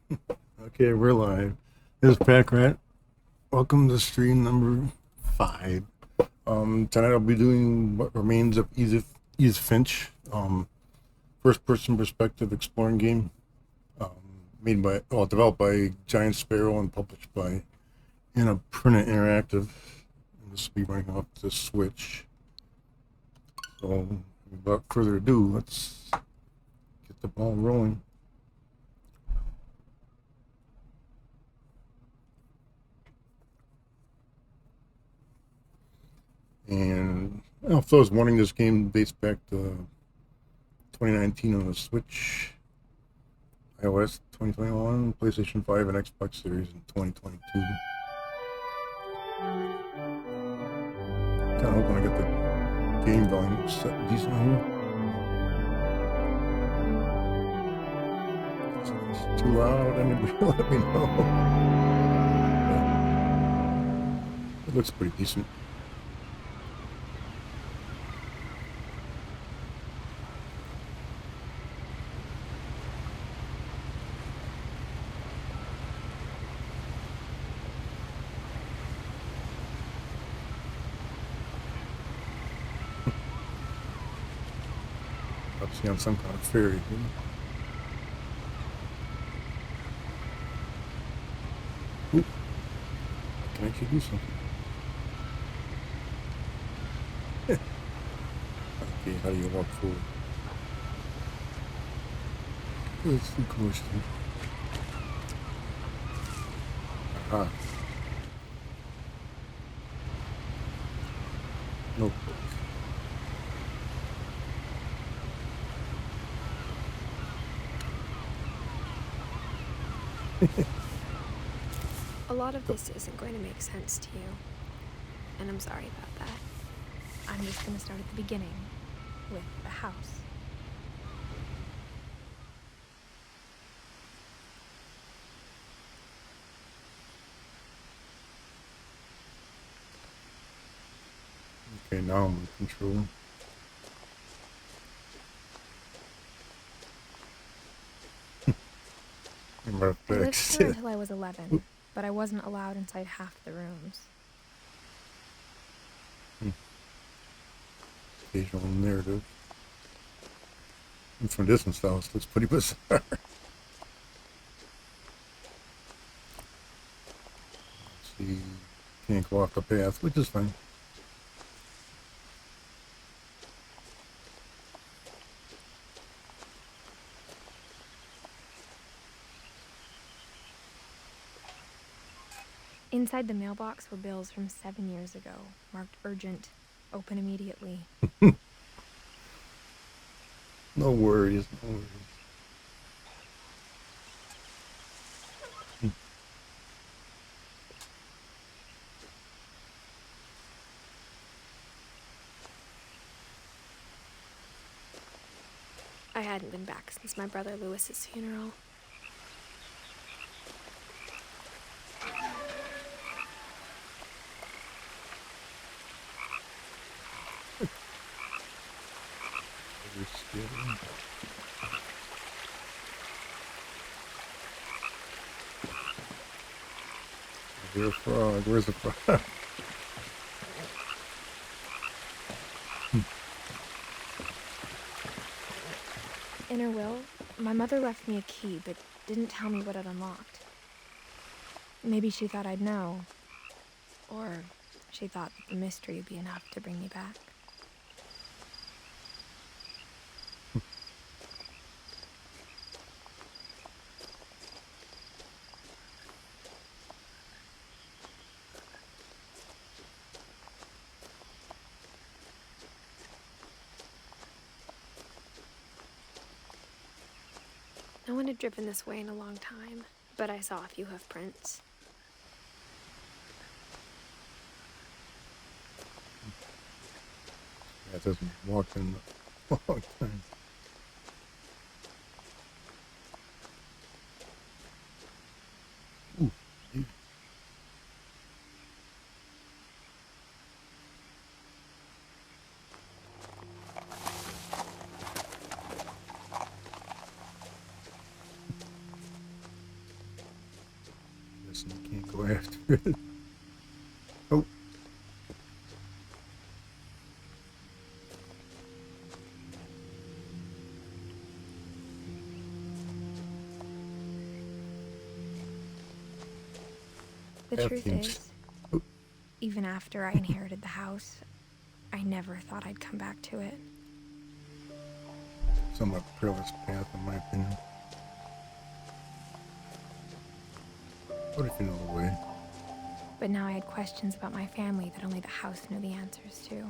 Okay, we're live. This is Pack Rat. Welcome to stream number 5. Tonight I'll be doing what remains of Edith Finch. First person perspective exploring game. Developed by Giant Sparrow and published by Annapurna Interactive. And this will be running off the Switch. So without further ado, let's get the ball rolling. And for those wondering, this game dates back to 2019 on the Switch, iOS 2021, PlayStation 5, and Xbox Series in 2022. Kind of hoping I get the game volume set decent here. If it's too loud, anybody let me know. It looks pretty decent. Obviously on some kind of ferry here. Ooh, I can actually do something. Okay, how do you walk forward? Let's see, question. Aha. Notebook. A lot of this isn't going to make sense to you, and I'm sorry about that. I'm just going to start at the beginning, with the house. Okay, now I'm in control. I lived here until I was 11, but I wasn't allowed inside half the rooms. Occasional narrative. And from a distance, the house looks pretty bizarre. Let's see. Can't go off the path, which is fine. Inside the mailbox were bills from 7 years ago, marked urgent, open immediately. No worries, no worries. I hadn't been back since my brother Lewis's funeral. Where's the frog? Where's the frog? In her will, my mother left me a key, but didn't tell me what it unlocked. Maybe she thought I'd know. Or she thought that the mystery would be enough to bring me back. No one had driven this way in a long time, but I saw a few hoof prints. That doesn't walk in a long time. Ooh, yeah. go after it. Oh. The truth is, even after I inherited the house, I never thought I'd come back to it. Somewhat perilous path, in my opinion. What if you know the way? But now I had questions about my family that only the house knew the answers to.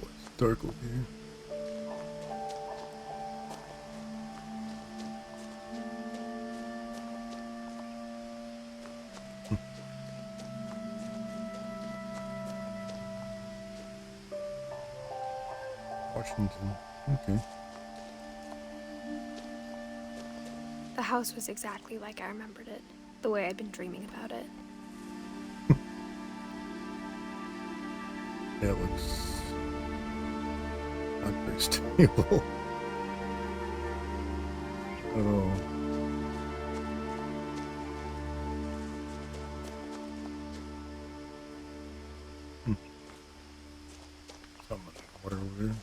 It's dark over here. Washington. Okay. The house was exactly like I remembered it, the way I'd been dreaming about it. That looks not very stable at all. Some water over there.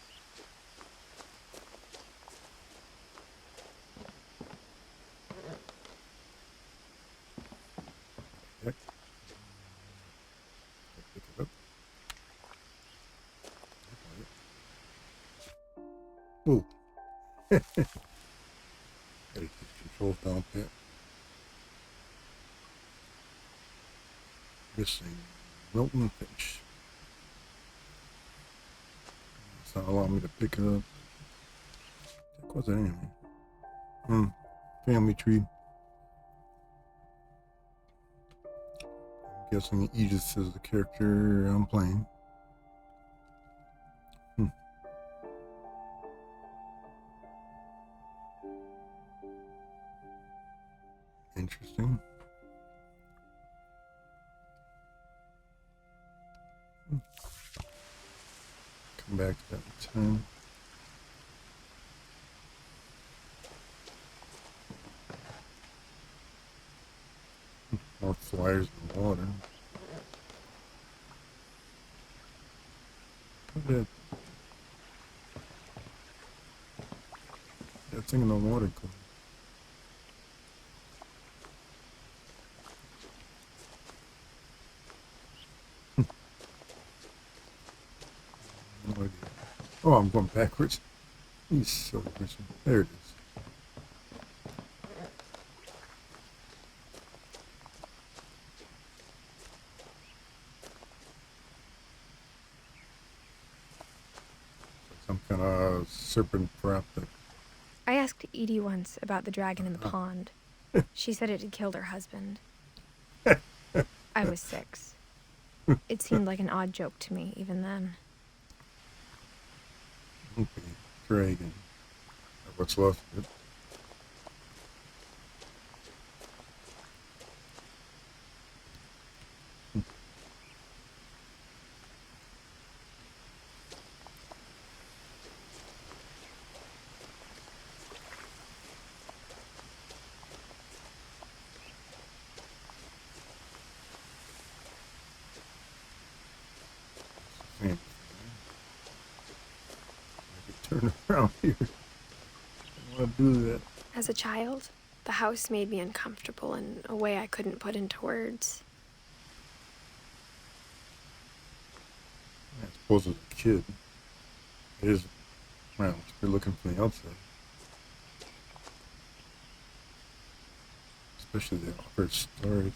Heck. Pick it up. Ooh. Gotta keep controls down pat. Missing Milton Finch. It's not allowing me to pick it up. What was that anyway? Family tree. I'm guessing Edith is the character I'm playing. Interesting. Come back to that in time. More flyers in the water. Look at that thing in the water. No idea. Oh, I'm going backwards. He's so person. There it is. Some kind of serpent trap that. I asked Edie once about the dragon in the pond. She said it had killed her husband. I was 6. It seemed like an odd joke to me, even then. Okay, dragon. What's left of it? Man, I could turn around here. I want to do that. As a child, the house made me uncomfortable in a way I couldn't put into words. I suppose as a kid, it is, well, you're looking from the outside. Especially the first stories.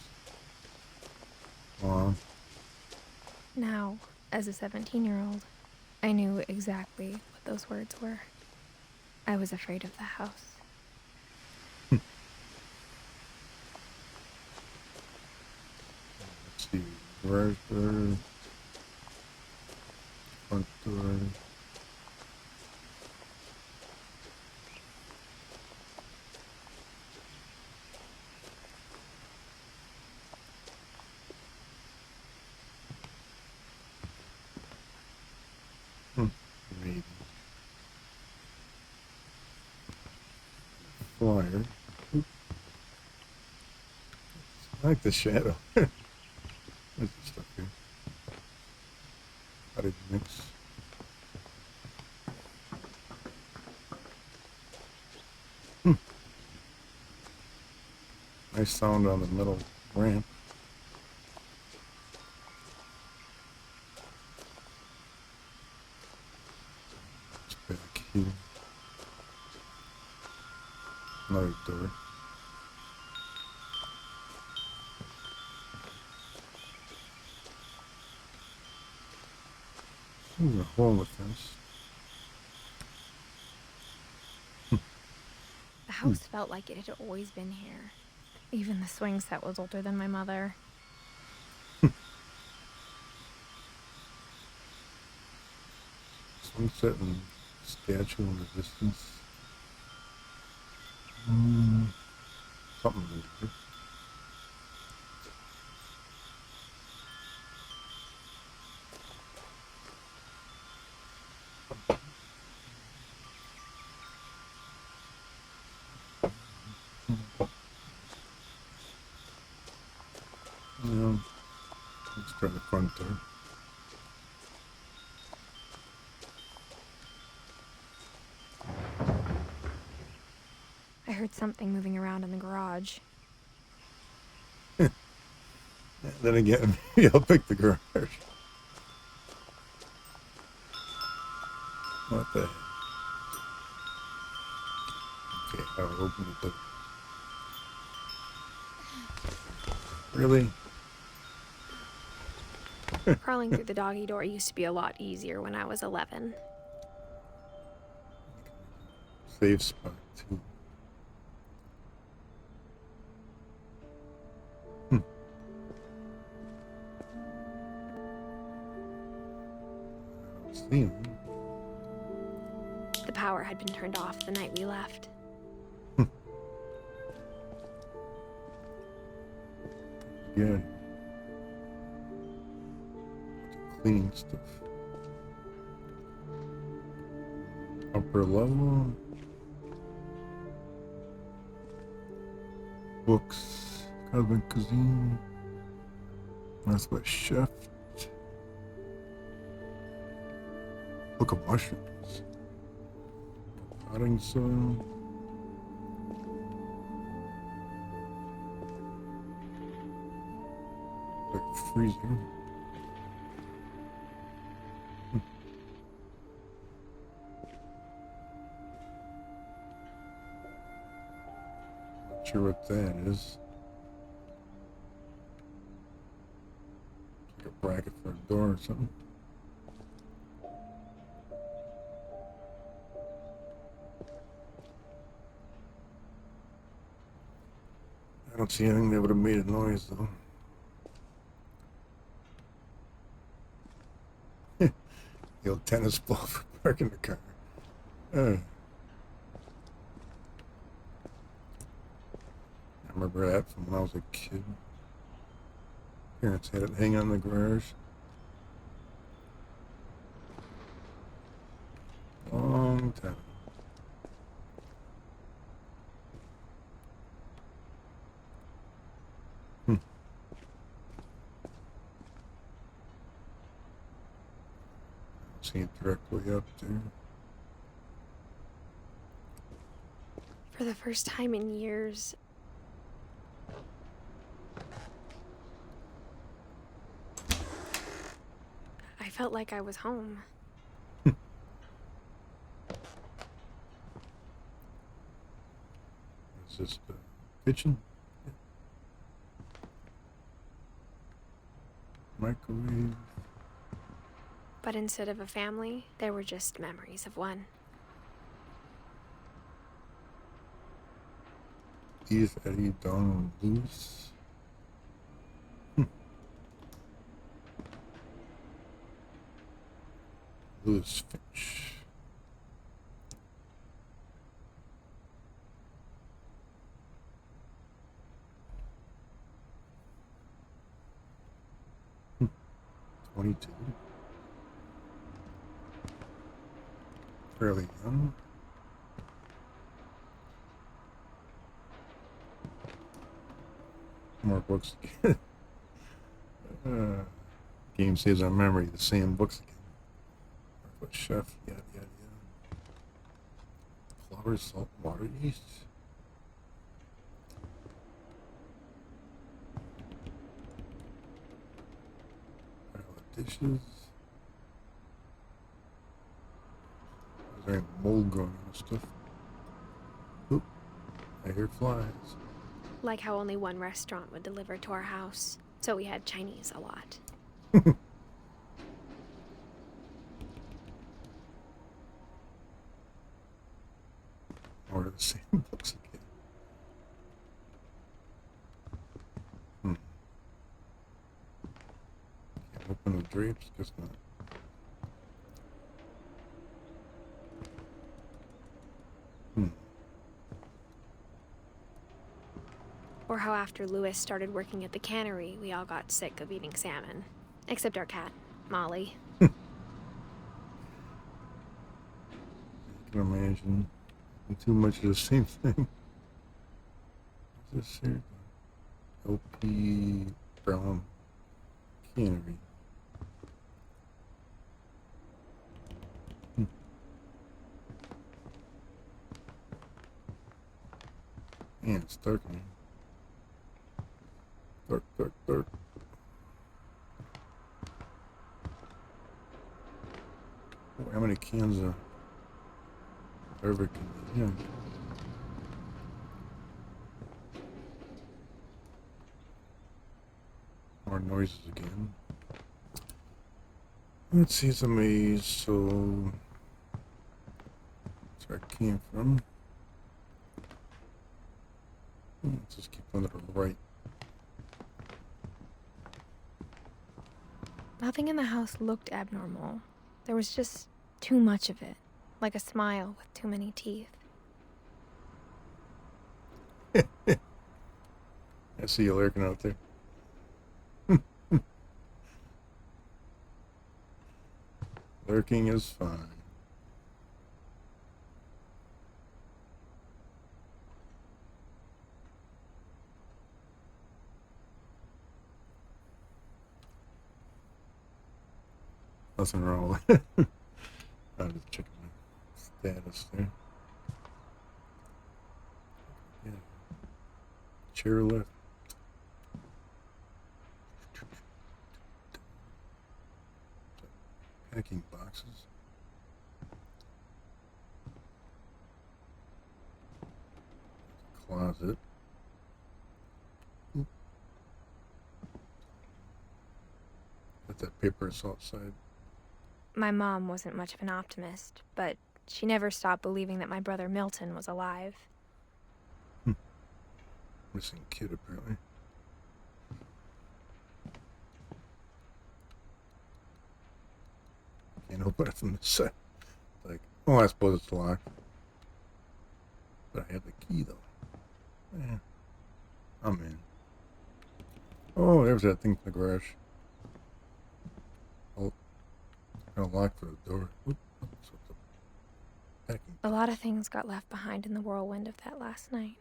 Now, as a 17-year-old, I knew exactly what those words were. I was afraid of the house. Let's see, garage door, front door. Hmm. Maybe. Flyer. Oop. I like the shadow. There's the stuff here. How did you mix? Hmm. Nice sound on the metal ramp. It's back here. Another door. Ooh, a hole in the fence. The house felt like it had always been here. Even the swing set was older than my mother. Sunset and statue in the distance. Something weird. Yeah, let's try the front door. I heard something moving around in the garage. Then again, maybe I'll pick the garage. What the heck? Okay, I'll open the door. Really? Crawling through the doggy door used to be a lot easier when I was 11. Safe spot, too. I don't see him. The power had been turned off the night we left. Again. Cleaning stuff. Upper level. Books. Cosmic Cuisine. Northwest Chef. Book of Mushrooms. Potting soil. Like freezing. Not sure what that is. Like a bracket for a door or something. I don't see anything that would have made a noise though. The old tennis ball for parking the car. I remember that from when I was a kid. Parents had it hang on the garage. Long time. See it directly up there. For the first time in years, I felt like I was home. It's just a kitchen. Microwave. But instead of a family, there were just memories of one. Edith Eddie Donald Lewis. Lewis Finch. Hmm. 22. fairly young. More books again. Game saves on memory, the same books again. But chef, yada yada yada. Flour, salt, water, yeast. Pile of dishes. Is there any mold growing on stuff? Oop, I hear flies. Like how only one restaurant would deliver to our house, so we had Chinese a lot. Or the same books again. Can't open the drapes, guess not. Or how after Louis started working at the cannery, we all got sick of eating salmon. Except our cat, Molly. I can imagine too much of the same thing. What's this here? LP Brown Cannery. Man, it's darkening. Dark, dark, dark. Oh, how many cans of whatever can be? Yeah. More noises again. Let's see, it's a maze, so that's where it came from. Let's just keep going to the right. Nothing in the house looked abnormal. There was just too much of it, like a smile with too many teeth. I see you lurking out there. Lurking is fine. Nothing wrong with it. I'm just checking my status there. Yeah. Chair left. Packing boxes. Closet. Oop. Got that paper outside. My mom wasn't much of an optimist, but she never stopped believing that my brother Milton was alive. Missing kid, apparently. Can't open it from this side. Like, oh, I suppose it's locked. But I have the key, though. Yeah. I'm in. Oh, there's that thing from the garage. Oh, got a lock for the door. Oop. So the packing. A lot of things got left behind in the whirlwind of that last night.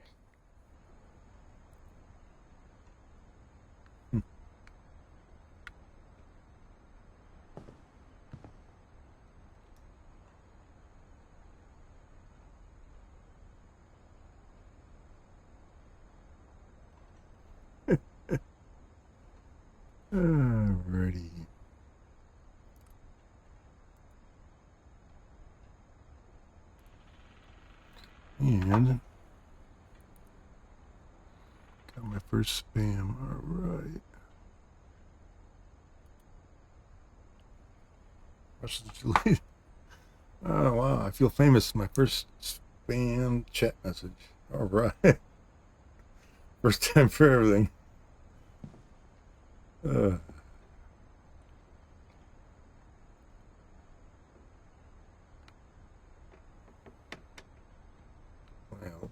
Alrighty. And got my first spam. Alright. What's the Julie? Oh wow, I feel famous. My first spam chat message. Alright. First time for everything. Wow.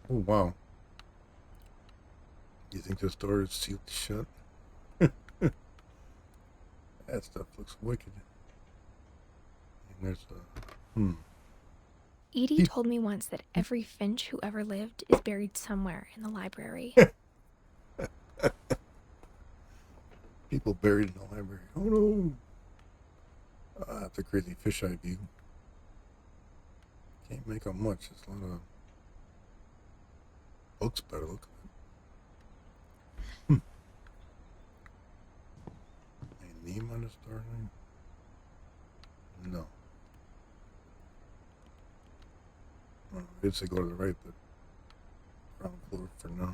Oh wow. You think this door is sealed shut? That stuff looks wicked. And there's a Edie told me once that every Finch who ever lived is buried somewhere in the library. People buried in the library. Oh no! That's a crazy fisheye view. Can't make out much. There's a lot of books better look at. Any name on the star line? No. It's to go to the right, but ground floor for now.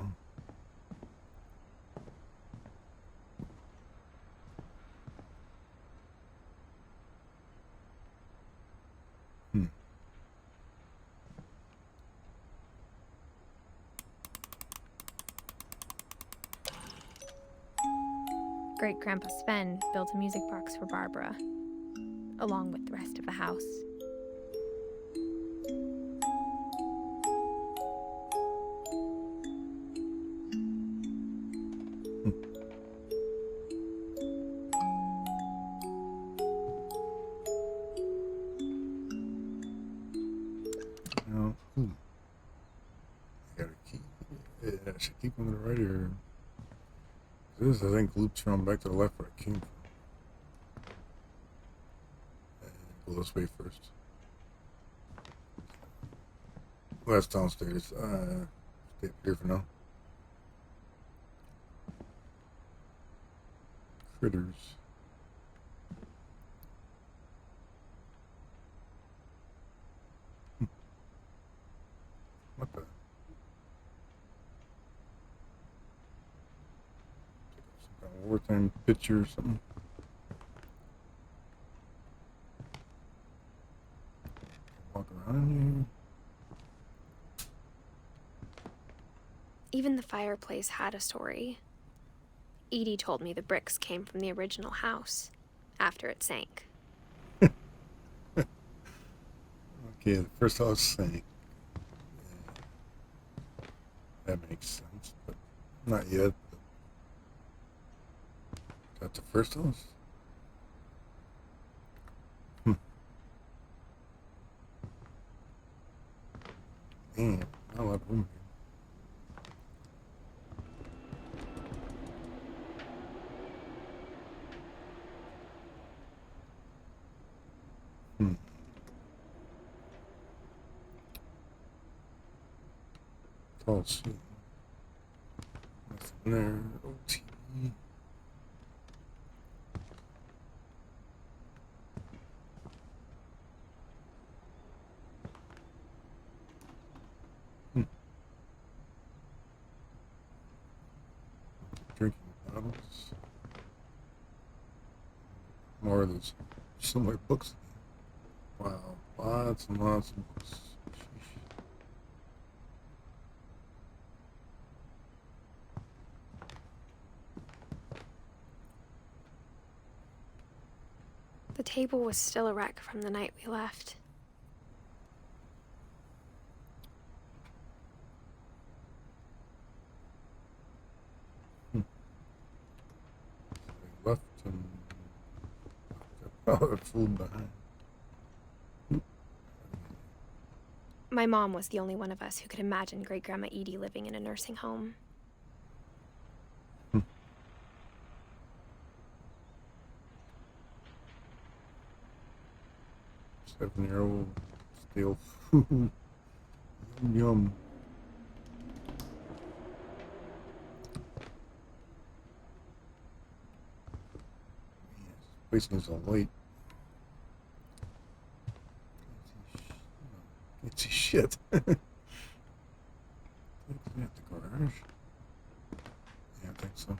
Great-Grandpa Sven built a music box for Barbara, along with the rest of the house. Now, I got a key. Yeah, I should keep on the right here. This, I think, loops around back to the left where it came from. And go this way first. Well, that's downstairs. Stay up here for now. Critters. What the? Some kind of wartime picture or something. Walk around in here. Even the fireplace had a story. Edie told me the bricks came from the original house after it sank. Okay, the first house sank. That makes sense, but not yet. But is that the first house? Man, not a lot of room here. Tall ceiling. Nothing there. OT. Drinking bottles. More of those similar books. Wow, lots and lots of books. Sheesh. The table was still a wreck from the night we left. They left and all the food behind. My mom was the only one of us who could imagine Great-Grandma Edie living in a nursing home. 7-year-old stale food. Yum, yum. This place needs a light. Can't see shit. Is that the garage? Yeah, I think so.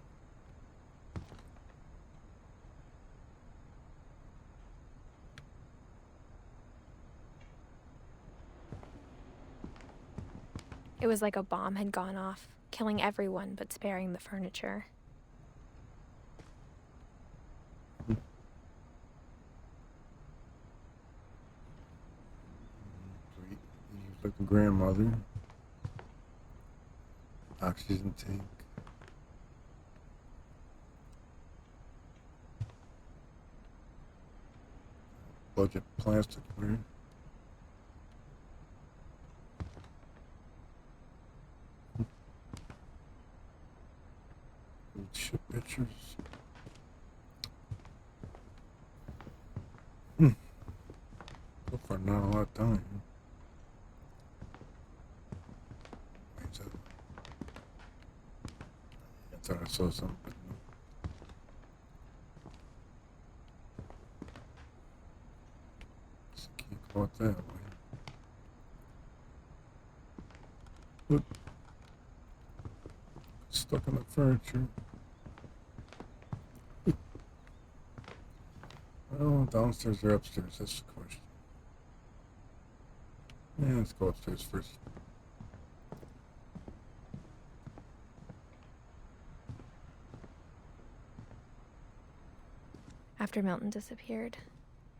It was like a bomb had gone off, killing everyone but sparing the furniture. Sweet. Like a grandmother. Oxygen tank. Budget plastic ware. Ship pictures. So far, not a lot of time. Wait, I thought I saw something. But no. So can't go out that way. Look. Stuck in the furniture. Well, downstairs or upstairs? That's the question. Yeah, let's go upstairs first. After Milton disappeared,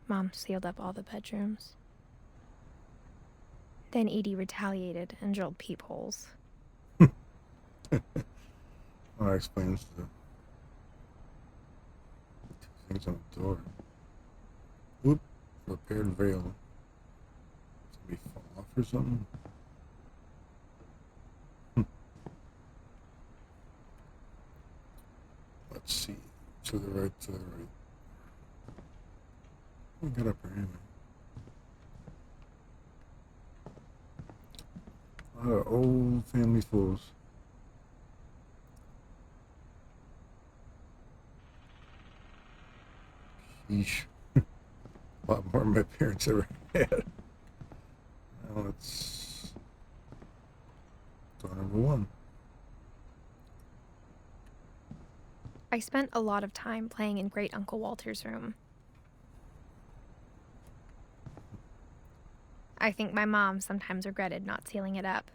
Mom sealed up all the bedrooms. Then Edie retaliated and drilled peepholes. Well, that explains the two things on the door. Whoop, repaired veil. Somebody fall off or something? Let's see. To the right, to the right. We got up here anyway. A lot of old family photos. Yeesh. A lot more than my parents ever had. Now let's door number 1. I spent a lot of time playing in Great Uncle Walter's room. I think my mom sometimes regretted not sealing it up.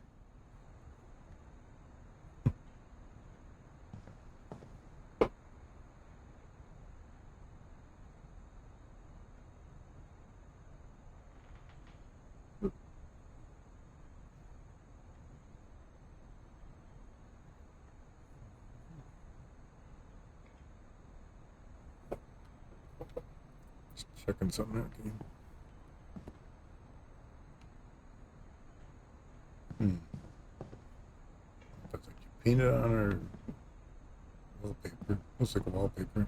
Just checking something out again. That's like you painted on or wallpaper. Looks like a wallpaper.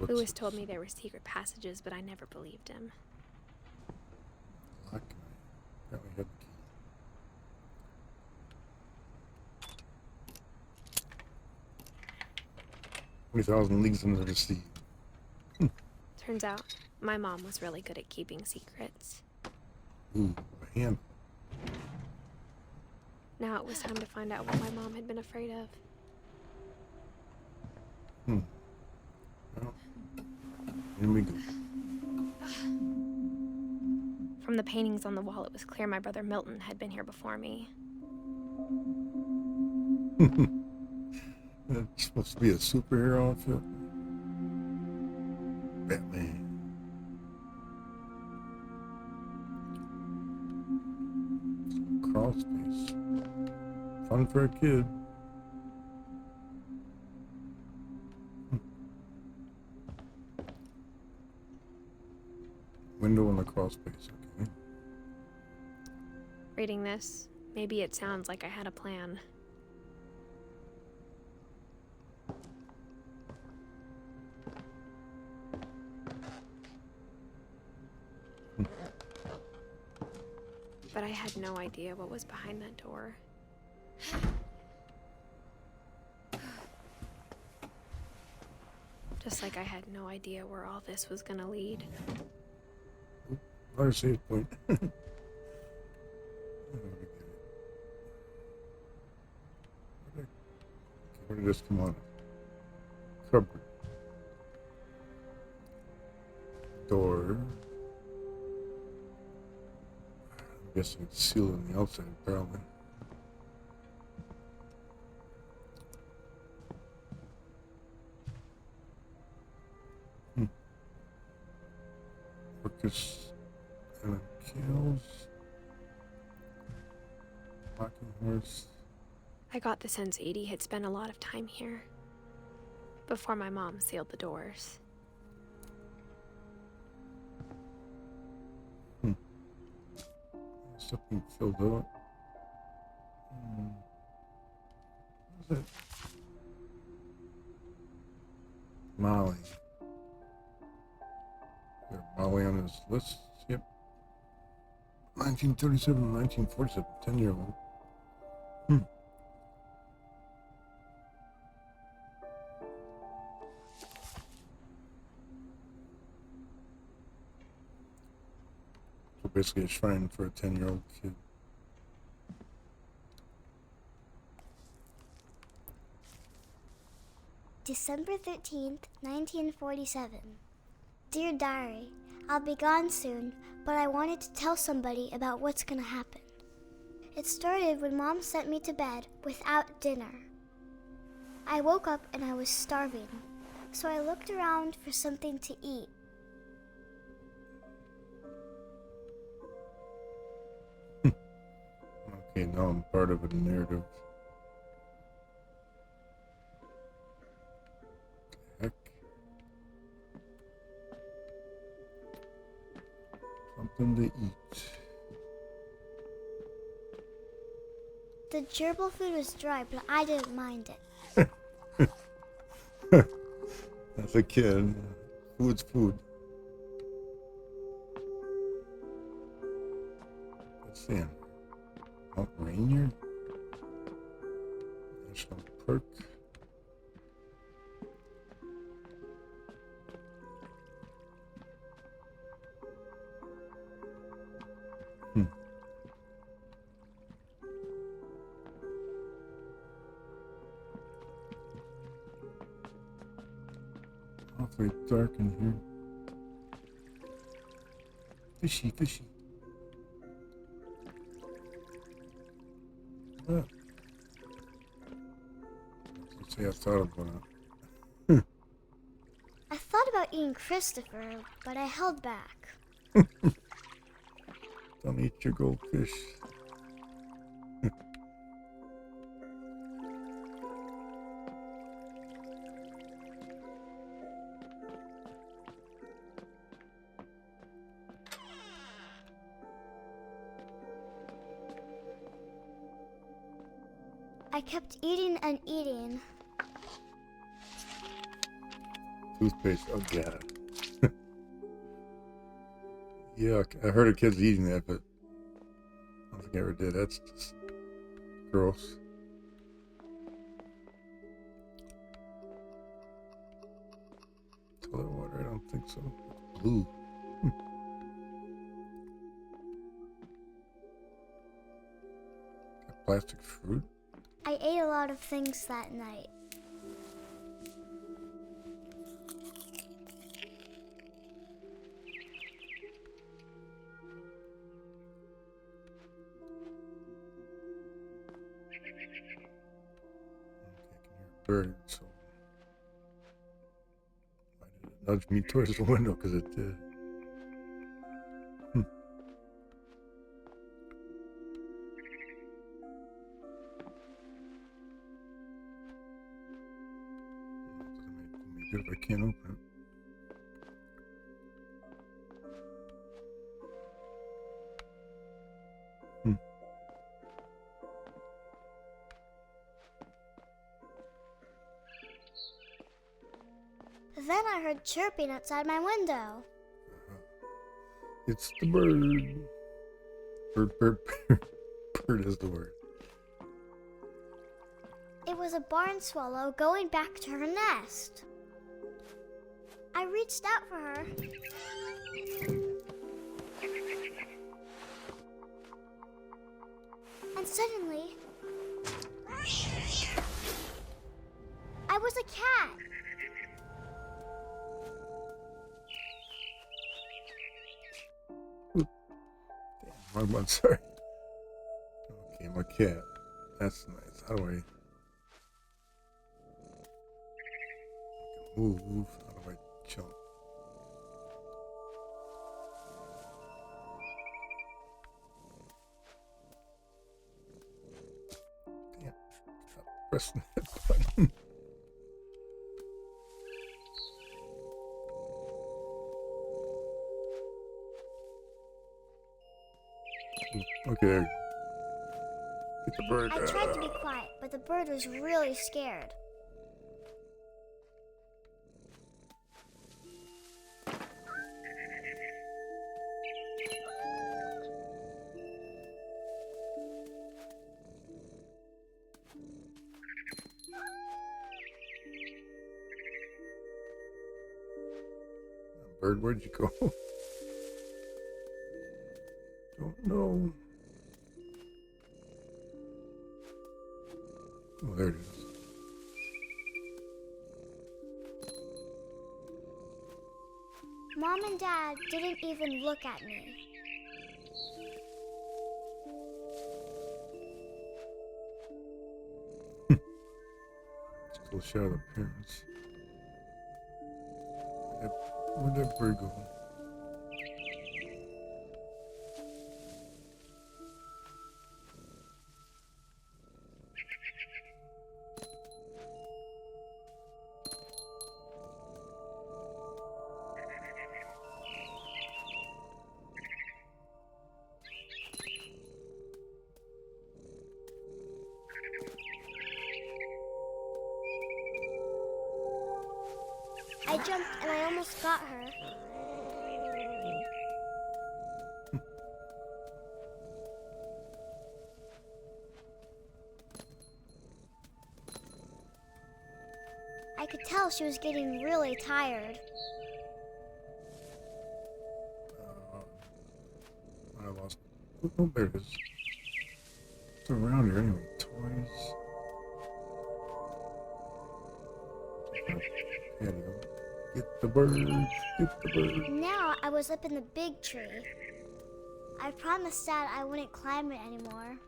Okay, Lewis told me there were secret passages, but I never believed him. Lock. Apparently had the key. 20,000 Leagues Under the Sea. Turns out, my mom was really good at keeping secrets. Ooh, a hand. Now it was time to find out what my mom had been afraid of. Well, here we go. From the paintings on the wall, it was clear my brother Milton had been here before me. That's supposed to be a superhero outfit. Batman. Crawl space. Fun for a kid. Window in the crawl space, okay. Reading this, maybe it sounds like I had a plan. But I had no idea what was behind that door. Just like I had no idea where all this was gonna lead. Another save point. Okay, where did this come on? Cupboard. Door. I'm guessing it's sealed on the outside, probably. Orcus and kills. Walking horse. I got the sense Edie had spent a lot of time here before my mom sealed the doors. Something filled out. What is it? Molly. Is there Molly on his list? Yep. 1937, 1947, 10-year-old. So basically a shrine for a 10-year-old kid. December 13th, 1947. Dear Diary, I'll be gone soon, but I wanted to tell somebody about what's gonna happen. It started when Mom sent me to bed without dinner. I woke up and I was starving, so I looked around for something to eat. Okay, now I'm part of a narrative. Heck. Something to eat. The gerbil food was dry, but I didn't mind it. As a kid, food's food. Let's see. Mount Rainier National Park. Awfully dark in here. Fishy, fishy. Ah. Let's see, I thought about it. I thought about eating Christopher, but I held back. Don't eat your goldfish. I kept eating and eating. Toothpaste, oh god. Yuck, I heard of kids eating that, but I don't think I ever did. That's just gross. Toilet water, I don't think so. It's blue. Got plastic fruit. I ate a lot of things that night. Bird, so why did it nudge me towards the window? Because it did. Doesn't make me good if I can't open it. Then I heard chirping outside my window. It's the bird. Bird. Bird is the word. It was a barn swallow going back to her nest. I reached out for her. And suddenly, I was a cat. Wrong one, sorry. Okay, my cat. That's nice. How do I move? How do I jump? Damn. Stop pressing that button. Okay. Get the bird. I tried to be quiet, but the bird was really scared. Bird, where'd you go? Don't know. Oh, there it is. Mom and Dad didn't even look at me. Still shot of parents. Yep. Where'd that bird go? I jumped and I almost got her. I could tell she was getting really tired. I lost. Oh, there it is. It's around here anyway. Toys. There you go. Get the bird. Get the bird. Now I was up in the big tree. I promised Dad I wouldn't climb it anymore.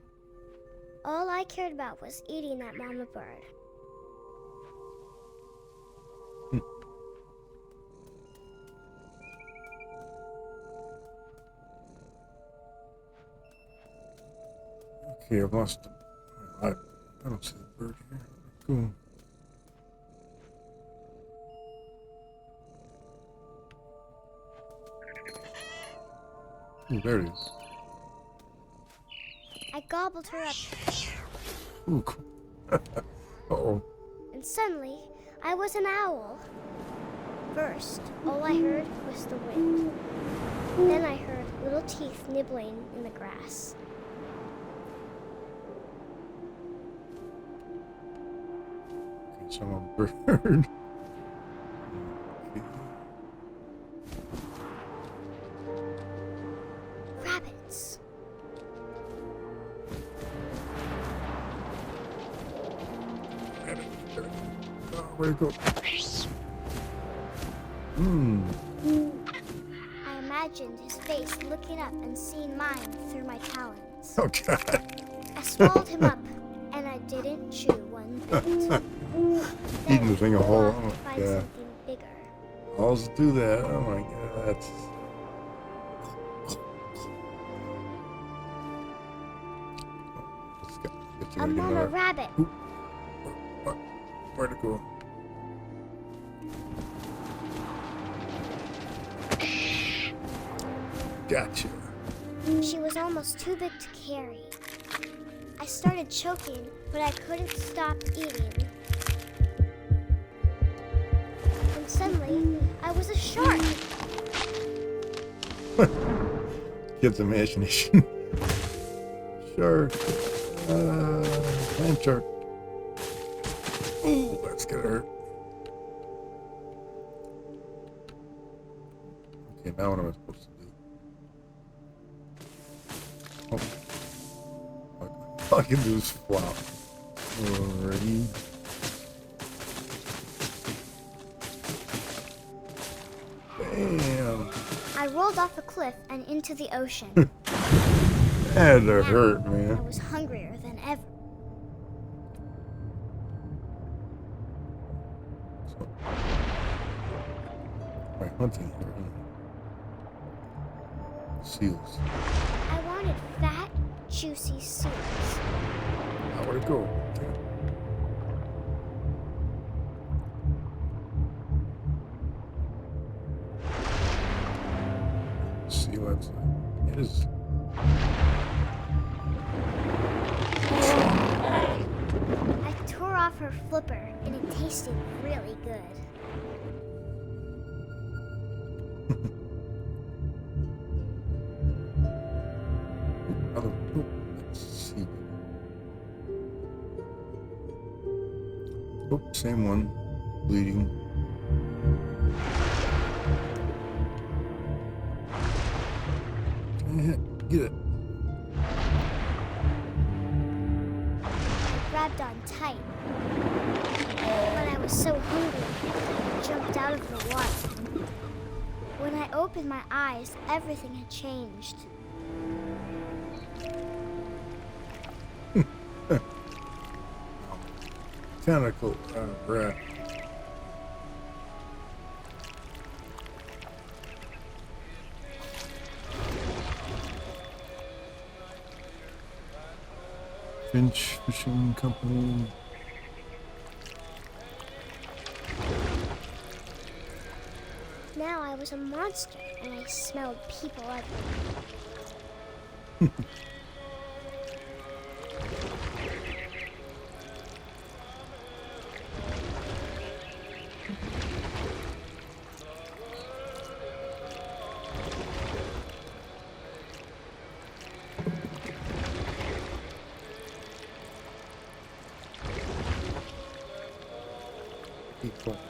All I cared about was eating that mama bird. Okay, I've lost. I don't see the bird here. Cool. Ooh, there it is. I gobbled her up, Ooh, cool. Uh-oh. and suddenly I was an owl. First, all I heard was the wind. Then I heard little teeth nibbling in the grass. Okay, so I'm a bird. Okay. Rabbits. Oh, where'd it go? Hmm. I imagined his face looking up and seeing mine through my talons. Oh, God. I swallowed him up, and I didn't chew one bit. Eating the thing a whole. Then I Oh, find my God. something bigger. Alls do that. Oh, my God. Let's A mama rabbit. Where'd it go? Gotcha. She was almost too big to carry. I started choking, but I couldn't stop eating. And suddenly, I was a shark. Kids' imagination. Shark. Land shark. Ooh, that's gonna hurt. Okay, now what am I supposed to do? Oh. All I can do is flop. Alrighty. Bam. I rolled off a cliff and into the ocean. That hurt, I man. was hungrier than ever. My hunting here. Seals. I wanted fat, juicy seals. Now where'd it go? See what's it is. her flipper, and it tasted really good. Let's see. Oh, same one. Bleeding. Get it. I grabbed on tight, but I was so hungry, I jumped out of the water. When I opened my eyes, everything had changed. Tentacle rat. Finch Fishing Company. Now I was a monster, and I smelled people everywhere.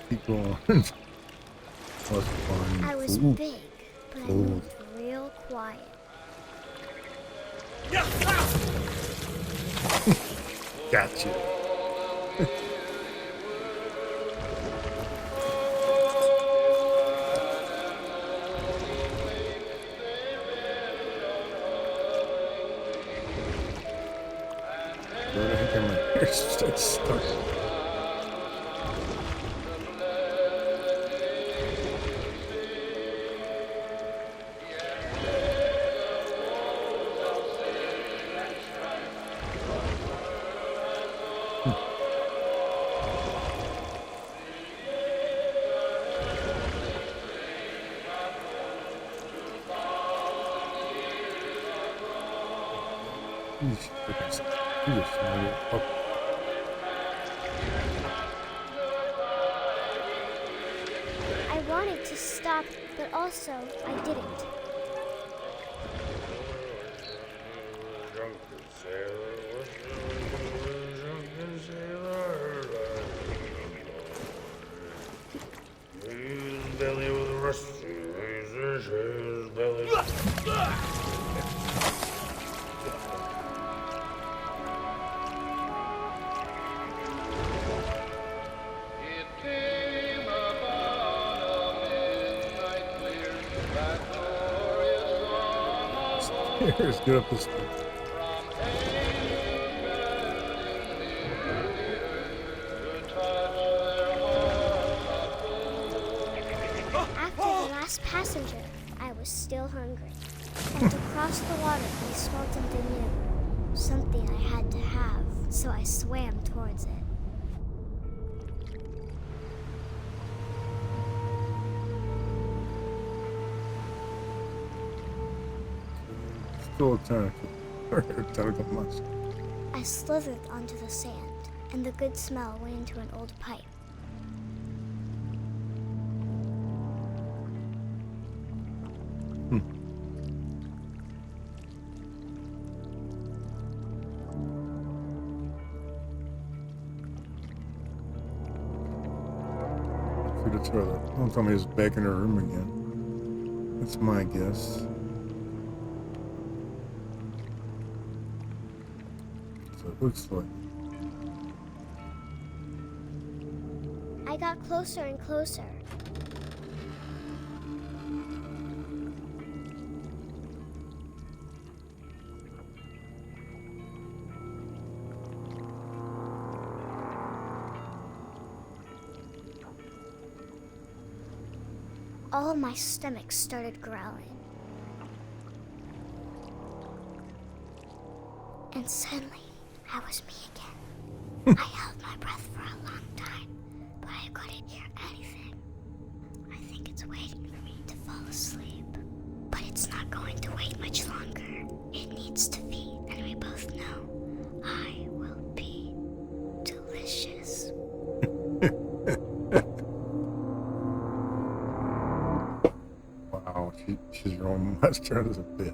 Keep going. Was fun. I was Ooh. big, but I moved real quiet. Gotcha. I think my hair's just stuck. I wanted to stop, but also I didn't. Let's get up this thing. After the last passenger, I was still hungry. And to cross the water, I smelled something new. Something I had to have, so I swam towards it. Still a tentacle. Or a tentacle monster. I slithered onto the sand, and the good smell went into an old pipe. Through the toilet. Don't tell me it's back in her room again. That's my guess. So it looks like. I got closer and closer. All my stomach started growling. And suddenly, I was me again. I held my breath for a long time, but I couldn't hear anything. I think it's waiting for me to fall asleep. But it's not going to wait much longer. It needs to feed, and we both know I will be delicious. monster out of the pit.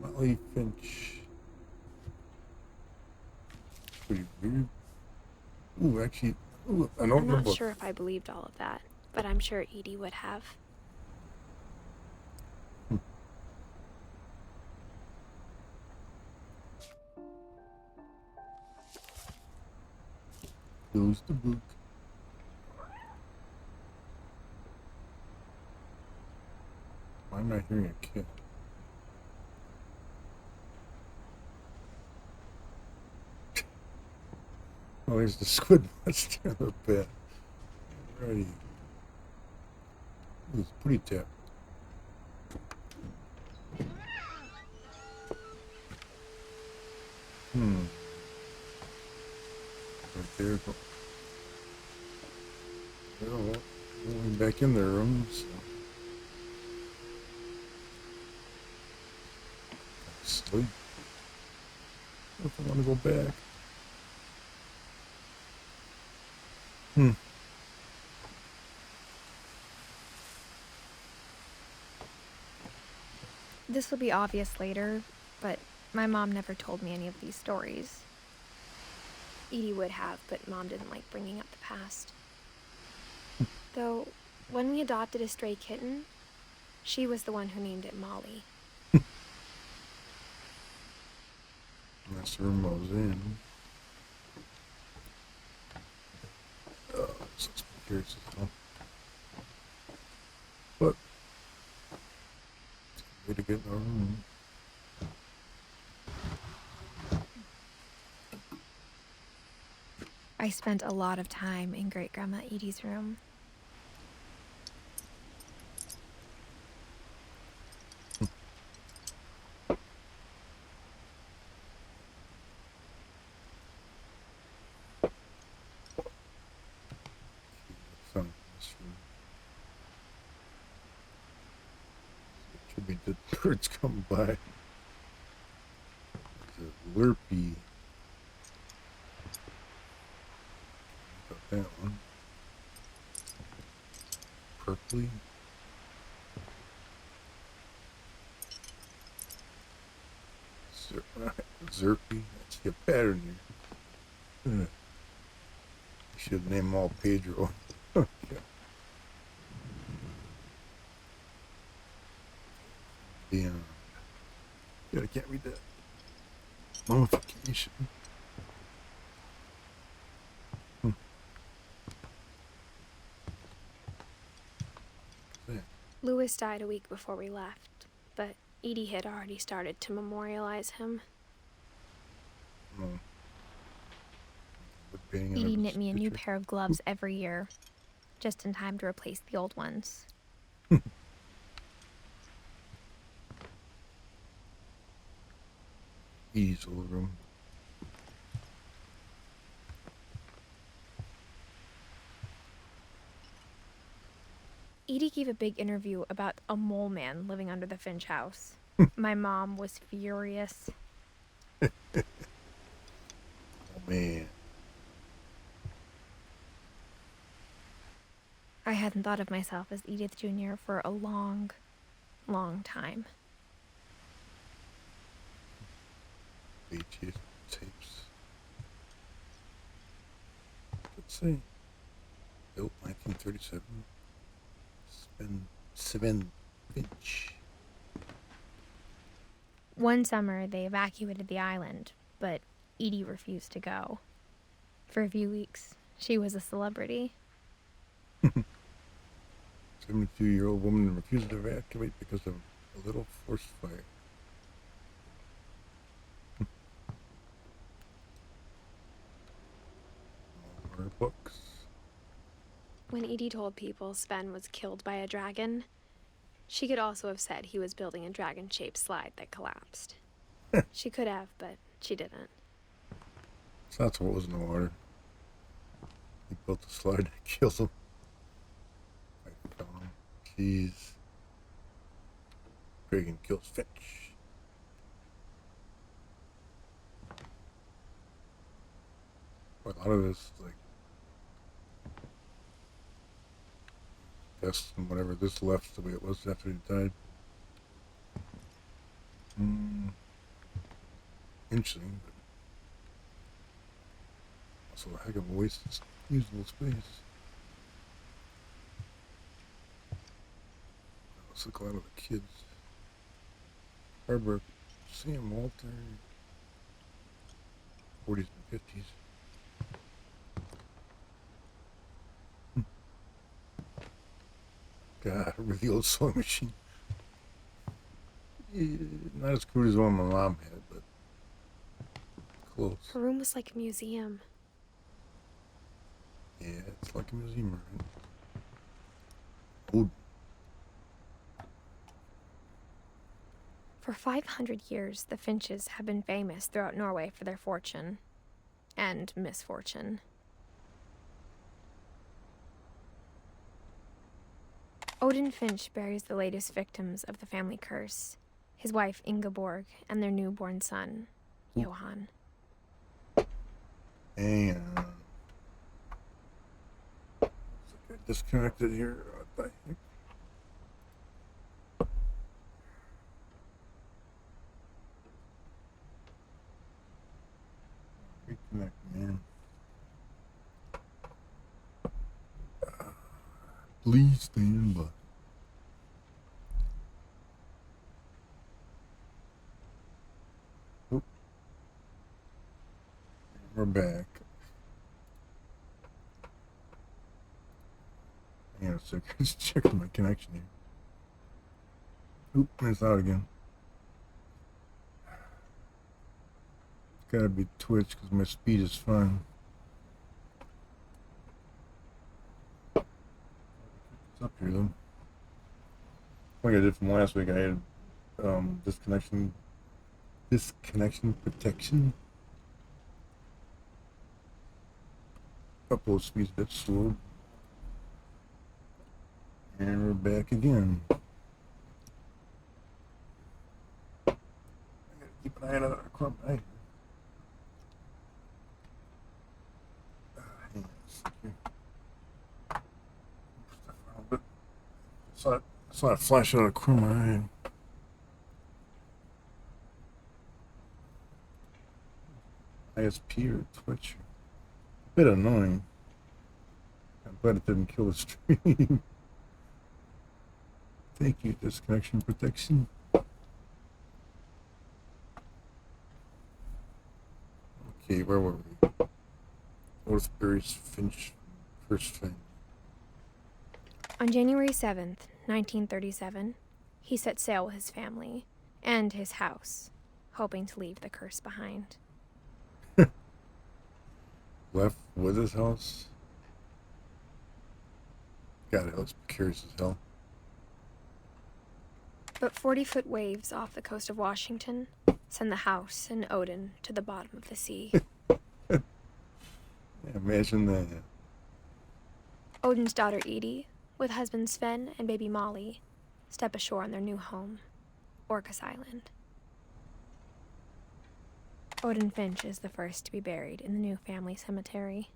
Molly Finch. Pretty weird. Ooh, actually, ooh, I know I'm the not book. sure if I believed all of that, but I'm sure Edie would have. Close the book. Why am I hearing a kid? Oh, there's the squid monster in the pit. Alrighty. Ooh, it's pretty tap. Right there. Well, going back in their rooms. Sleep. If I want to go back. This will be obvious later, but my mom never told me any of these stories. Edie would have, but Mom didn't like bringing up the past. Though, when we adopted a stray kitten, she was the one who named it Molly. That's the room I was in. So it's curious as well. But, it's a way to get in our room. I spent a lot of time in Great Grandma Edie's room. Found this room. It should be dead birds come by. The Lurpy. Got that one. Purpley. Zerpy. I see a pattern here. I should name them all Pedro. Yeah. Beyond. Yeah, I can't read that. Mummification. Louis died a week before we left, but Edie had already started to memorialize him. No. Edie knit me a new pair of gloves every year, just in time to replace the old ones. Edie's old room. Edie gave a big interview about a mole man living under the Finch house. My mom was furious. Oh, man. I hadn't thought of myself as Edith Jr. for a long, long time. VHS tapes. Let's see. Built 1937. Sven Finch. One summer, they evacuated the island, but Edie refused to go. For a few weeks, she was a celebrity. 72-year-old woman refused to evacuate because of a little forced fire. More books. When Edie told people Sven was killed by a dragon, she could also have said he was building a dragon-shaped slide that collapsed. She could have, but she didn't. So that's what was in the water. He built the slide that kills him. Jeez. Dragon kills Finch. A lot of this, like, desks and whatever. This left the way it was after he died. Interesting, but also a heck of a waste of usable space. Looks like a lot of the kids. Barbara, Sam, Walter, 40s and 50s. God, a really old sewing machine. Yeah, not as crude as the one my mom had, but close. Her room was like a museum. Yeah, it's like a museum, right? Old. For 500 years, the Finches have been famous throughout Norway for their fortune and misfortune. Odin Finch buries the latest victims of the family curse, his wife Ingeborg and their newborn son, Johan. And disconnected here. What the heck? Reconnect, man. Please stand by. Oop. We're back. Hang on a second. Just checking my connection here. Oop, it's out again. It's gotta be Twitch because my speed is fine. It's up here though. Like I did from last week, I had disconnection protection. Upload speed's a bit slow. And we're back again. I gotta keep an eye on that crumb. Hey. Hang on a second. Saw it flash out of the corner of my eye. ISP or Twitch. A bit annoying. I'm glad it didn't kill the stream. Thank you, disconnection protection. Okay, where were we? Northbury's Finch first thing. On January 7th, 1937, he set sail with his family and his house, hoping to leave the curse behind. Left with his house? God, it looks precarious as hell. But 40-foot waves off the coast of Washington send the house and Odin to the bottom of the sea. Yeah, imagine that. Odin's daughter Edie, with husband Sven and baby Molly, step ashore on their new home, Orcas Island. Odin Finch is the first to be buried in the new family cemetery.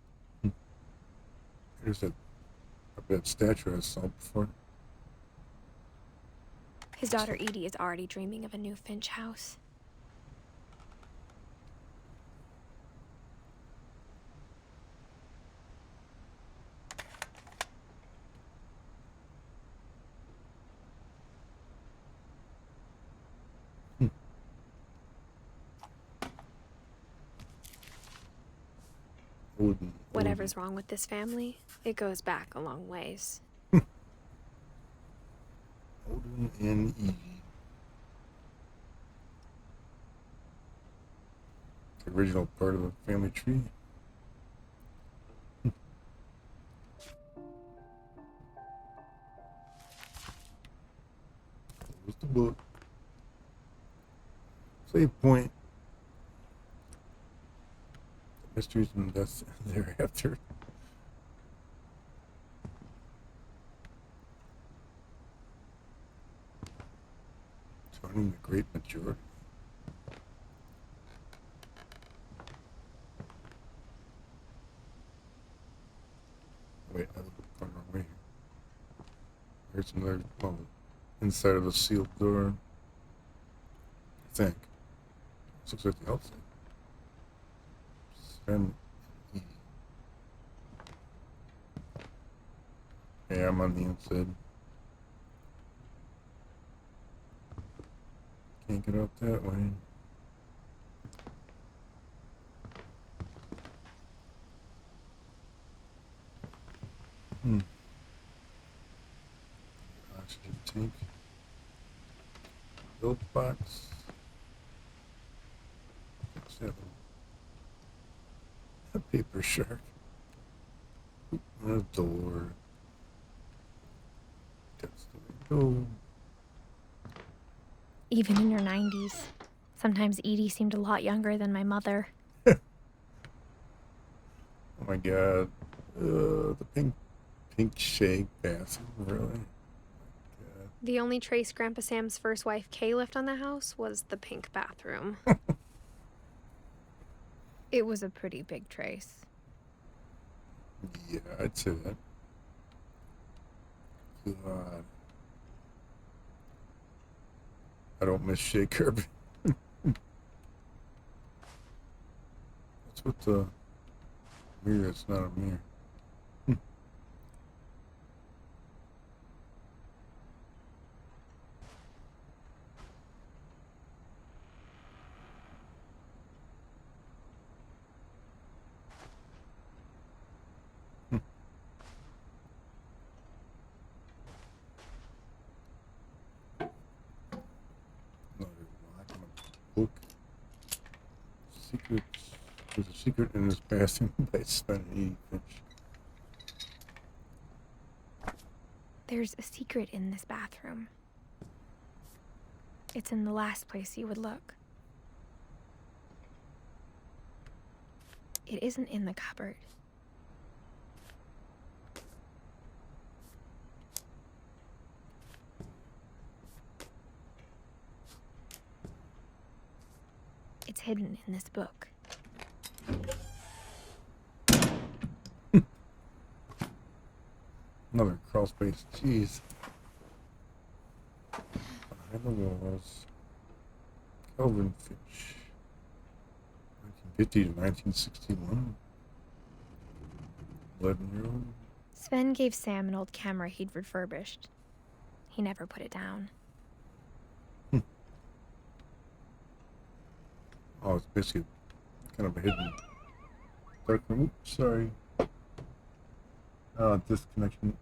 Here's that statue I saw before. His daughter Edie is already dreaming of a new Finch house. Whatever's wrong with this family, it goes back a long ways. Odin and Edie. The original part of the family tree. What's the book? Save point. Mysteries and deaths thereafter. Joining the great majority. Wait, I'm going the wrong way here. There's another, well, inside of a sealed door. I think. This looks like the outside. Sven E. Yeah, I'm on the inside. Can't get out that way. Oxygen tank. Build box. What's that one? A paper shark. And a door. That's the way to go. Even in your 90s, sometimes Edie seemed a lot younger than my mother. Oh my god. The pink shake bathroom, really? God. The only trace Grandpa Sam's first wife, Kay, left on the house was the pink bathroom. It was a pretty big trace. Yeah, I'd say that. God. I don't miss Shea Kirby. What's with the mirror? It's not a mirror. Another lock on a book. Secrets. There's a secret in this bathroom by Sven E. Finch. There's a secret in this bathroom. It's in the last place you would look. It isn't in the cupboard. It's hidden in this book. Another crawl space. Jeez. Behind the walls. Calvin Finch. 1950 to 1961. 11-year-old. Sven gave Sam an old camera he'd refurbished. He never put it down. Oh, it's basically kind of a hidden dark room. Oops, sorry. Disconnection.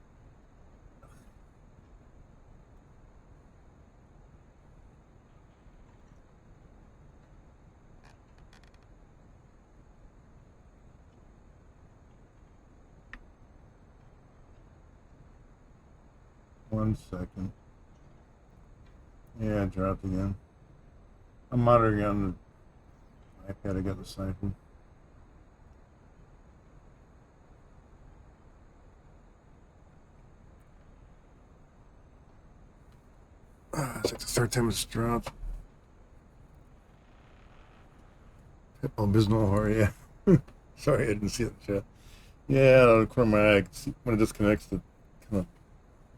One second. Yeah, I dropped again. I'm monitoring on the iPad. I got the siphon. It's like the third time it's dropped. Oh, Bisnol horror, yeah. Sorry, I didn't see that chat. Yeah, out of the corner of my eye, I can see when it disconnects, it kind of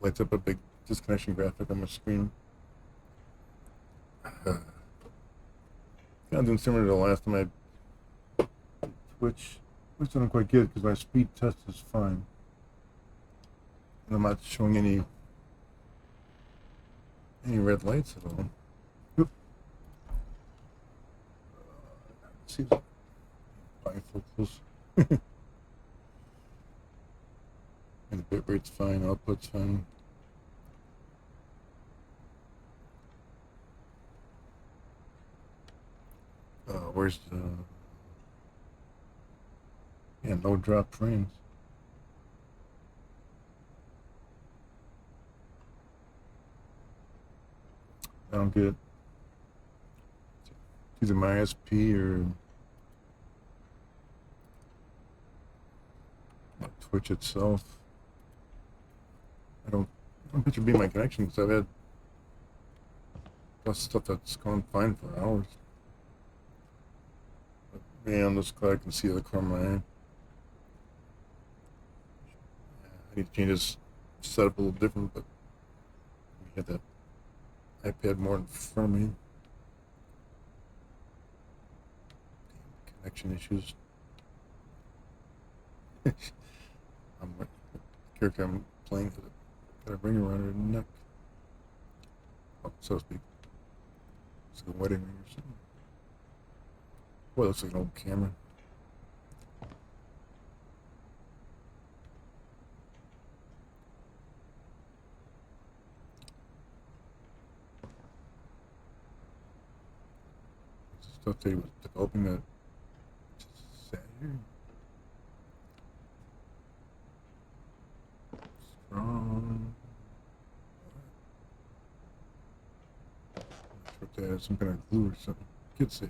lights up a big disconnection graphic on my screen. Kind of doing similar to the last time I Twitch. Which didn't quite get because my speed test is fine. And I'm not showing any red lights at all. Oop. See, bifocals. And the bit rate's fine, output's fine. Where's the... Yeah, no drop frames. I don't get it. It's either my SP or Twitch itself. I don't think it should be my connection because I've had plus stuff that's gone fine for hours. But, yeah, I'm just glad I can see the corner of my eye. I need to change this setup a little different, but I got that iPad more in front of me. Connection issues. The character I'm playing has got a ring around her neck. Oh, so to speak. It's like a wedding ring or something. Boy, it looks like an old camera. Stuff that he was developing that just sat here. Strong. I'm not sure if that has some kind of glue or something. Kid safe.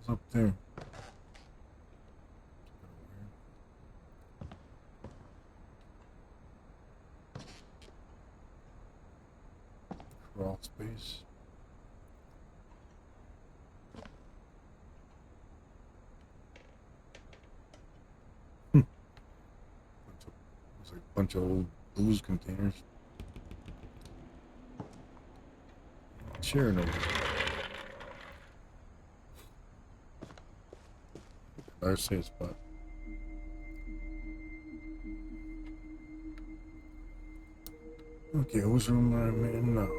What's up there? Crawl space. Looks like a bunch of old booze containers. Chair in over. Our safe spot. Okay, whose room am I in now?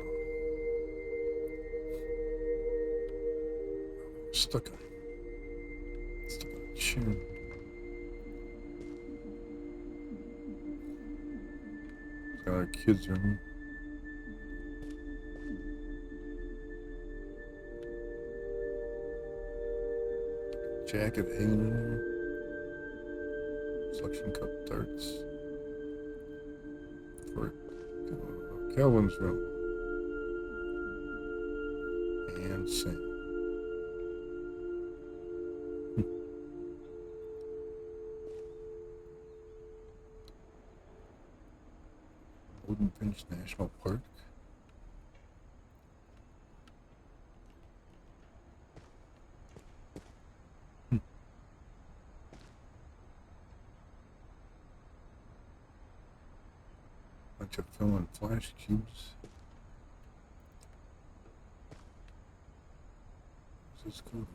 Stuck in a chair. It's got a kid's room. Jacket hanging in there. Suction cup darts. For Calvin's room. And Sam. Wooden Finch National Park. Bunch of film and flash cubes. This is cool.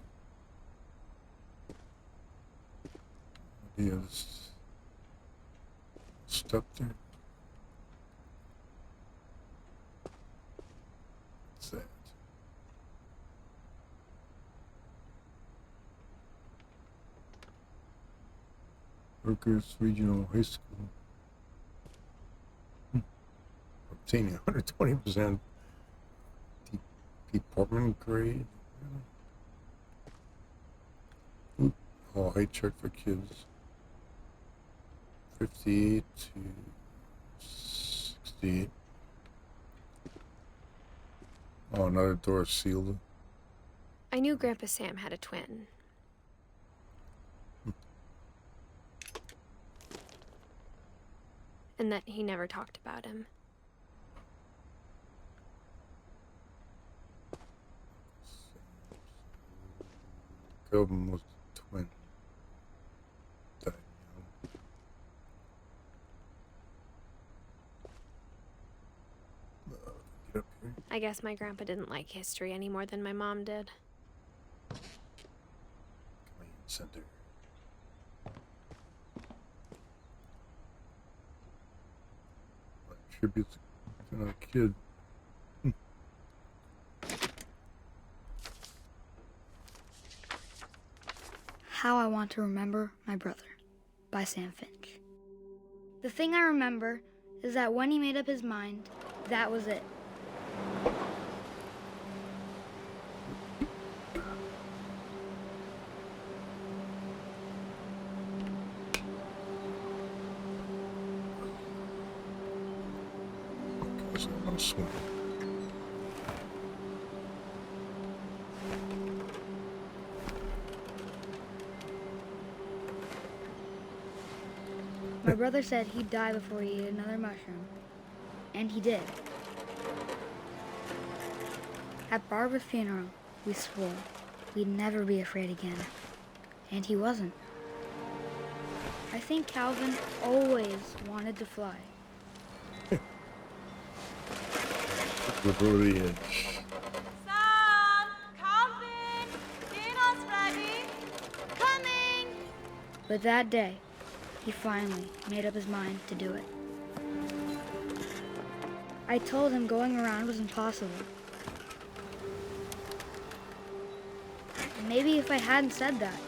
Yeah, this step there. What's that? Workers Regional High School. Obtaining 120% department grade. Oop. Oh, height chart for kids. 58 to 68. Oh, another door sealed. I knew Grandpa Sam had a twin. And that he never talked about him. Calvin was the twin. Died young. Get up here. I guess my grandpa didn't like history any more than my mom did. Command center. Tributes to another kid. How I Want to Remember My Brother by Sam Finch. The thing I remember is that when he made up his mind, that was it. Okay, so I'm gonna swim. My brother said he'd die before he ate another mushroom. And he did. At Barbara's funeral, we swore we'd never be afraid again. And he wasn't. I think Calvin always wanted to fly. Over the edge. Sam! Calvin! Dinner's ready! Coming! But that day, he finally made up his mind to do it. I told him going around was impossible. And maybe if I hadn't said that,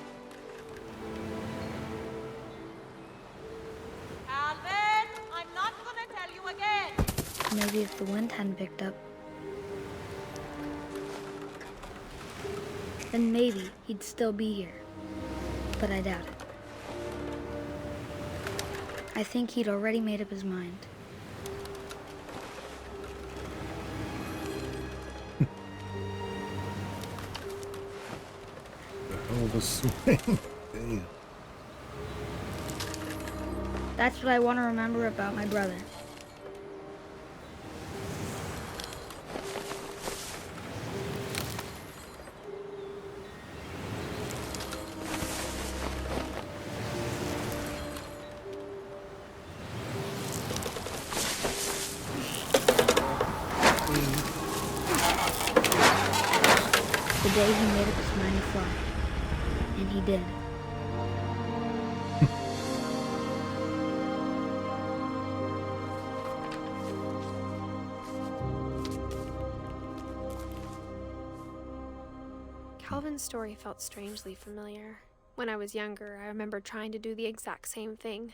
Calvin! I'm not gonna tell you again! maybe if the wind hadn't picked up, then maybe he'd still be here. But I doubt it. I think he'd already made up his mind. The hell of a swing. Damn. That's what I want to remember about my brother. The day he made up his mind to fly. And he did. Calvin's story felt strangely familiar. When I was younger, I remember trying to do the exact same thing.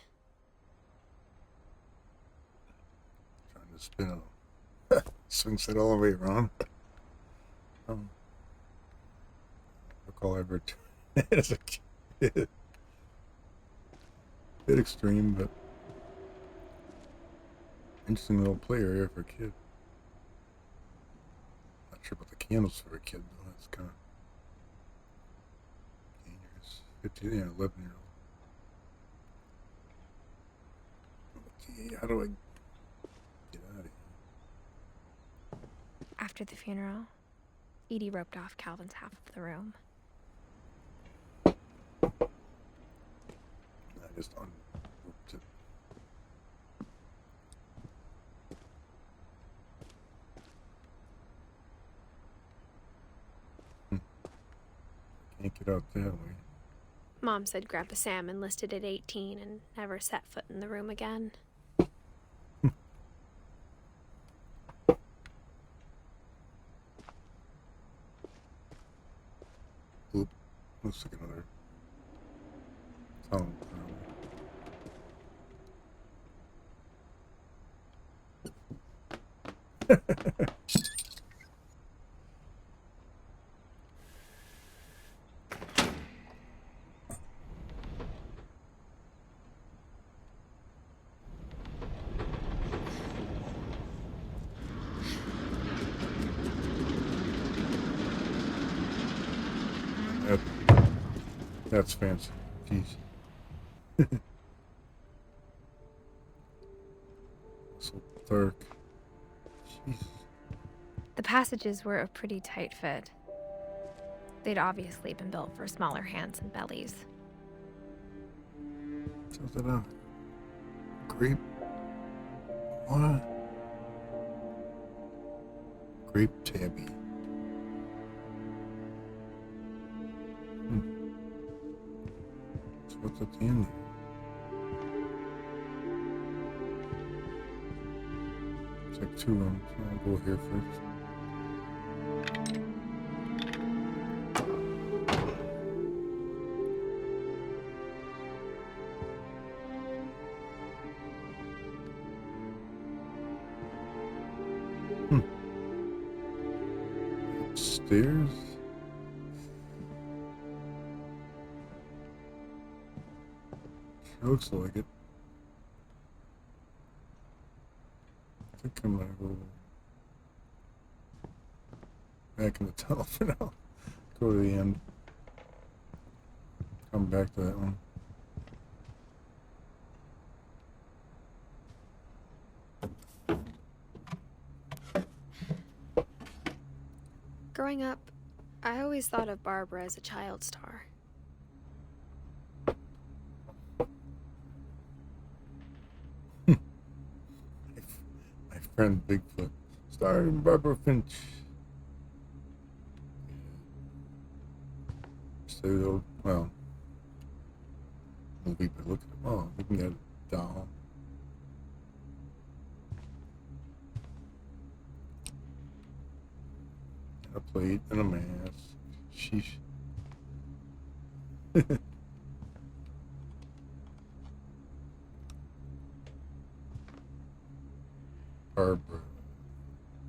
Trying to spin a swing set all the way around. I recall ever doing it as a kid. Bit extreme, but interesting little play area for a kid. Not sure about the candles for a kid though. That's kind of dangerous. 15, 11-year-old. Okay, how do I get out of here? After the funeral, Edie roped off Calvin's half of the room. I just unroped it. Can't get out that way. Mom said Grandpa Sam enlisted at 18 and never set foot in the room again. Oop. Looks like another tunnel. That's fancy. Jeez. So dark. Jesus. The passages were a pretty tight fit. They'd obviously been built for smaller hands and bellies. Something up. Grape. What? Grape tabby. So what's at the end? It's like 2 rooms. I'll go here first. Upstairs? Sure looks like it. I think I'm gonna go back in the tunnel for now. Go to the end. Come back to that one. Growing up, I always thought of Barbara as a child star. friend Bigfoot. Starring Barbara Finch. So, well, movie, but look at it. Oh, we can get a doll. And a plate and a mask. Sheesh. Barbara.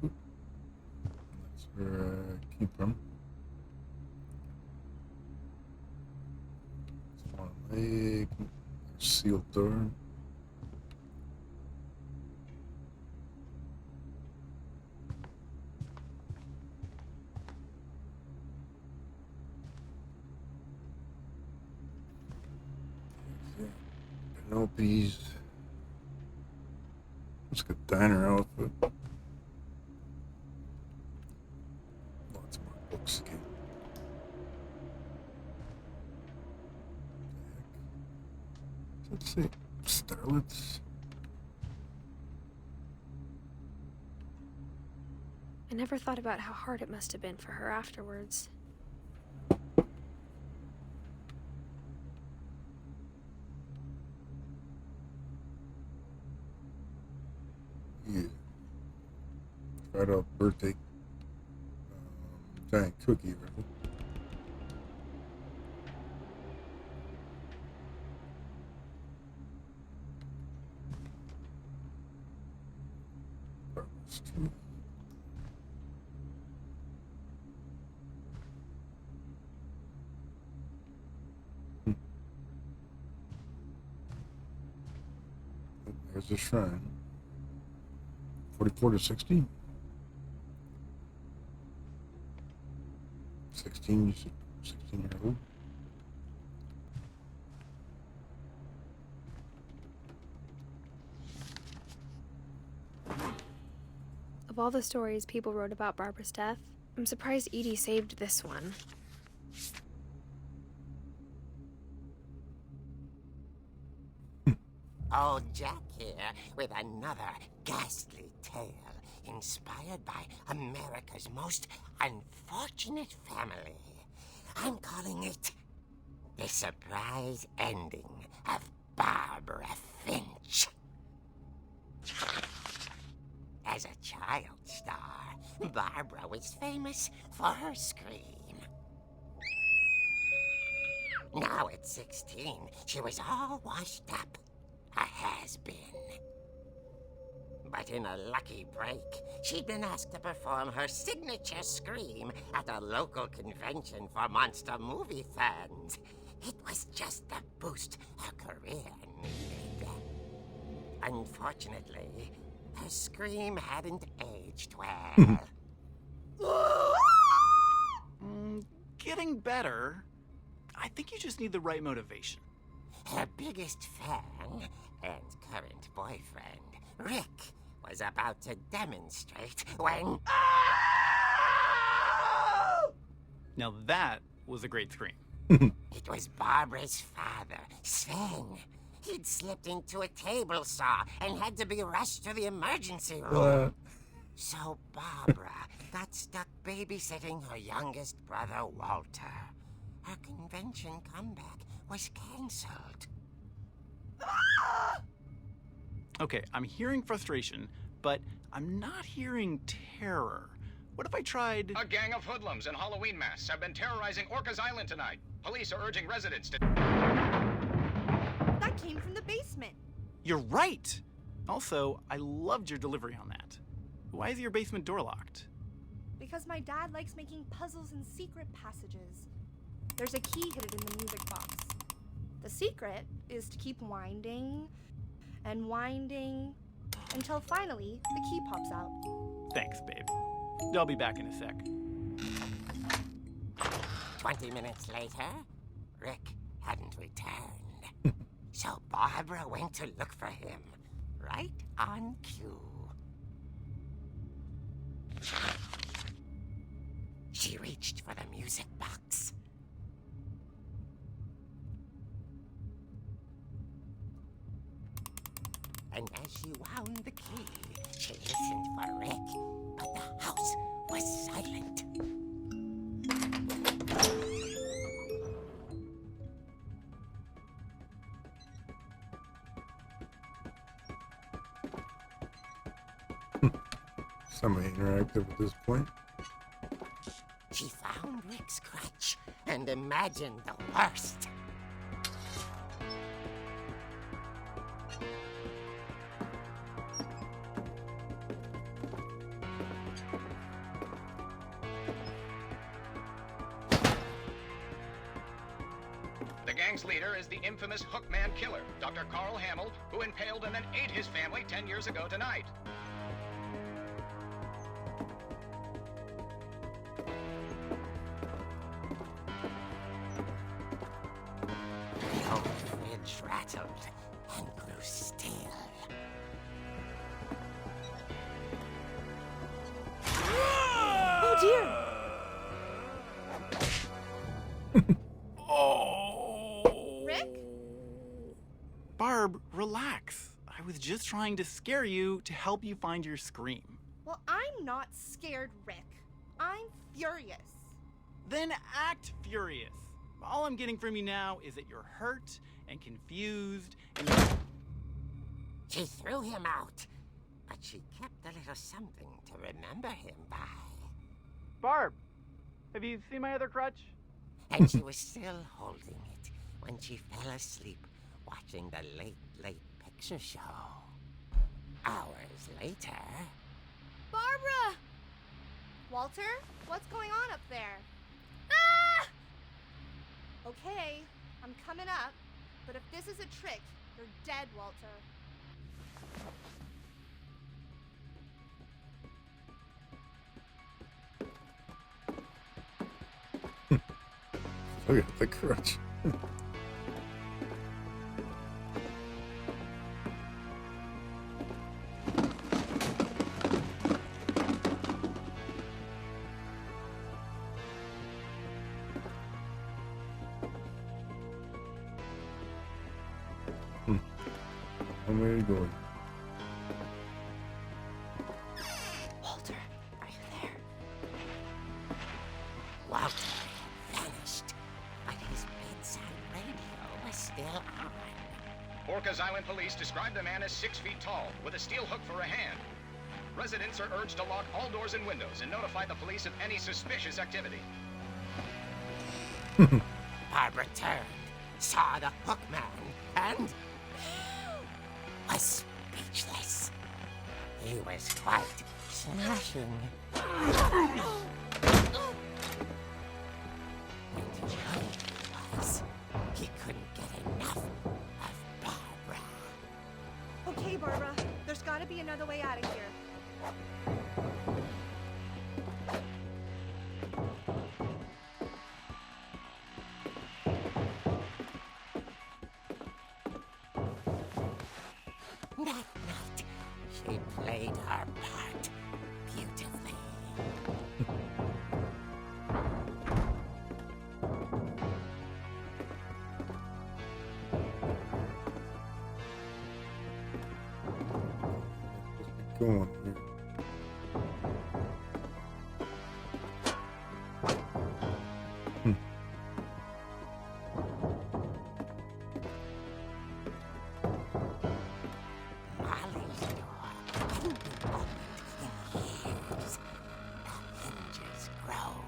That's where I came from. It's one leg. Sealed door. Penelope's. Let's get diner outfit. Lots more books again. Let's see. Starlets. I never thought about how hard it must have been for her afterwards. Yeah. Tried out birthday giant cookie, right? There's the shrine. 44 to 60? 16, 16-year-old. Of all the stories people wrote about Barbara's death, I'm surprised Edie saved this one. Old Jack here with another ghastly tale inspired by America's most unfortunate family. I'm calling it The Surprise Ending of Barbara Finch. As a child star, Barbara was famous for her scream. Now at 16, she was all washed up. A has-been. But in a lucky break, she'd been asked to perform her signature scream at a local convention for monster movie fans. It was just the boost her career needed. Unfortunately, her scream hadn't aged well. Getting better. I think you just need the right motivation. Her biggest fan and current boyfriend, Rick, was about to demonstrate when... Now that was a great scream. It was Barbara's father, Sven. He'd slipped into a table saw and had to be rushed to the emergency room. So Barbara got stuck babysitting her youngest brother, Walter. Her convention comeback was cancelled. Okay, I'm hearing frustration, but I'm not hearing terror. What if I tried... A gang of hoodlums in Halloween masks have been terrorizing Orcas Island tonight. Police are urging residents to... That came from the basement. You're right! Also, I loved your delivery on that. Why is your basement door locked? Because my dad likes making puzzles and secret passages. There's a key hidden in the music box. The secret is to keep winding and winding until finally the key pops out. Thanks, babe. I'll be back in a sec. 20 minutes later, Rick hadn't returned. So Barbara went to look for him, right on cue. She reached for the music box. And as she wound the key, She listened for Rick, but the house was silent. Semi-interactive at this point. She found Rick's crutch and imagined the worst. The gang's leader is the infamous Hookman killer, Dr. Carl Hamill, who impaled and then ate his family 10 years ago tonight. The old fridge rattled and grew still. Oh dear! Rick? Barb, relax. I was just trying to scare you to help you find your scream. Well, I'm not scared, Rick. I'm furious. Then act furious. All I'm getting from you now is that you're hurt and confused and She threw him out, but she kept a little something to remember him by. Barb, have you seen my other crutch? And she was still holding it when she fell asleep watching the late picture show. Hours later... Barbara! Walter, what's going on up there? Ah! Okay, I'm coming up, but if this is a trick, you're dead, Walter. Look at the crutch. I'm ready to go. Walter, are you there? Walter vanished, but his bedside radio was still on. Orcas Island police describe the man as 6 feet tall, with a steel hook for a hand. Residents are urged to lock all doors and windows and notify the police of any suspicious activity. Barbara turned, saw the hook man, and... was speechless. He was quite smashing. And he was. He couldn't get enough of Barbara. Okay, Barbara, there's gotta be another way out of here. That night, she played her part beautifully. Go on here. Molly's door hadn't been opened in years. The hinges groaned.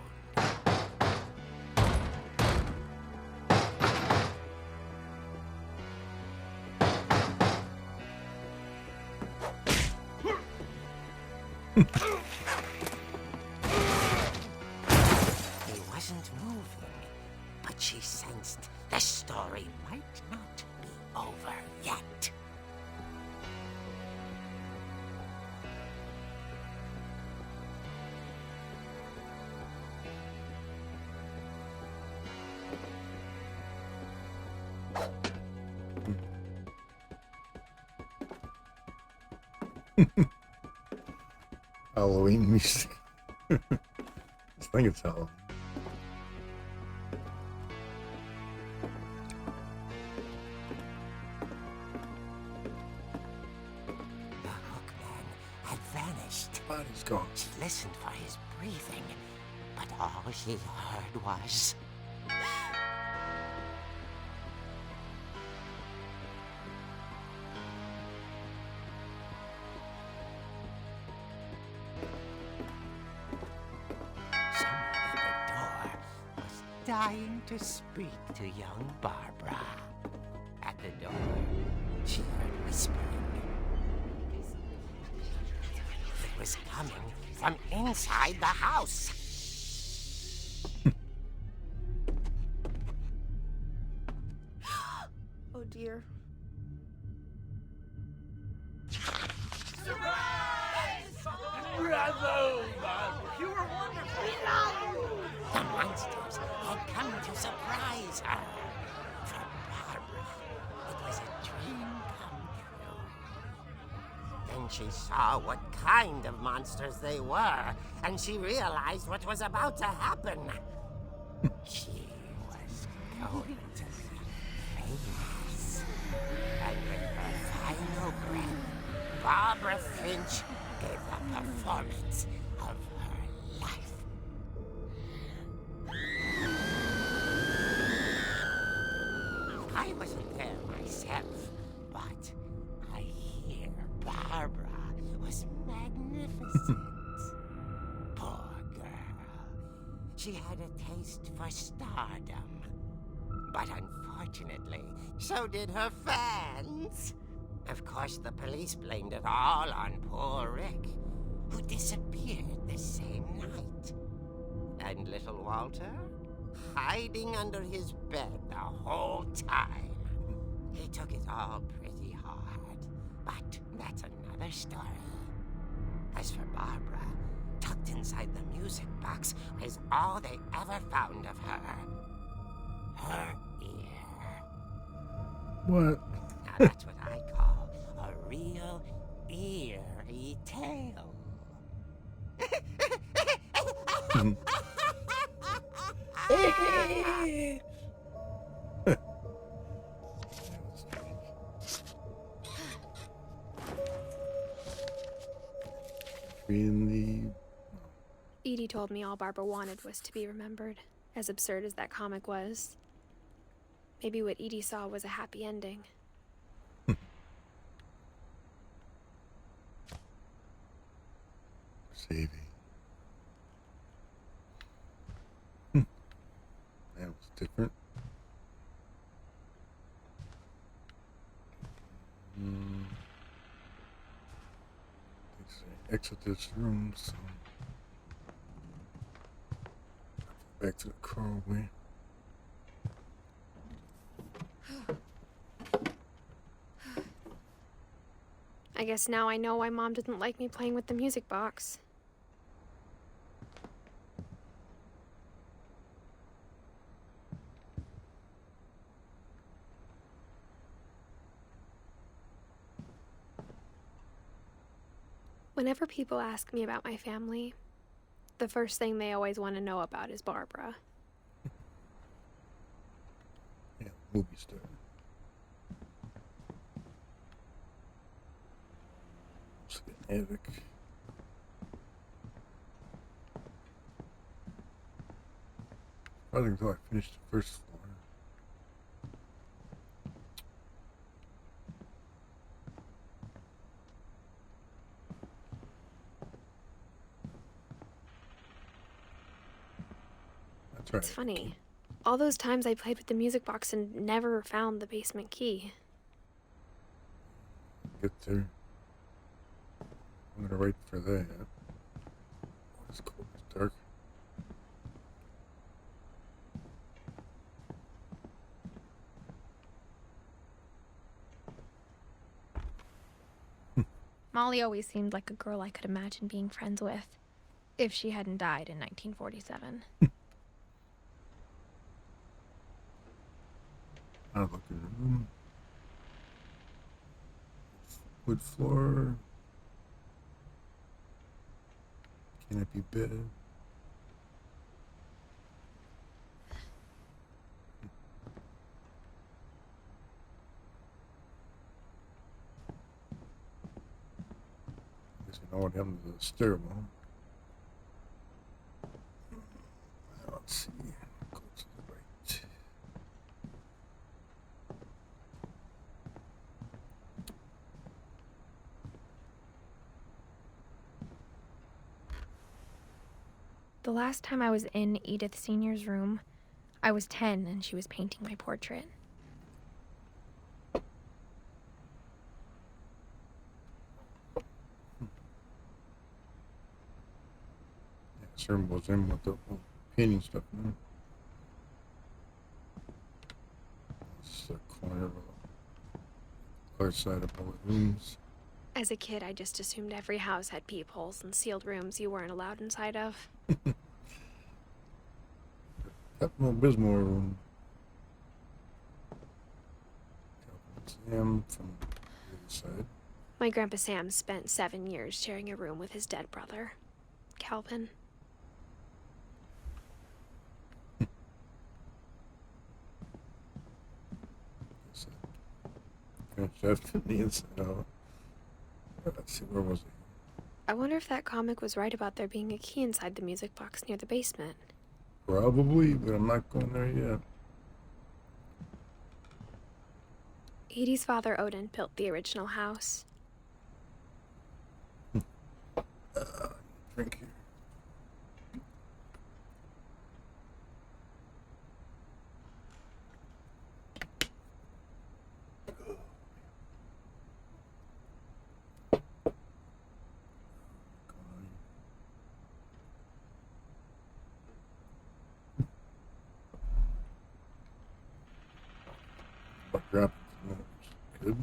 He wasn't moving, but she sensed the story might not be over yet. Halloween music. I think it's Halloween. The hookman had vanished. Body's gone. She listened for his breathing, but all she heard was... Someone at the door was dying to speak to young Barbara. At the door, she heard whispering. It was coming from inside the house. Oh dear. The monsters had come to surprise her. For Barbara, it was a dream come true. Then she saw what kind of monsters they were, and she realized what was about to happen. She was going to be famous. And with her final breath, Barbara Finch gave the performance of her life. I wasn't there myself, but I hear Barbara was magnificent. Poor girl. She had a taste for stardom. But unfortunately, so did her fans. Of course, the police blamed it all on poor Rick, who disappeared the same night. And little Walter? Hiding under his bed the whole time. He took it all pretty hard, but that's another story. As for Barbara, tucked inside the music box was all they ever found of her. Her ear. What? Now that's what I call a real eerie tale. Really? Edie told me all Barbara wanted was to be remembered, as absurd as that comic was. Maybe what Edie saw was a happy ending. Saving. That was different. Exit this room, so back to the crawlway. I guess now I know why Mom didn't like me playing with the music box. Whenever people ask me about my family, the first thing they always want to know about is Barbara. Yeah, movie star. Let's get an attic. Probably until I finish the first floor. That's right. It's funny. All those times I played with the music box and never found the basement key. Get there. I'm gonna wait for that. Oh, it's cold. It's dark. Molly always seemed like a girl I could imagine being friends with, if she hadn't died in 1947. I'll look in the room. Wood floor. Canopy bed. This You know what happened to the stairwell? Let's see. Go to the right. The last time I was in Edith Sr.'s room, I was 10 and she was painting my portrait. Yeah, Sarah was in with the painting stuff. Man. This is the corner of the other side of all the rooms. As a kid, I just assumed every house had peepholes and sealed rooms you weren't allowed inside of. Pepto-Bismol room. Sam from the other side. My Grandpa Sam spent 7 years sharing a room with his dead brother, Calvin. That's from the inside out. Let's see, where was he? I wonder if that comic was right about there being a key inside the music box near the basement. Probably, but I'm not going there yet. Edie's father, Odin, built the original house. Drink here. Grab it. Good.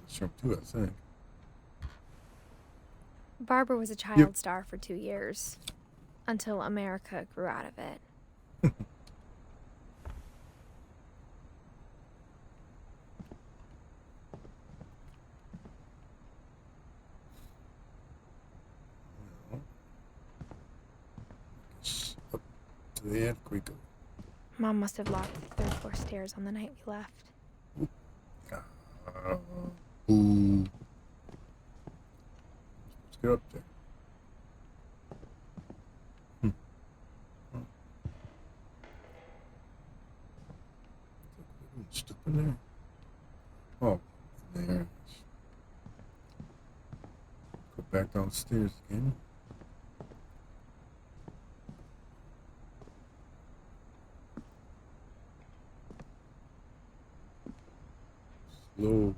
This room too, I think. Barbara was a child star for 2 years, until America grew out of it. Up to the attic we go. Mom must have locked the 3rd floor stairs on the night we left. Ooh. Let's get up there. Stupid there. Oh, there. Go back downstairs again. Slow.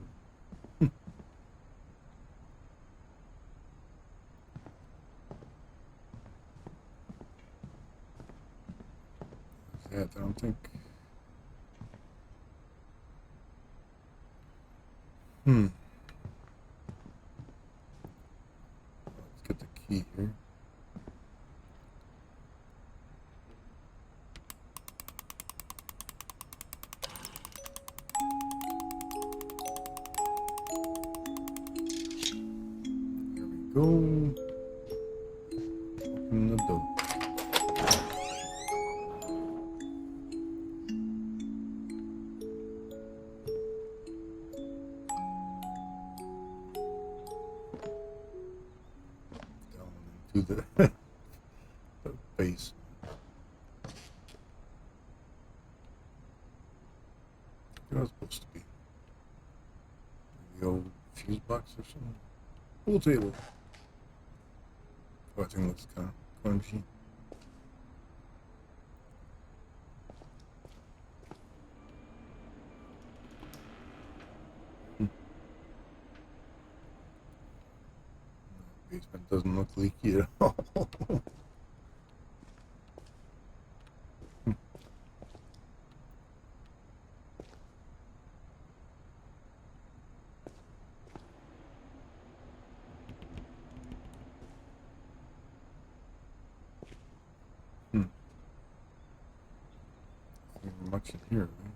That I don't think. Let's get the key here. There we go. Open the door. To the, the basement. It was supposed to be the old fuse box or something. Pool table. Oh, I think that's kind of crunchy. Basement doesn't look leaky at all. Nothing much in here, right?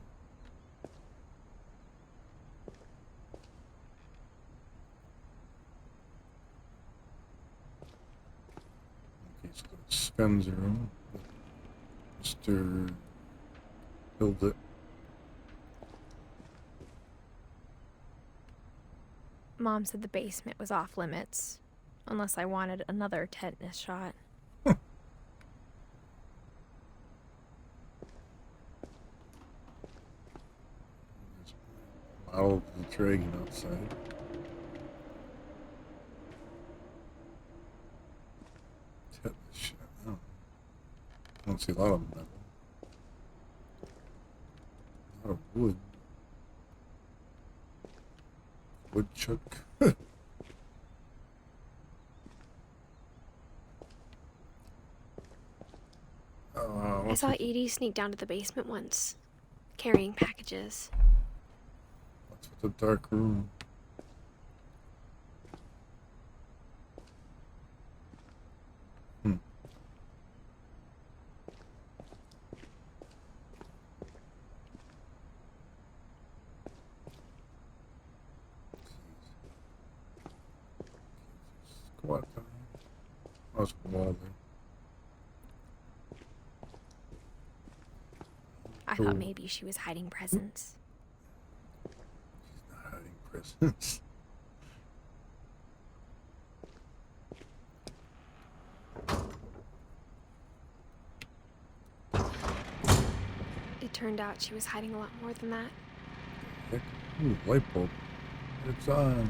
So that's Sven's room. Mr. Build it. Mom said the basement was off limits, unless I wanted another tetanus shot. Model of the dragon outside. Tetanus shot. I don't see a lot of metal. A lot of wood. Woodchuck. I saw Edie sneak down to the basement once, carrying packages. What's with the dark room? Squat time. Oh, it's a wall there. I thought maybe she was hiding presents. She's not hiding presents. It turned out she was hiding a lot more than that. Heck, ooh, light bulb. It's on.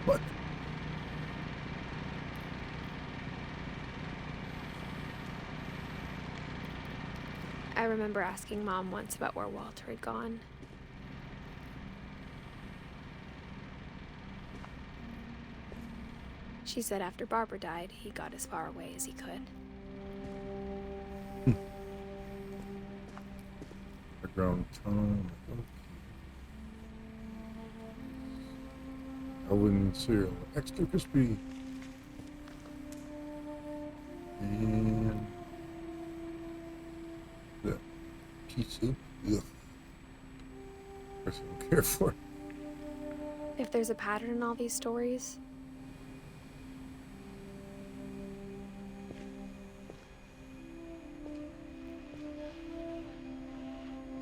What? I remember asking Mom once about where Walter had gone. She said after Barbara died, he got as far away as he could. Underground tunnel. Elven cereal, extra crispy. And the pea soup. Ugh. Person don't care for it. If there's a pattern in all these stories,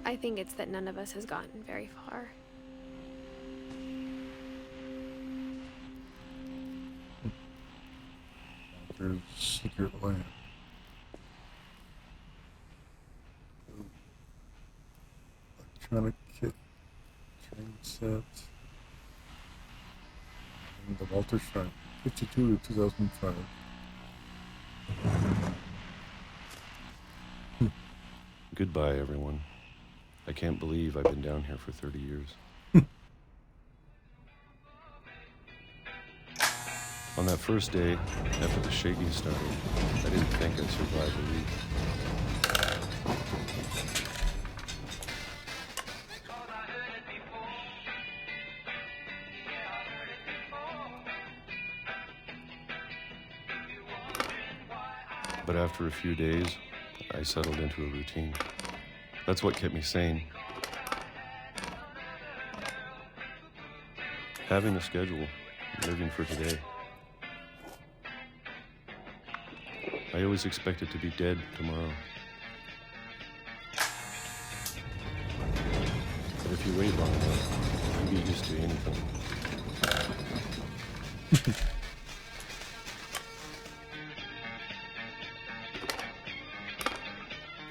I think it's that none of us has gotten very far. There's a secret land. Electronic kit, train set, and the Walter Shrine, 52 to 2005. Goodbye, everyone. I can't believe I've been down here for 30 years. On that first day, after the shaking started, I didn't think I'd survive a week. But after a few days, I settled into a routine. That's what kept me sane. Having a schedule, living for today. I always expected to be dead tomorrow. But if you wait long enough, you get used to anything.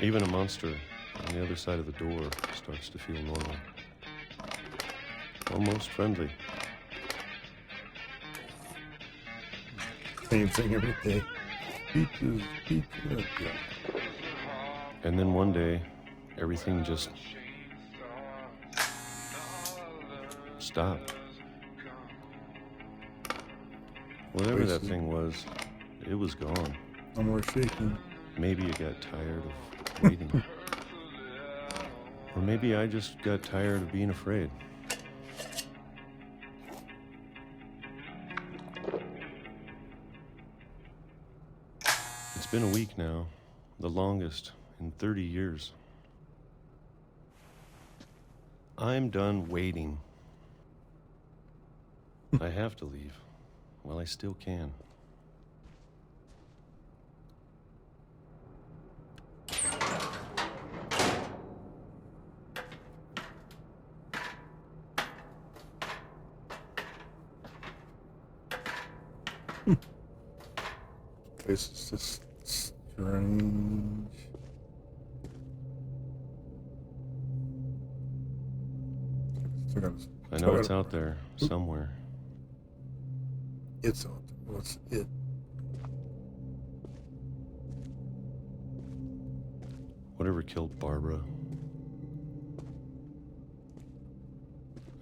Even a monster on the other side of the door starts to feel normal. Almost friendly. Same thing every day. Peaches, pizza, yeah. And then one day, everything just stopped. Whatever that thing was, it was gone. No more shaking. Maybe it got tired of waiting. Or maybe I just got tired of being afraid. It's been a week now, the longest in 30 years. I'm done waiting. I have to leave. Well, I still can. This is just strange. I know it's out there somewhere. It's out there. What's it? Whatever killed Barbara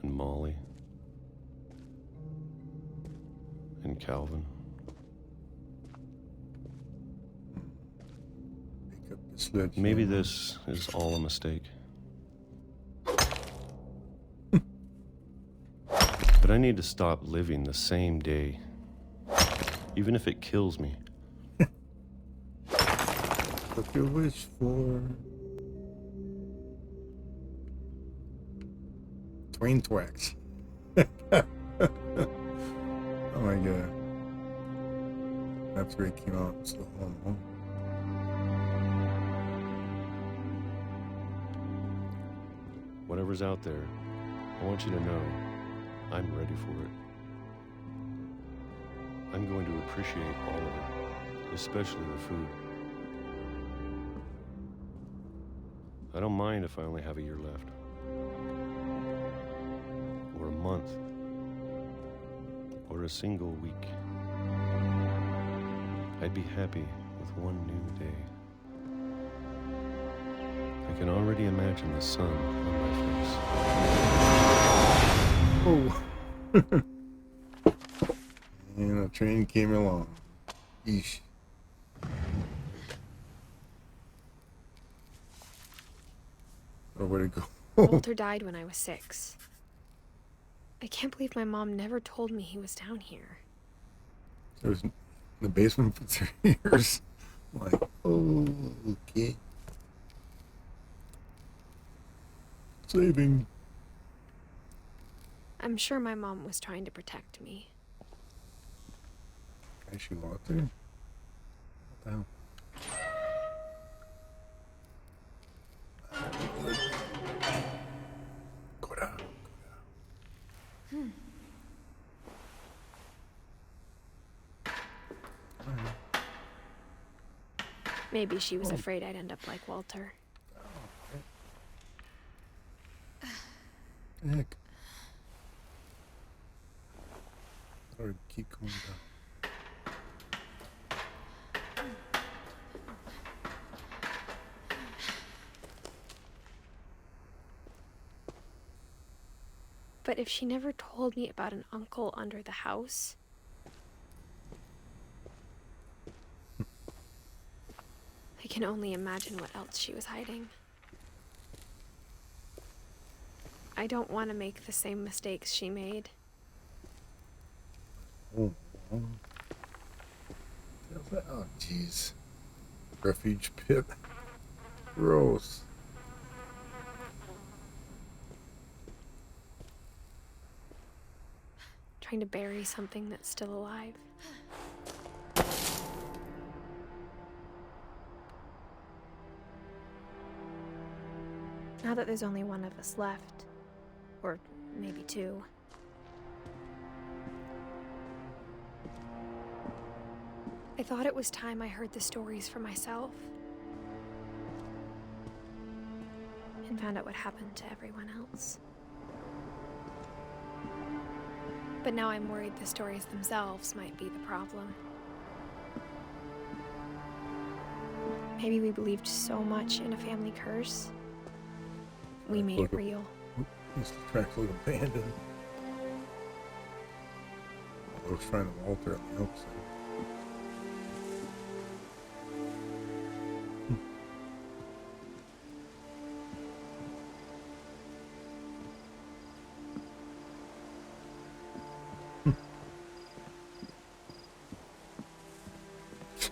and Molly and Calvin. Pick up the sledgehammer. Maybe this is all a mistake. But I need to stop living the same day, even if it kills me. What you wish for? Twain Twax. Oh my god. That's where it came out. It's the home. Whatever's out there, I want you to know I'm ready for it. I'm going to appreciate all of it, especially the food. I don't mind if I only have a year left. Or a month. Or a single week. I'd be happy with one new day. I can already imagine the sun on my face. Oh. And a train came along. Yeesh. Oh, where'd it go? Walter died when I was 6. I can't believe my mom never told me he was down here. It was in the basement for 3 years. I'm like, oh, okay. Saving. I'm sure my mom was trying to protect me. Is she locked there? What the hell? Go down. Maybe she was afraid I'd end up like Walter. Heck. I would keep going down. But if she never told me about an uncle under the house, I can only imagine what else she was hiding. I don't want to make the same mistakes she made. Oh, jeez. Refuge pit. Gross. Trying to bury something that's still alive. Now that there's only one of us left, or maybe 2, I thought it was time I heard the stories for myself and found out what happened to everyone else. But now I'm worried the stories themselves might be the problem. Maybe we believed so much in a family curse, we made it real. This track look abandoned. I was trying to alter on the outside.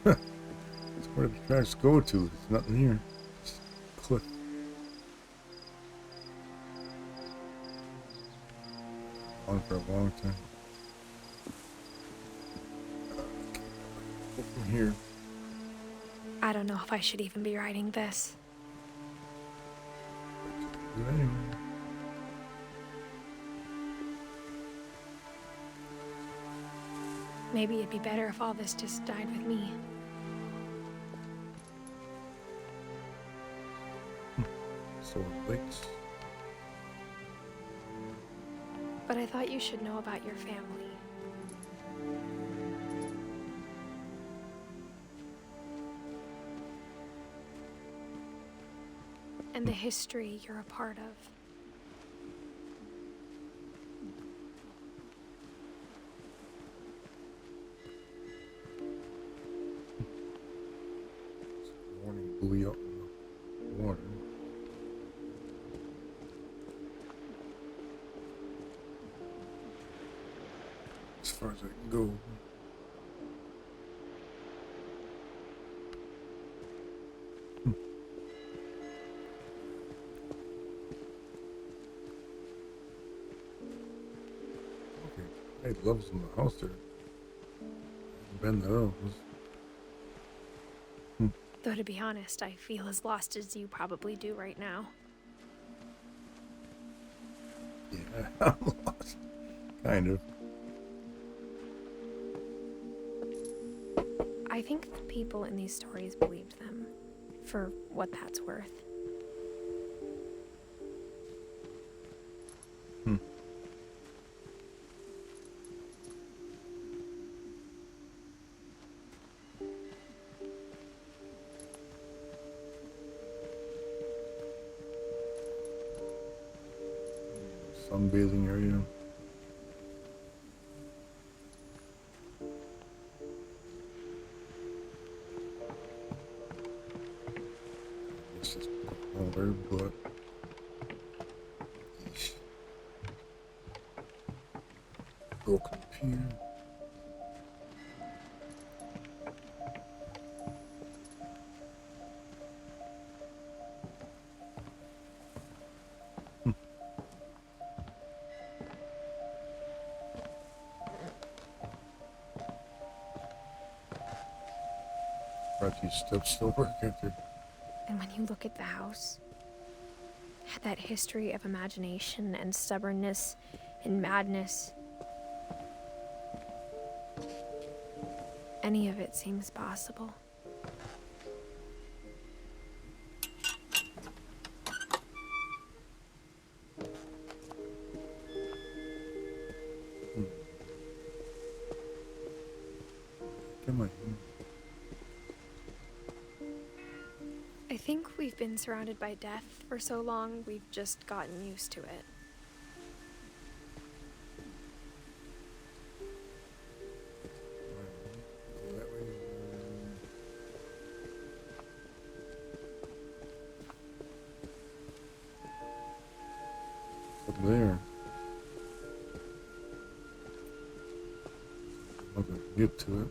That's where the tracks go to. There's nothing here. Just cliff. On for a long time. Go from here. I don't know if I should even be writing this. Do it anyway. Maybe it'd be better if all this just died with me. So it links. But I thought you should know about your family. And the history you're a part of. Warning buoy up in the water. As far as I can go. Okay, I loves in the house there. Been those. Though to be honest, I feel as lost as you probably do right now. Yeah, I'm lost. Kind of. I think the people in these stories believed them, for what that's worth. Sunbathing area. It's just older, but yeesh. Broken pier. Brought these steps still work after. And when you look at the house, that history of imagination and stubbornness and madness, any of it seems possible. Come on. I think we've been surrounded by death for so long, we've just gotten used to it. That way. Up there. I'm gonna get to it.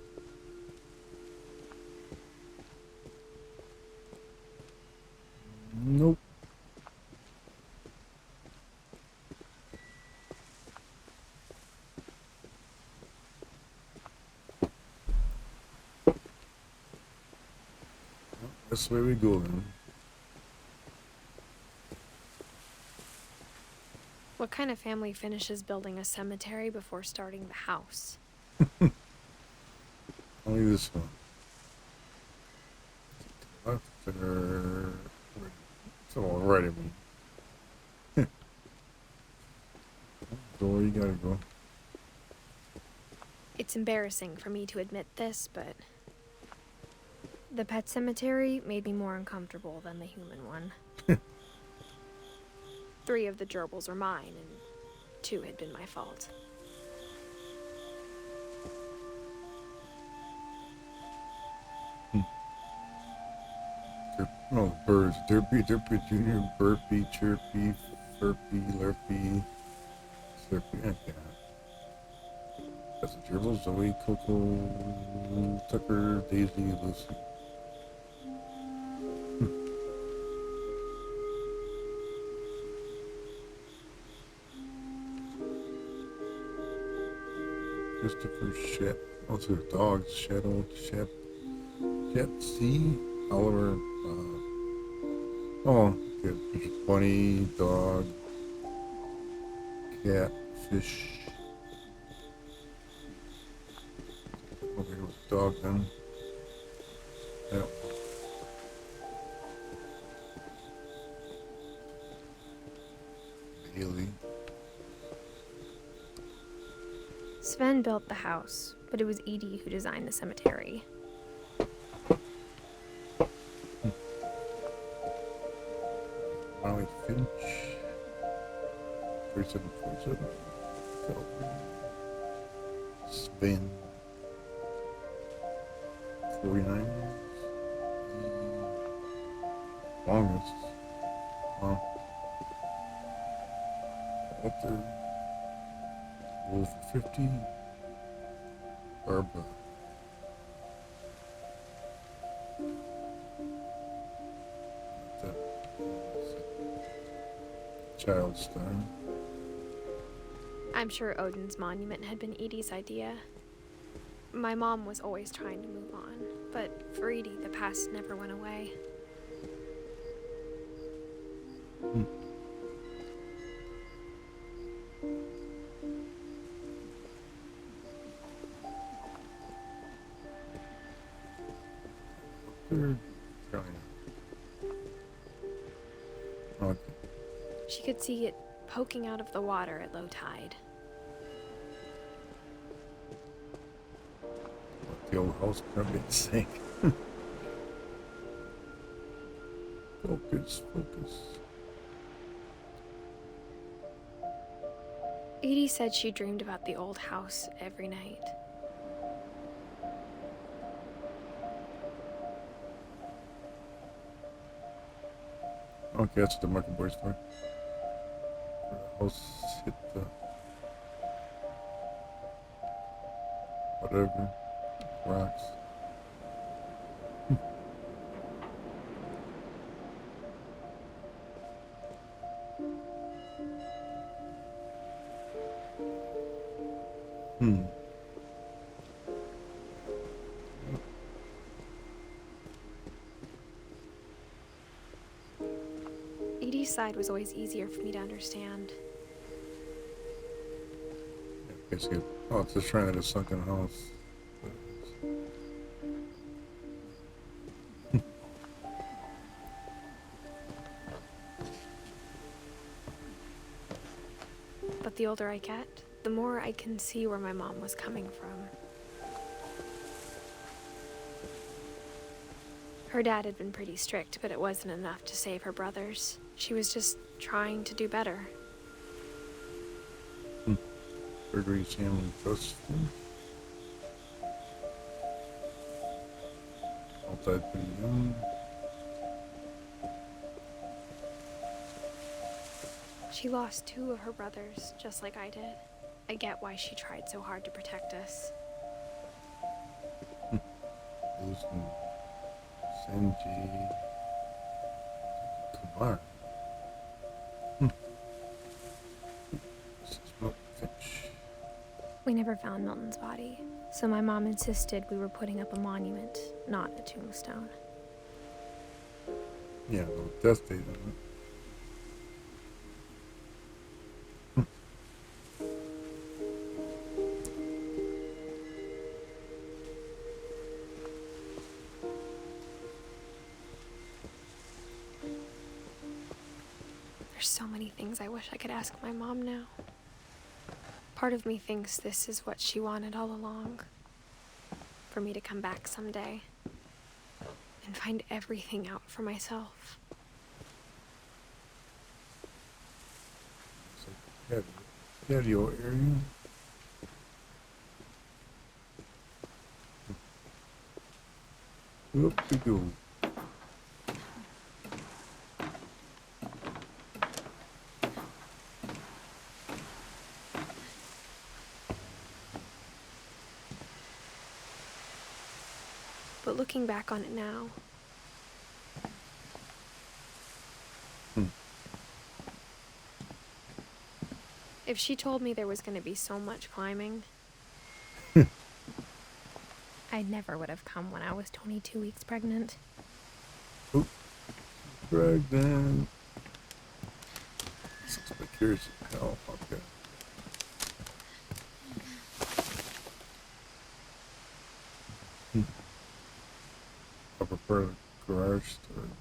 Nope. Well, that's the way we go then. What kind of family finishes building a cemetery before starting the house? Only this one. Left or so right at me. Door, you gotta go. It's embarrassing for me to admit this, but the pet cemetery made me more uncomfortable than the human one. 3 of the gerbils were mine, and 2 had been my fault. Oh, birds. Derpy, Derpy Jr., Burpy, Chirpy, Furpy, Lurpy, Slurpy, and yeah. That's the gerbils. Zoe, Coco, Tucker, Daisy, Lucy. Christopher Shat. What's her dogs? Shadow Shat. Shat C. Oliver. Oh, good. Bunny, dog, cat, fish. Okay, it was dog then. Yeah. Bailey. Sven built the house, but it was Edie who designed the cemetery. Molly Finch. 3747. Calvary. Sven. 49. The longest. Wow. Walter. Wolf 50. Barbara. Child star. I'm sure Odin's monument had been Edie's idea. My mom was always trying to move on, but for Edie, the past never went away. Okay. She could see it poking out of the water at low tide. The old house probably sank. Focus, focus. Edie said she dreamed about the old house every night. Okay, that's the Market Boy story. The house hit the whatever rocks. Edie's side was always easier for me to understand. Yeah, basically, oh, it's just trying to sunken house. But the older I get, the more I can see where my mom was coming from. Her dad had been pretty strict, but it wasn't enough to save her brothers. She was just trying to do better. Gregory Sam Justin. All died pretty young. She lost 2 of her brothers, just like I did. I get why she tried so hard to protect us. Listen, Sanji Kumar. This is Milton Finch. We never found Milton's body, so my mom insisted we were putting up a monument, not a tombstone. Yeah, no death date on it. There's so many things I wish I could ask my mom now. Part of me thinks this is what she wanted all along. For me to come back someday and find everything out for myself. It's like patio area. Whoop-de-doo. But looking back on it now, if she told me there was going to be so much climbing, I never would have come when I was 22 weeks pregnant. Oop. Pregnant. This looks like curious as hell. Okay. Upper part of the garage storage.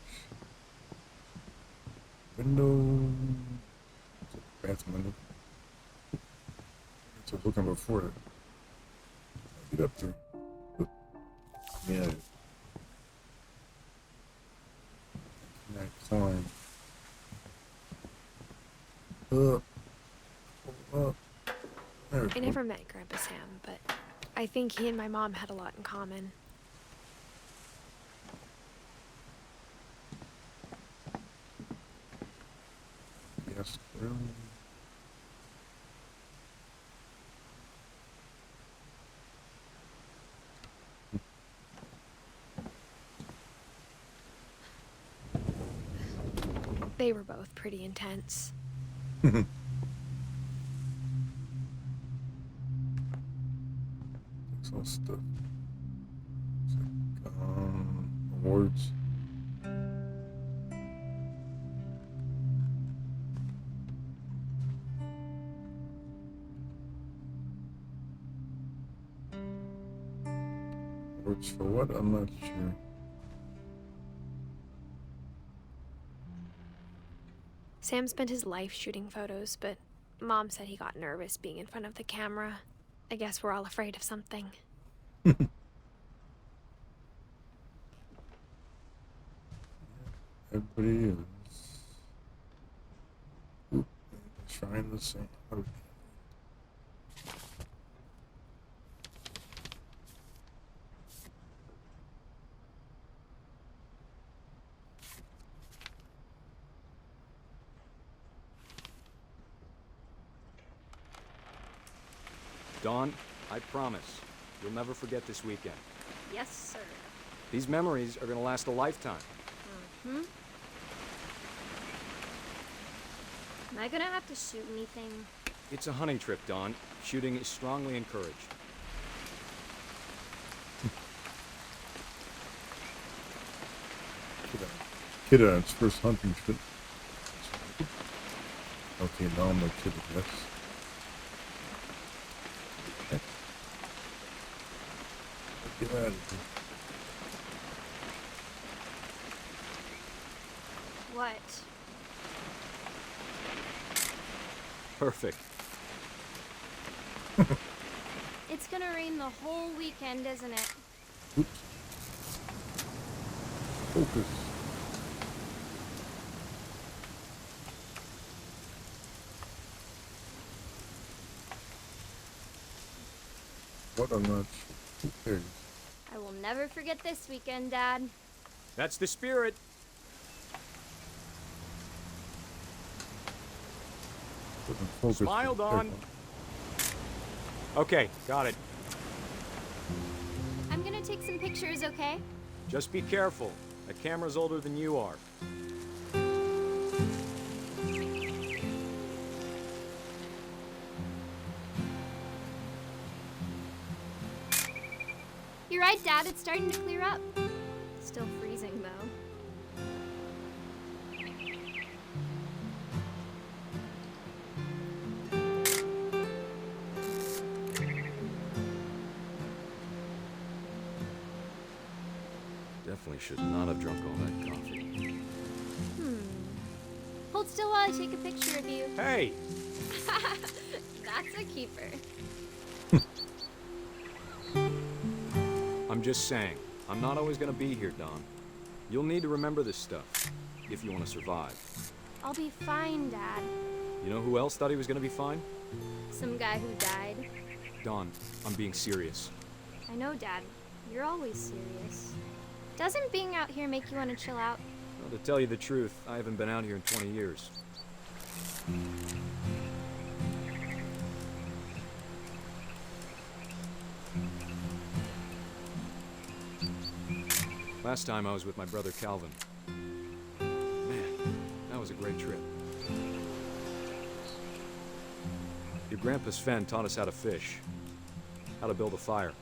Window. Bathroom window. That's what I was looking before it. Get up there. Oop. Yeah. Can I climb? Up. Up. There. I never met Grandpa Sam, but I think he and my mom had a lot in common. Yes, really. They were both pretty intense. Some stuff. Awards. Awards for what? I'm not sure. Sam spent his life shooting photos, but Mom said he got nervous being in front of the camera. I guess we're all afraid of something. Everybody is. Oop, trying the same. Okay. Dawn, I promise, you'll never forget this weekend. Yes, sir. These memories are gonna last a lifetime. Mm-hmm. Am I gonna have to shoot anything? It's a hunting trip, Dawn. Shooting is strongly encouraged. Kid on its first hunting trip. Okay, now I'm a kid, yes. Okay. Get out of here. What? Perfect. It's gonna rain the whole weekend, isn't it? Oops. Focus. What? I'm not sure. Who cares? I will never forget this weekend, Dad. That's the spirit. Focus. Smile, Dawn. Okay, got it. I'm gonna take some pictures, okay? Just be careful. That camera's older than you are. You're right, Dad. It's starting to clear up. Still freezing, though. Definitely should not have drunk all that coffee. Hold still while I take a picture of you. Hey! That's a keeper. I'm just saying, I'm not always gonna be here, Dawn. You'll need to remember this stuff, if you want to survive. I'll be fine, Dad. You know who else thought he was gonna be fine? Some guy who died. Dawn, I'm being serious. I know, Dad. You're always serious. Doesn't being out here make you want to chill out? Well, to tell you the truth, I haven't been out here in 20 years. Last time I was with my brother Calvin. Man, that was a great trip. Your grandpa Sven taught us how to fish, how to build a fire.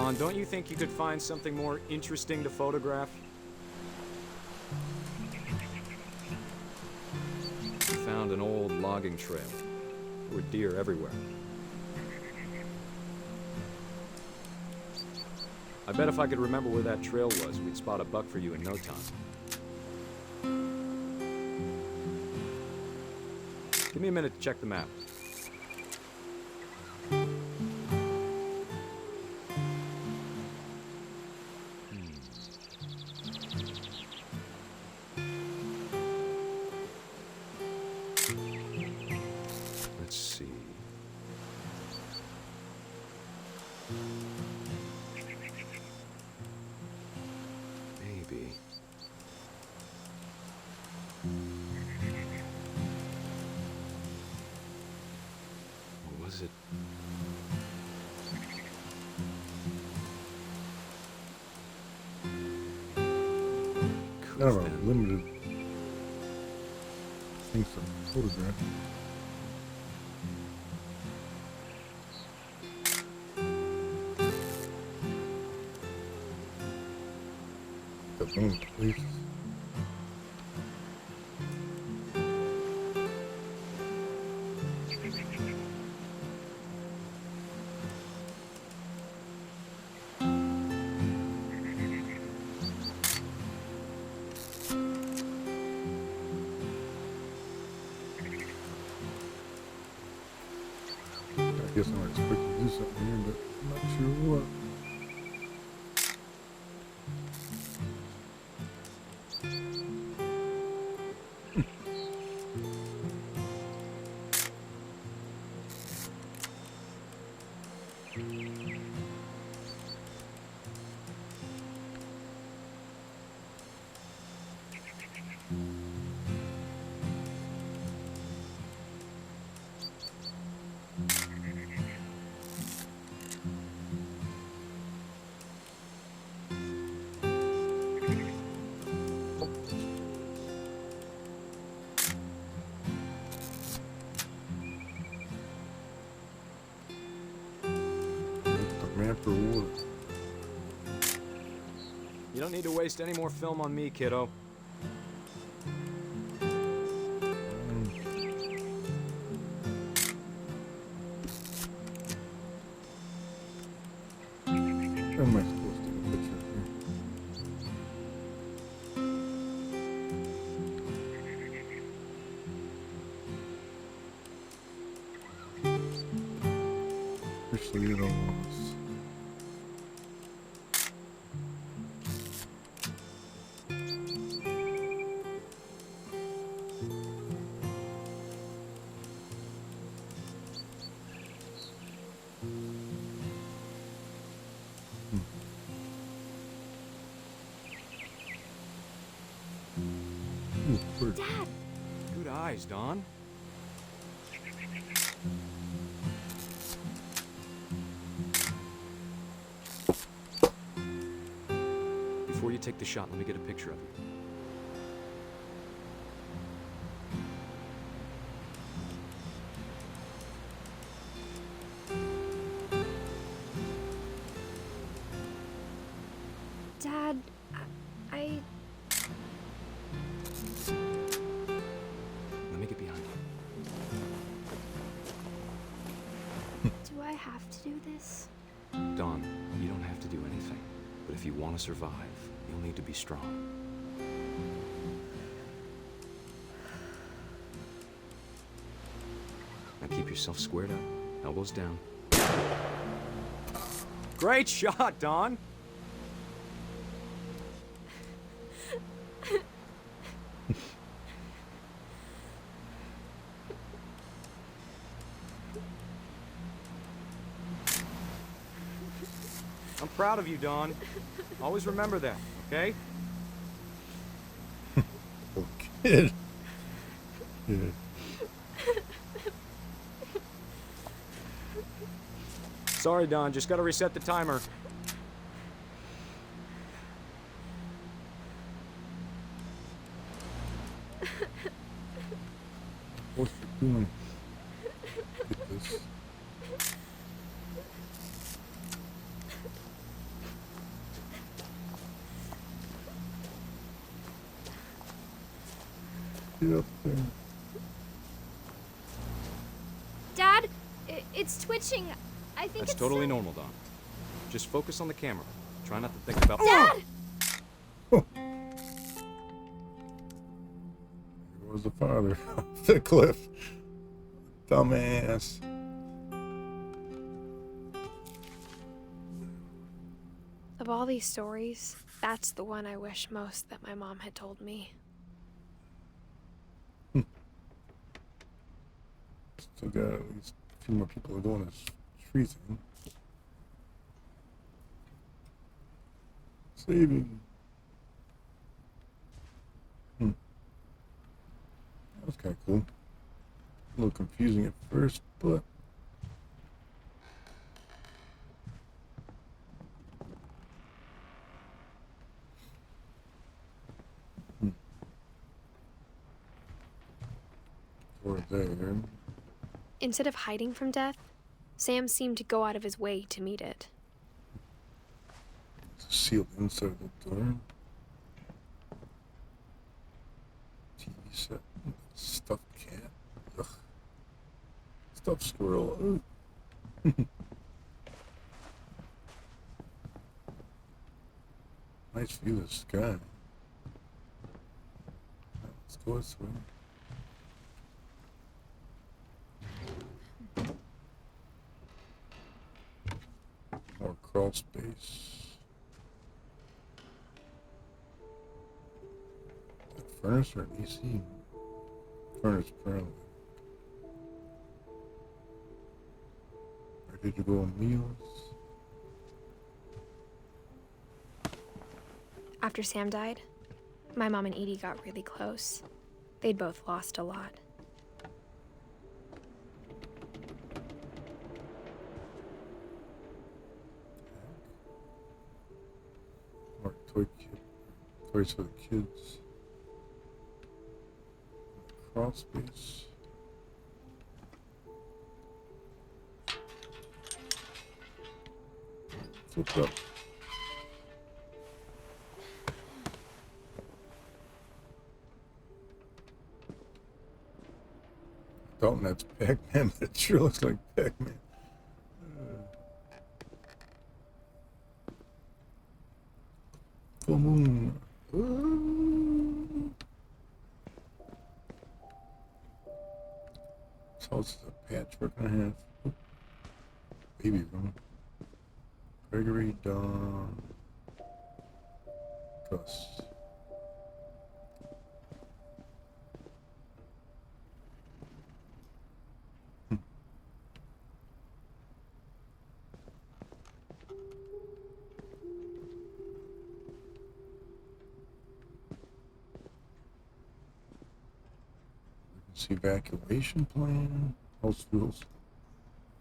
Dawn, don't you think you could find something more interesting to photograph? We found an old logging trail. There were deer everywhere. I bet if I could remember where that trail was, we'd spot a buck for you in no time. Give me a minute to check the map. Let's see. Maybe. Or was it? I don't know, limited things to photograph. The wrong places. I guess I'm expecting to do something here, but I'm not sure what. Man for water. You don't need to waste any more film on me, kiddo. Where am I supposed to take a picture here? Actually, it almost. Dad! Good eyes, Dawn. Before you take the shot, let me get a picture of you. Dad, I... Let me get behind you. Do I have to do this? Dawn, you don't have to do anything. But if you want to survive, you'll need to be strong. Now keep yourself squared up, elbows down. Great shot, Dawn! I'm proud of you, Dawn. Always remember that, okay? Oh, kid. Yeah. Sorry, Dawn. Just gotta reset the timer. What's it doing? Get this. Get up there. Dad, it's twitching. I think That's it's totally sick. normal, Don. Just focus on the camera. Try not to think about. Dad! There was the father off the cliff. Dumbass. Of all these stories, that's the one I wish most that my mom had told me. Still got at least a few more people doing this tree thing. Saving. That was kind of cool. A little confusing at first, but or there. Instead of hiding from death, Sam seemed to go out of his way to meet it. It's sealed inside the door. TV set. Stuffed cat. Ugh. Stuffed squirrel. Nice view of the sky. Let's go this way. More crawl space. A furnace or an AC? Furnace, apparently. Ready to go on meals? After Sam died, my mom and Edie got really close. They'd both lost a lot. More toys for the kids. Crawl space. Flip up. Dalton, that's Pac-Man, but it sure looks like Pac-Man. Full moon. This house is a patchwork and a half. Baby room. Gregory, Dawn, Gus. Evacuation plan. House rules.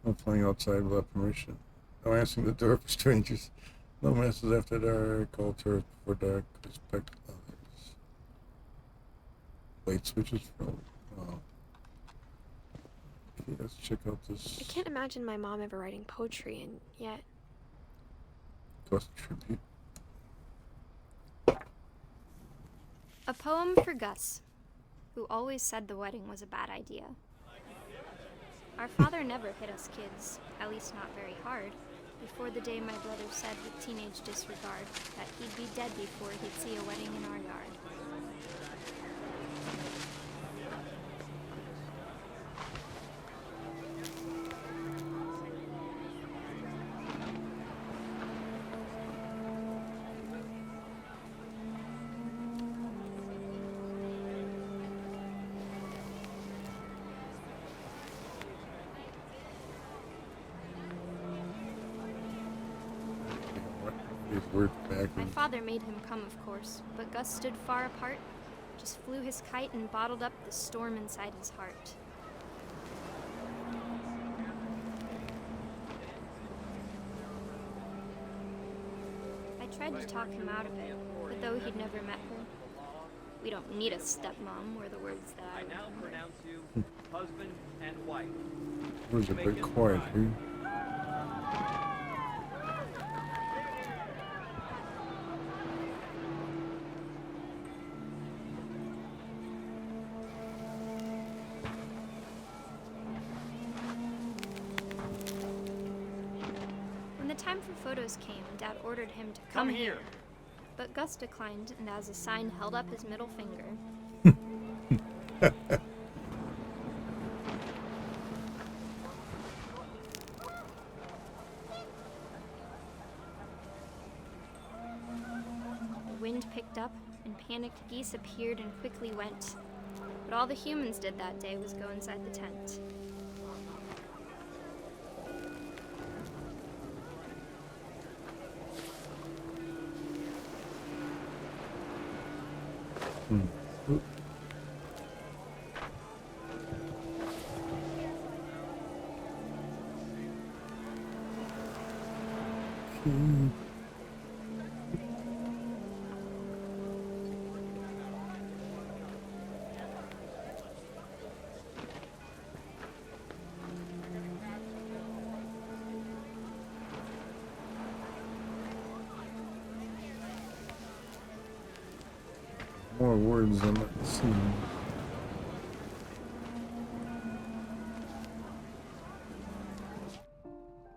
No playing outside without permission. No answering the door for strangers. No messes after dark. All tours before dark. Respect others. Light switches for. Okay, let's check out this. I can't imagine my mom ever writing poetry, and yet. Gus tribute. A poem for Gus, who always said the wedding was a bad idea. Our father never hit us kids, at least not very hard, before the day my brother said with teenage disregard that he'd be dead before he'd see a wedding in our yard. My father made him come, of course, but Gus stood far apart, just flew his kite and bottled up the storm inside his heart. I tried to talk him out of it, but though he'd never met her, we don't need a stepmom were the words that I now pronounce you husband and wife. It was a bit quiet here. the photos came, Dad ordered him to Come here. But Gus declined, and as a sign held up his middle finger. The wind picked up, and panicked geese appeared and quickly went. But all the humans did that day was go inside the tent. More words I'm not seeing.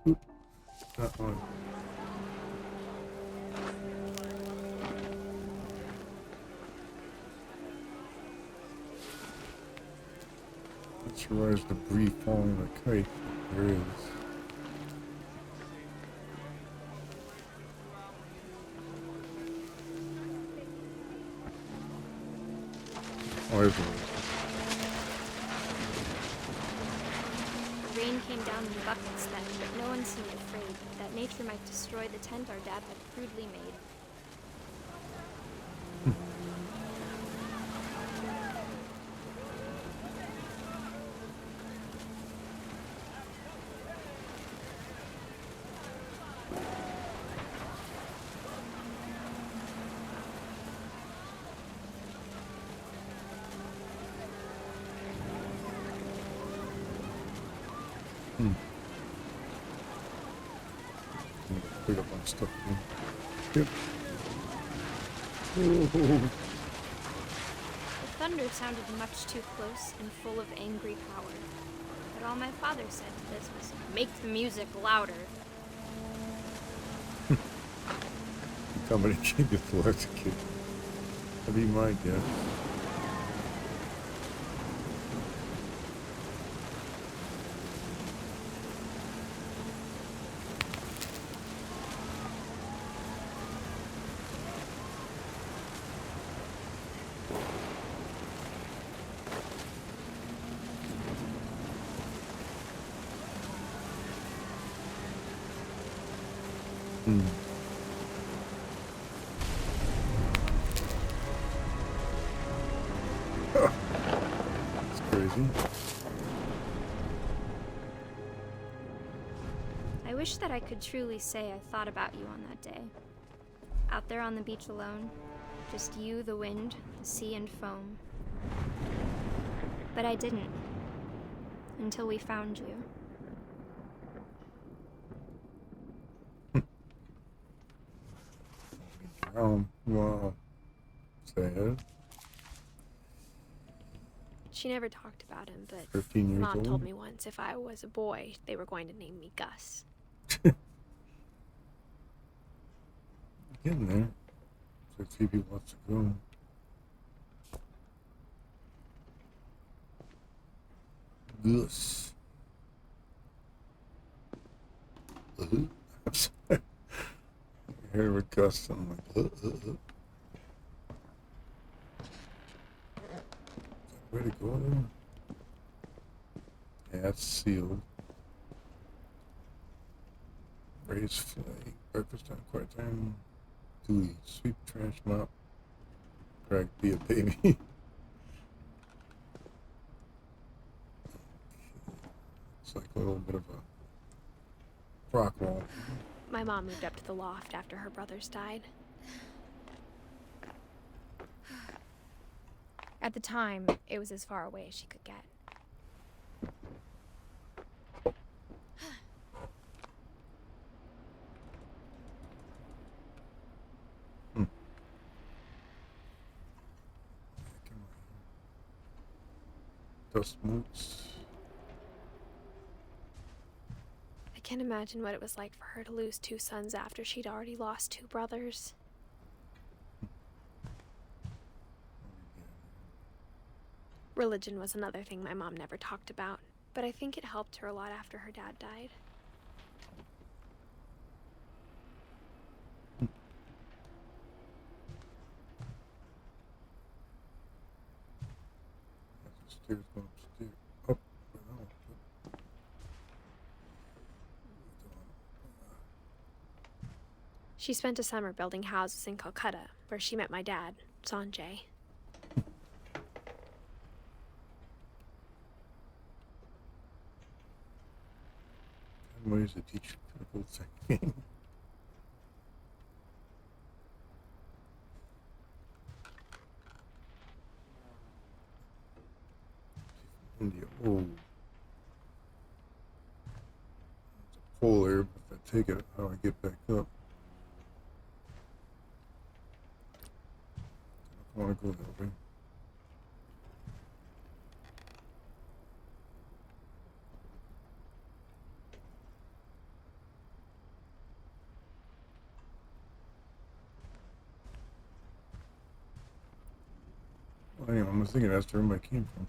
Oop, that one. Not sure why there's debris falling like a kite. There is. Oh, there's one. Rain came down in buckets then, but no one seemed afraid that nature might destroy the tent our dad had crudely made. Pick up on stuff. Yep. Oh. The thunder sounded much too close and full of angry power. But all my father said to this was, "Make the music louder." Somebody can't get electrocuted. That'd be my guess. That's crazy. I wish that I could truly say I thought about you on that day. Out there on the beach alone, just you, the wind, the sea, and foam. But I didn't. Until we found you. Wow. Sad. She never talked about him, but 13 years Mom old. told me once if I was a boy, they were going to name me Gus. Getting there. So 3 people left to go. Gus. I'm sorry. I heard with Gus, I'm like, Is that the way to go there? Yeah, it's sealed. Raise flag. Breakfast time, quiet time. Dewey. Sweep, trash, mop. Crack, be a baby. It's like a little bit of a rock wall. My mom moved up to the loft after her brothers died. At the time, it was as far away as she could get. Dust motes. I can't imagine what it was like for her to lose 2 sons after she'd already lost 2 brothers. Religion was another thing my mom never talked about, but I think it helped her a lot after her dad died. Stairs going upstairs. Up. She spent a summer building houses in Calcutta, where she met my dad, Sanjay. Ways to teach critical thinking. India. Oh. It's a pole there, but if I take it, how do I get back up? I don't want to go that way. Well, anyway, I was thinking that's where everybody came from.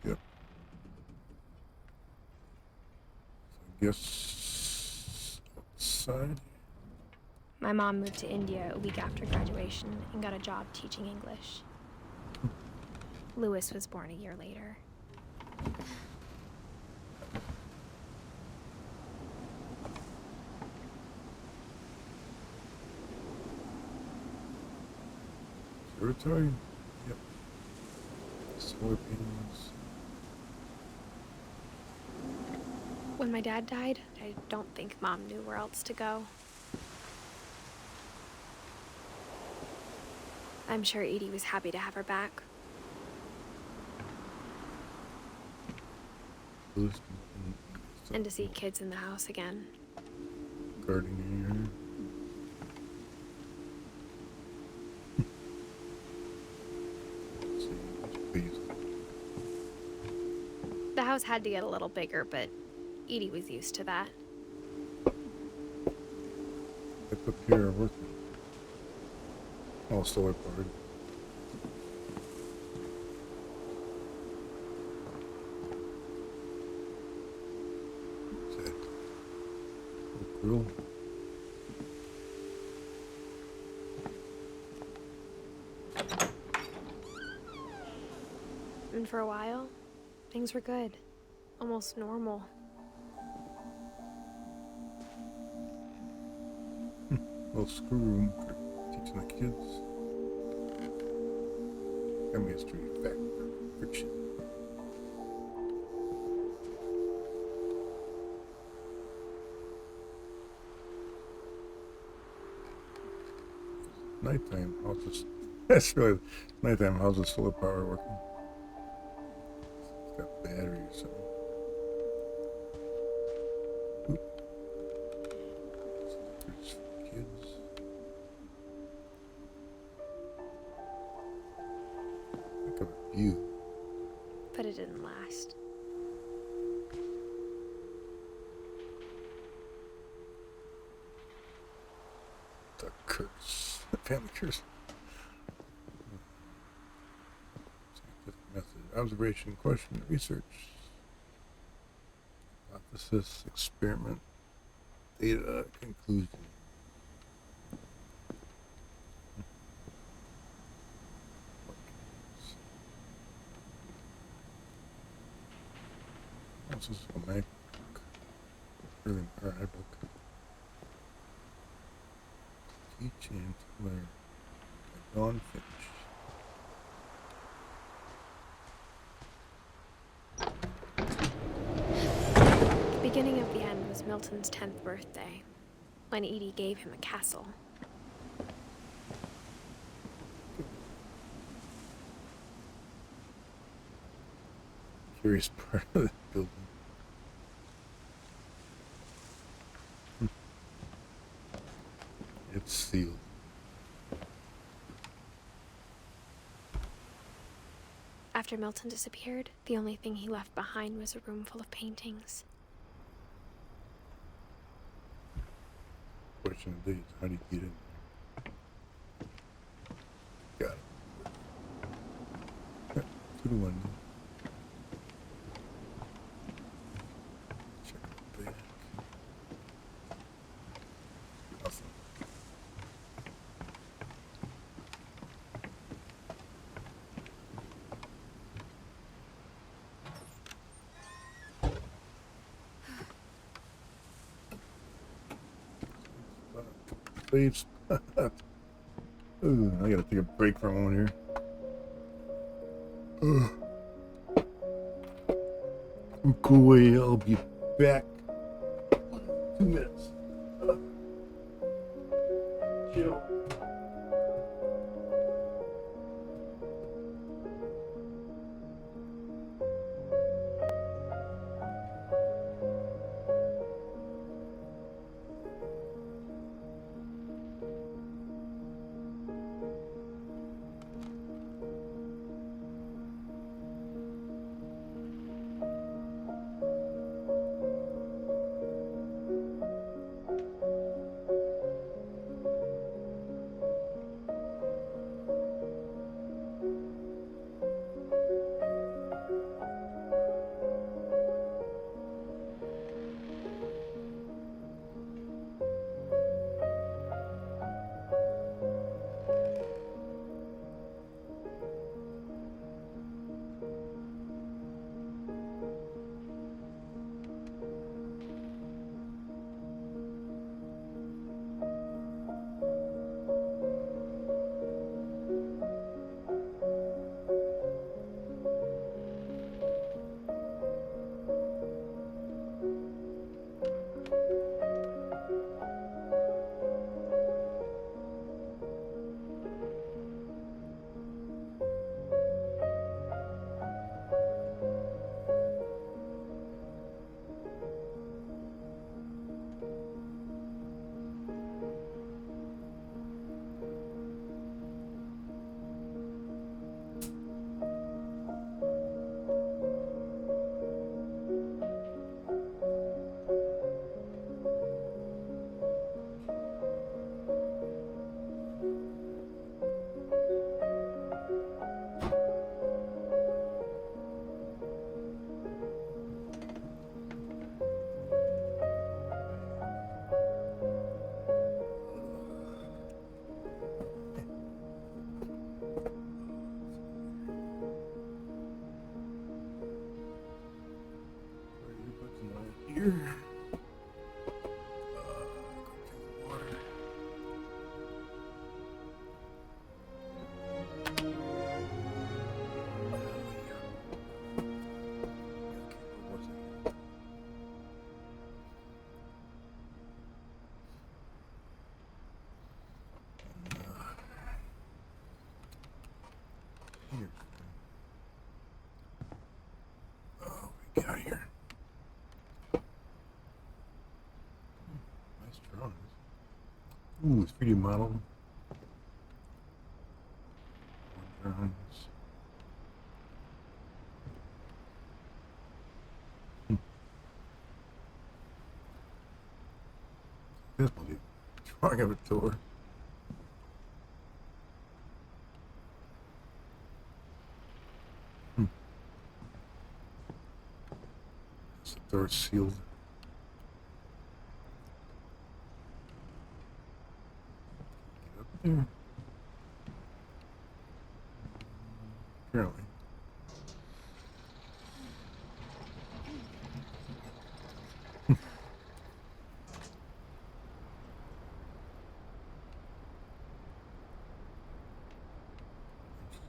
Yep. So I guess outside. My mom moved to India a week after graduation and got a job teaching English. Louis was born a year later. Observatory? Yep. Solar panels. When my dad died, I don't think Mom knew where else to go. I'm sure Edie was happy to have her back. And to see kids in the house again. Gardening area. The house had to get a little bigger, but Edie was used to that. I put here working. Oh, solar powered. What's that? Oh, grill. And for a while, things were good. Almost normal. Little school room for teaching the kids. Chemistry, fact, fiction. Nighttime houses. That's really nighttime houses solar power working. It's got batteries or something. There's kids. Look at a view. But it didn't last. The curse. The family curse. Scientific method. Observation, question, research. Hypothesis, experiment, data, conclusion. This is a MacBook. Really, or iBook. Teach and learn by Dawn Finch. The beginning of the end was Milton's 10th birthday, when Edie gave him a castle. Curious part of the building. It's sealed. After Milton disappeared, the only thing he left behind was a room full of paintings. Question of the day is, how do you get in there? Got it. Yeah, to the window. Check the back. Nothing. Safe spot. Ooh, I gotta take a break for a moment here. Cool way, I'll be back. 2 minutes. Chill. Here. Oh, we got here. Nice drawings. Ooh, it's 3D model. More drawings. This will be drawing of a tour. The door sealed. Get up there. Apparently.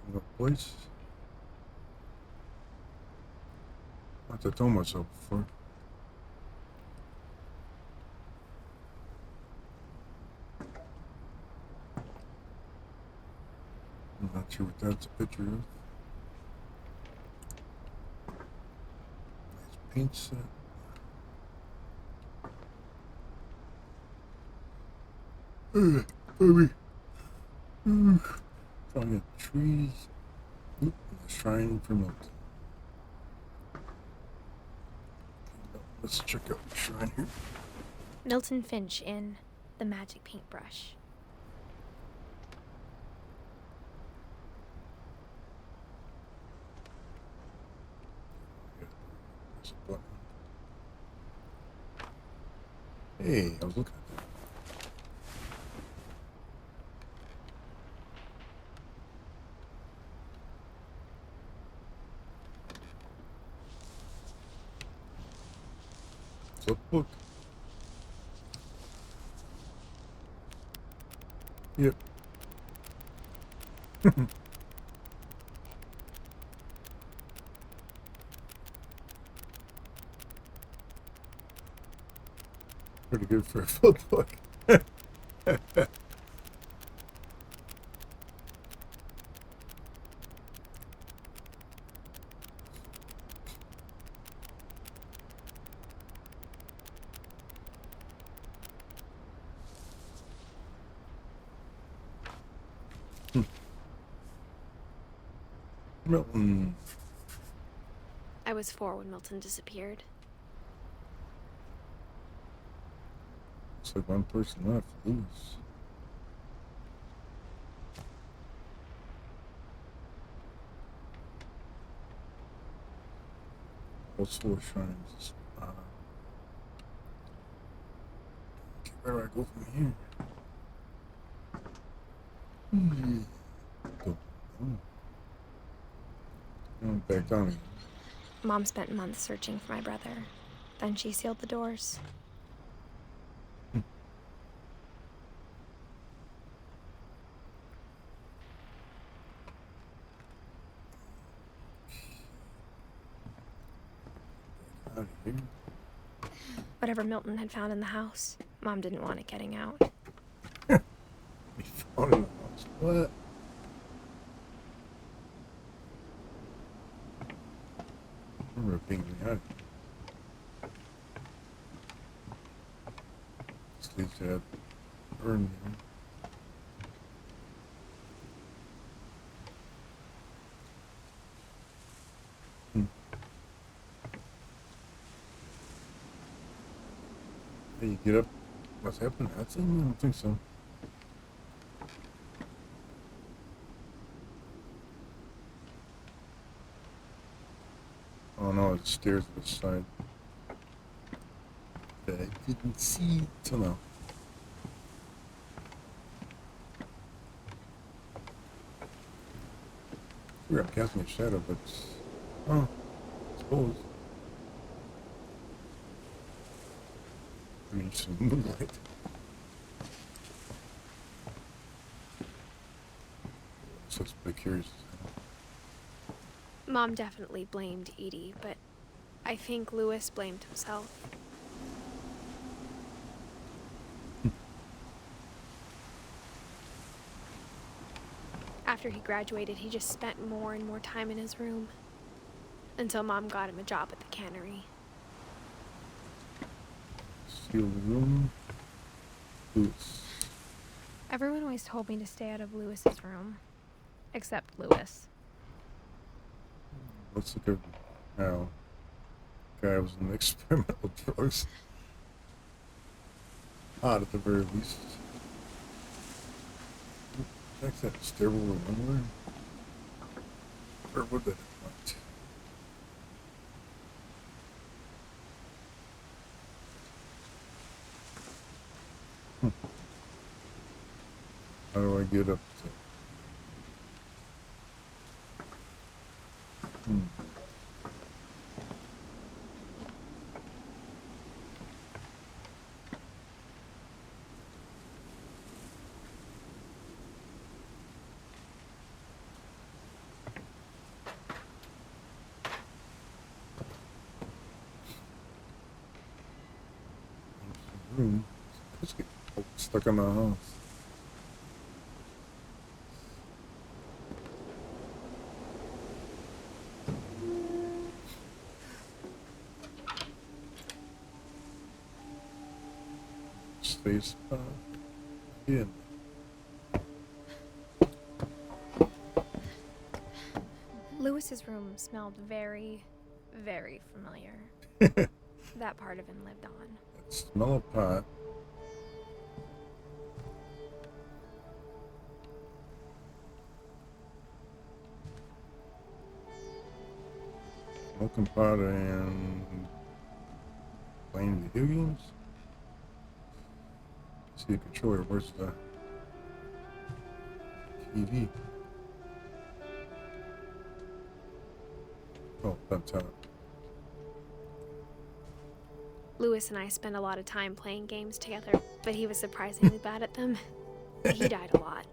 Interesting place. Not to tell myself before. I'm not sure what that's a picture of. Nice paint set. Baby. Drawing of trees. Oop, A shrine for Milton. Let's check out the shrine here. Milton Finch in The Magic Paintbrush. There's a button. Hey, I was looking at that. It's a book. Yep. Pretty good for a flip book. Milton. I was 4 when Milton disappeared. Looks like one person left, Lewis. What's 4 shrines? Okay, where do I go from here? Don't know. Back down again. Mom spent months searching for my brother. Then she sealed the doors. Out of here. Whatever Milton had found in the house, Mom didn't want it getting out. We found in the house. What? Ripping me out. This leads to that urn there. Hey, you get up. What's happened? That's it? I don't think so. Oh no, it's stairs to the side that I didn't see till now. We're casting a shadow, but oh, I suppose. I mean, some moonlight. So it's pretty curious. Mom definitely blamed Edie, but I think Lewis blamed himself. After he graduated, he just spent more and more time in his room. Until Mom got him a job at the cannery. Seal the room. Lewis. Everyone always told me to stay out of Lewis's room. Except Lewis. Let's look at how guy was in experimental drugs. Odd at the very least. Check that stairwell or runway. Or would that have went? How do I get up to? Room. Let's get stuck in the house. Space in. Lewis Lewis's room smelled very, very familiar. That part of him lived on. Smell a pot. Smoking pot and playing video games. See the controller. Where's the TV? Oh, that's out. Lewis and I spent a lot of time playing games together, but he was surprisingly bad at them. He died a lot.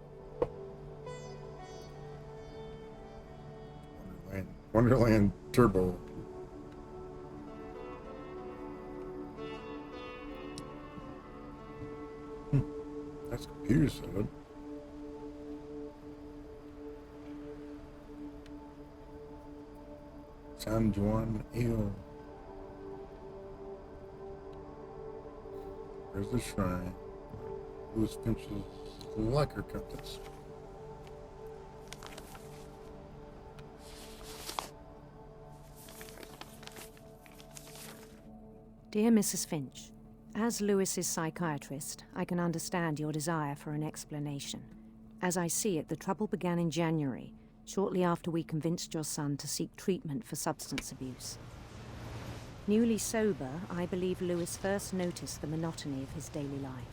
Wonderland Turbo. That's computer setup. San Juan Ale. There's the shrine. Lewis Finch's lacquer contest. Dear Mrs. Finch, as Lewis's psychiatrist, I can understand your desire for an explanation. As I see it, the trouble began in January, shortly after we convinced your son to seek treatment for substance abuse. Newly sober, I believe Lewis first noticed the monotony of his daily life.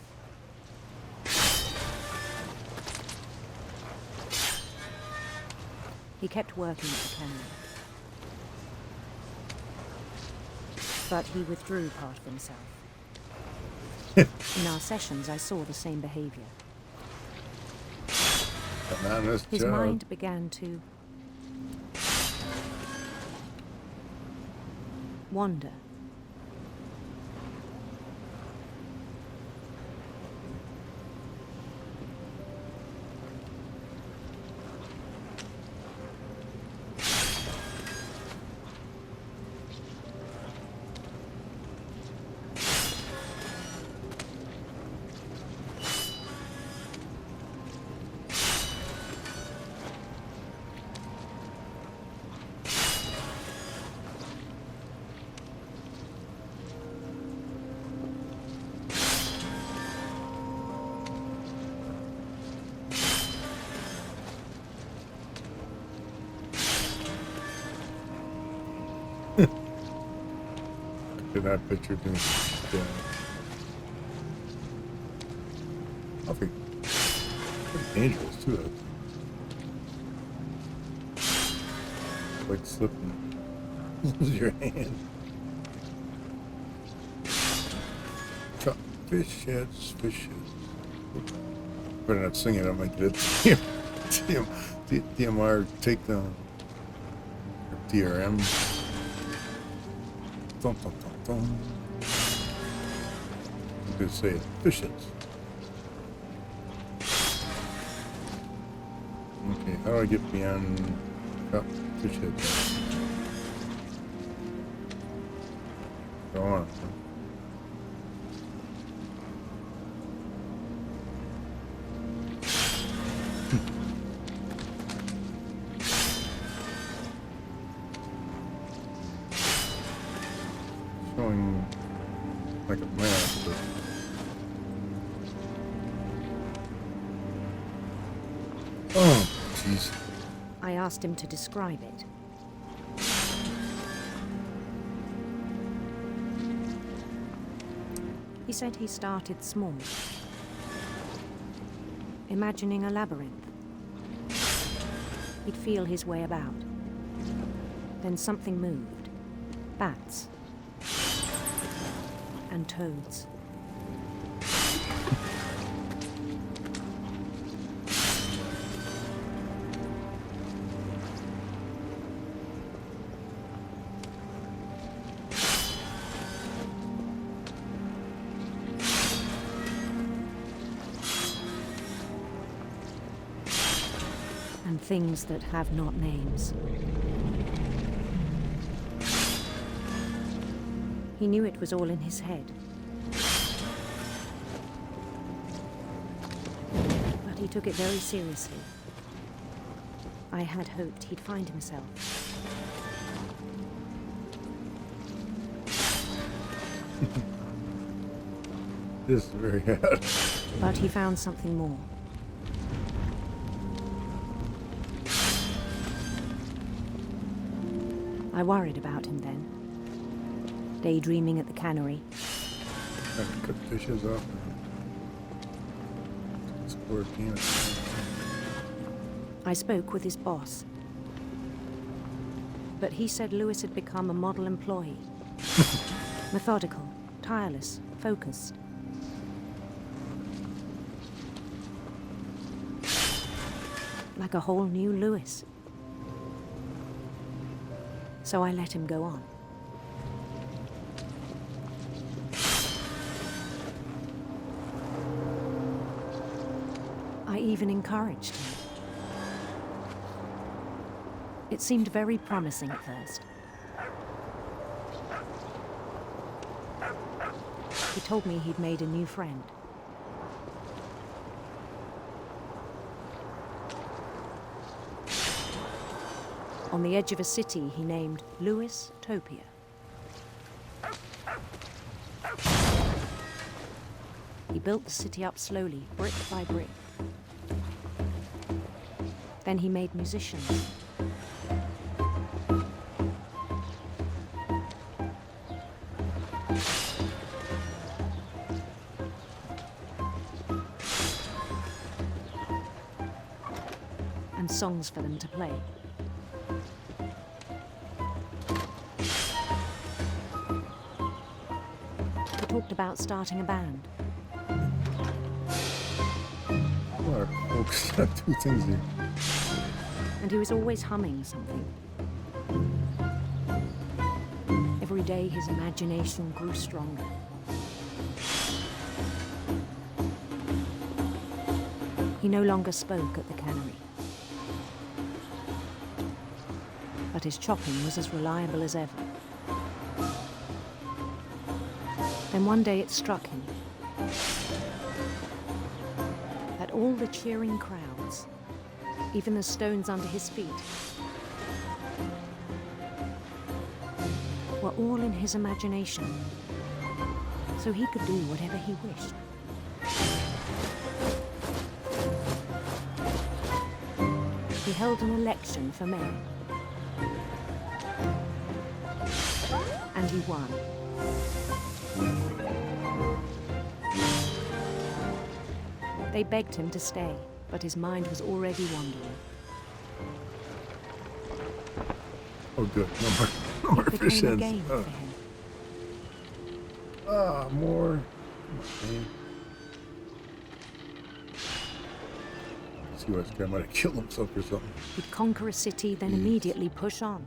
He kept working at the kennel. But he withdrew part of himself. In our sessions, I saw the same behavior. His mind began to wander. Look at that picture doing I think pretty dangerous too. Like slipping, lose your hand. Fish heads, fish heads. Better not sing it. I might get it. DMR takedown. Or DRM. Thump, thump, thump, thump. You could say it. Fish heads. Okay, how do I get beyond fish heads? Go on. Showing like a map, but oh, jeez. I asked him to describe it. He said he started small, imagining a labyrinth. He'd feel his way about. Then something moved. Bats. And toads. And things that have not names. He knew it was all in his head. But he took it very seriously. I had hoped he'd find himself. This is very hard. But he found something more. I worried about him then, daydreaming at the cannery. I can cut dishes off. Squirt can. I spoke with his boss. But he said Lewis had become a model employee. Methodical, tireless, focused. Like a whole new Lewis. So I let him go on. I even encouraged him. It seemed very promising at first. He told me he'd made a new friend. On the edge of a city he named Lewis Topia. He built the city up slowly, brick by brick. Then he made musicians. And songs for them to play. He talked about starting a band. Well, folks, two things here. And he was always humming something. Every day his imagination grew stronger. He no longer spoke at the cannery. But his chopping was as reliable as ever. Then one day it struck him that all the cheering crowds, even the stones under his feet, were all in his imagination, so he could do whatever he wished. He held an election for mayor, and he won. They begged him to stay, but his mind was already wandering. Oh, good. No more It fish became a heads. game for him. Ah, more. Come on, man. See what this guy might have killed himself or something. He'd conquer a city, then immediately push on.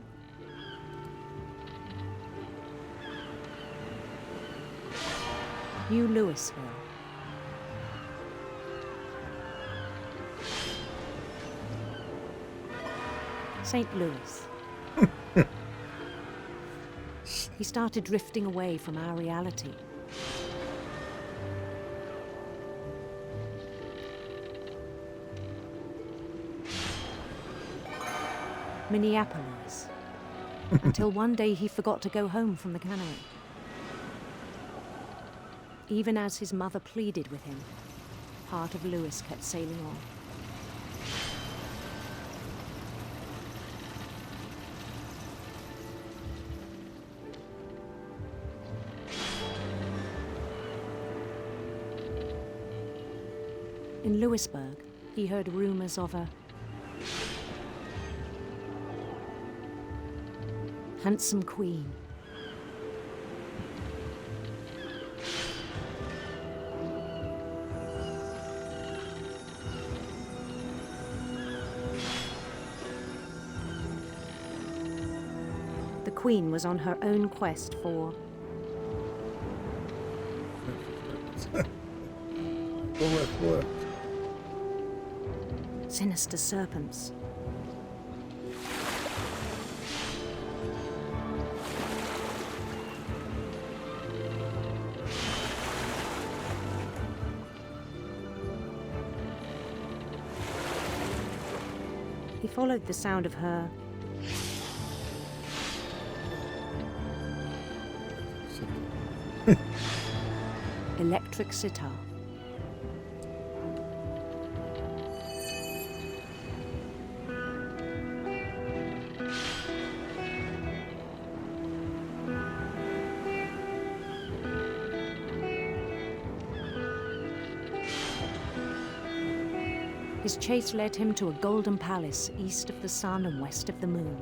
New Louisville. St. Louis. He started drifting away from our reality. Minneapolis. Until one day he forgot to go home from the cannery. Even as his mother pleaded with him, part of Lewis kept sailing on. In Lewisburg, he heard rumors of a handsome queen. The queen was on her own quest for What? sinister serpents. He followed the sound of her Electric sitar. His chase led him to a golden palace east of the sun and west of the moon.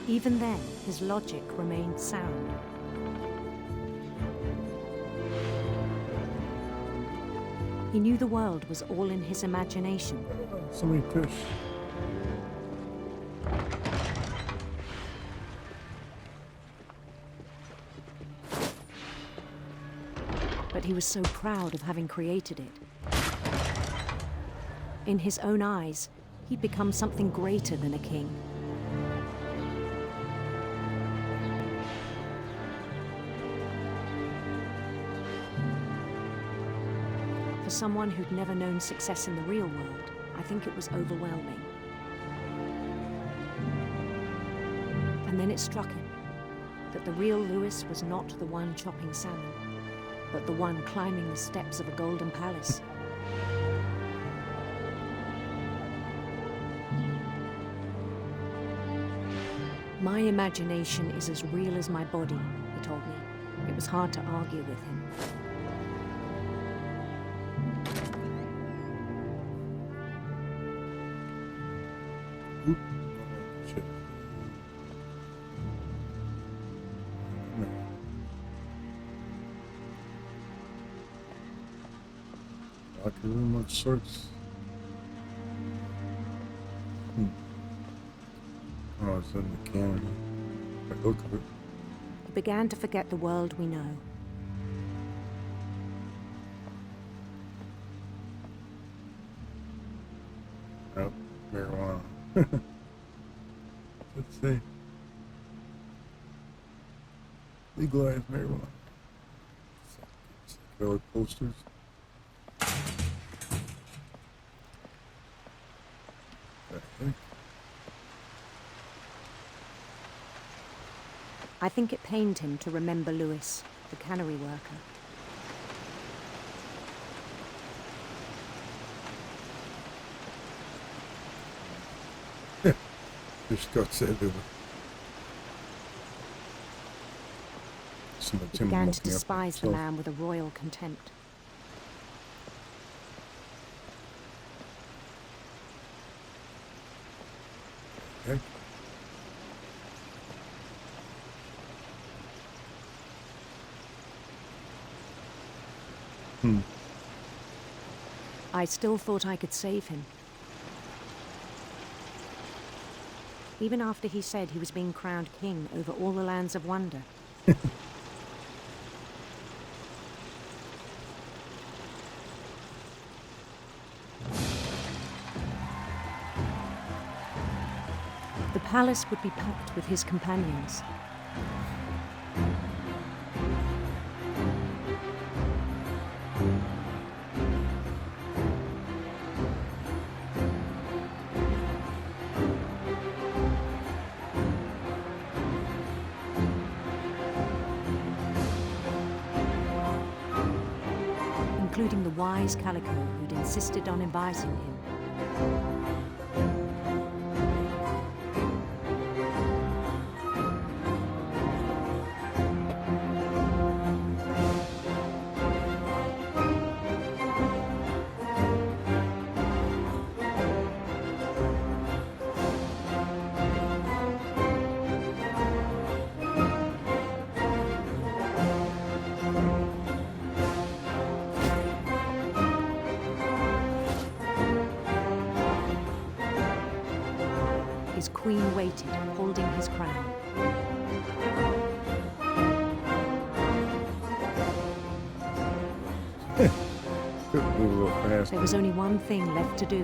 Even then, his logic remained sound. He knew the world was all in his imagination. So many fish. But he was so proud of having created it. In his own eyes, he'd become something greater than a king. For someone who'd never known success in the real world, I think it was overwhelming. And then it struck him that the real Lewis was not the one chopping salmon, but the one climbing the steps of a golden palace. My imagination is as real as my body, he told me. It was hard to argue with him. Oop. Shit. No. Locker room of sorts. Oh, it's in the canyon. By the look of it. He began to forget the world we know. Oh, marijuana. Let's see. Legalize marijuana. Psychedelic posters. I think it pained him to remember Lewis, the cannery worker. Just got said there. He began to despise the man with a royal contempt. Okay. I still thought I could save him. Even after he said he was being crowned king over all the lands of wonder. The palace would be packed with his companions. Including the wise Calico who'd insisted on advising him. His queen waited, holding his crown. Couldn't move a little fast. There was only one thing left to do.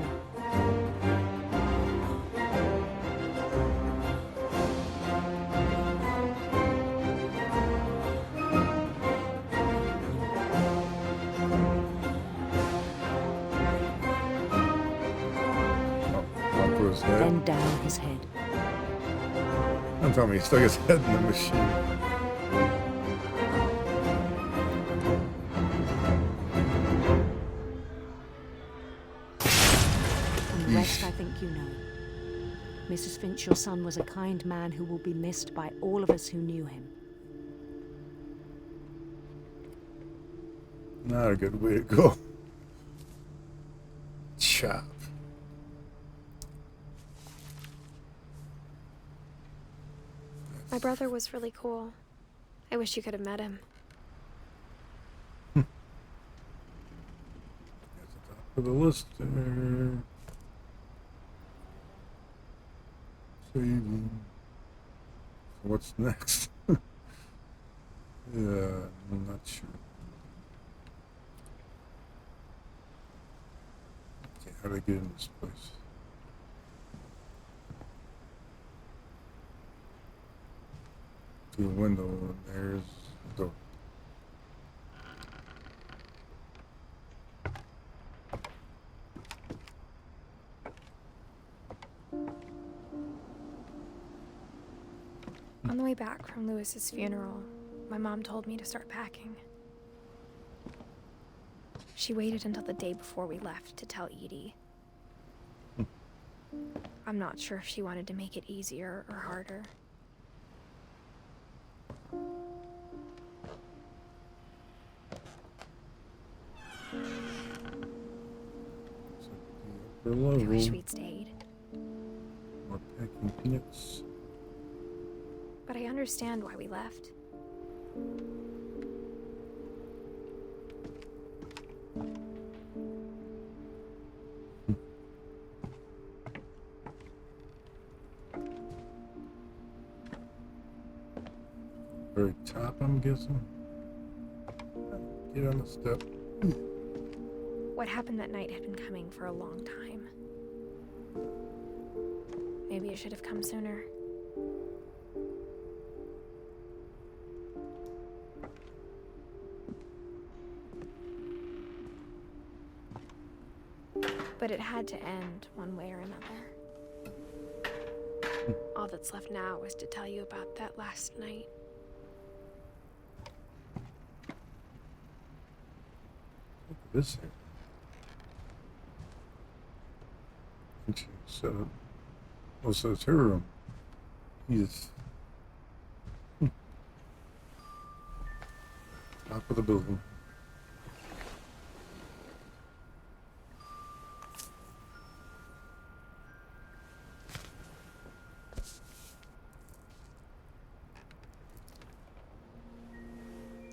Up his head. Then down his head. Don't tell me he stuck his head in the machine. And the rest I think you know. Mrs. Finch, your son was a kind man who will be missed by all of us who knew him. Not a good way to go. Chop. My brother was really cool. I wish you could have met him. For the list there. Saving. So what's next? Yeah, I'm not sure. Okay, how do I get in this place? To the window, and there's the door. On the way back from Lewis's funeral, my mom told me to start packing. She waited until the day before we left to tell Edie. I'm not sure if she wanted to make it easier or harder. For I level. wish we'd stayed. More packing peanuts. But I understand why we left. Very top, I'm guessing. Get on the step. What happened that night had been coming for a long time. Maybe it should have come sooner. But it had to end one way or another. All that's left now is to tell you about that last night. Look at this here. And she set up. Oh, so it's her room. Yes. Top of the building.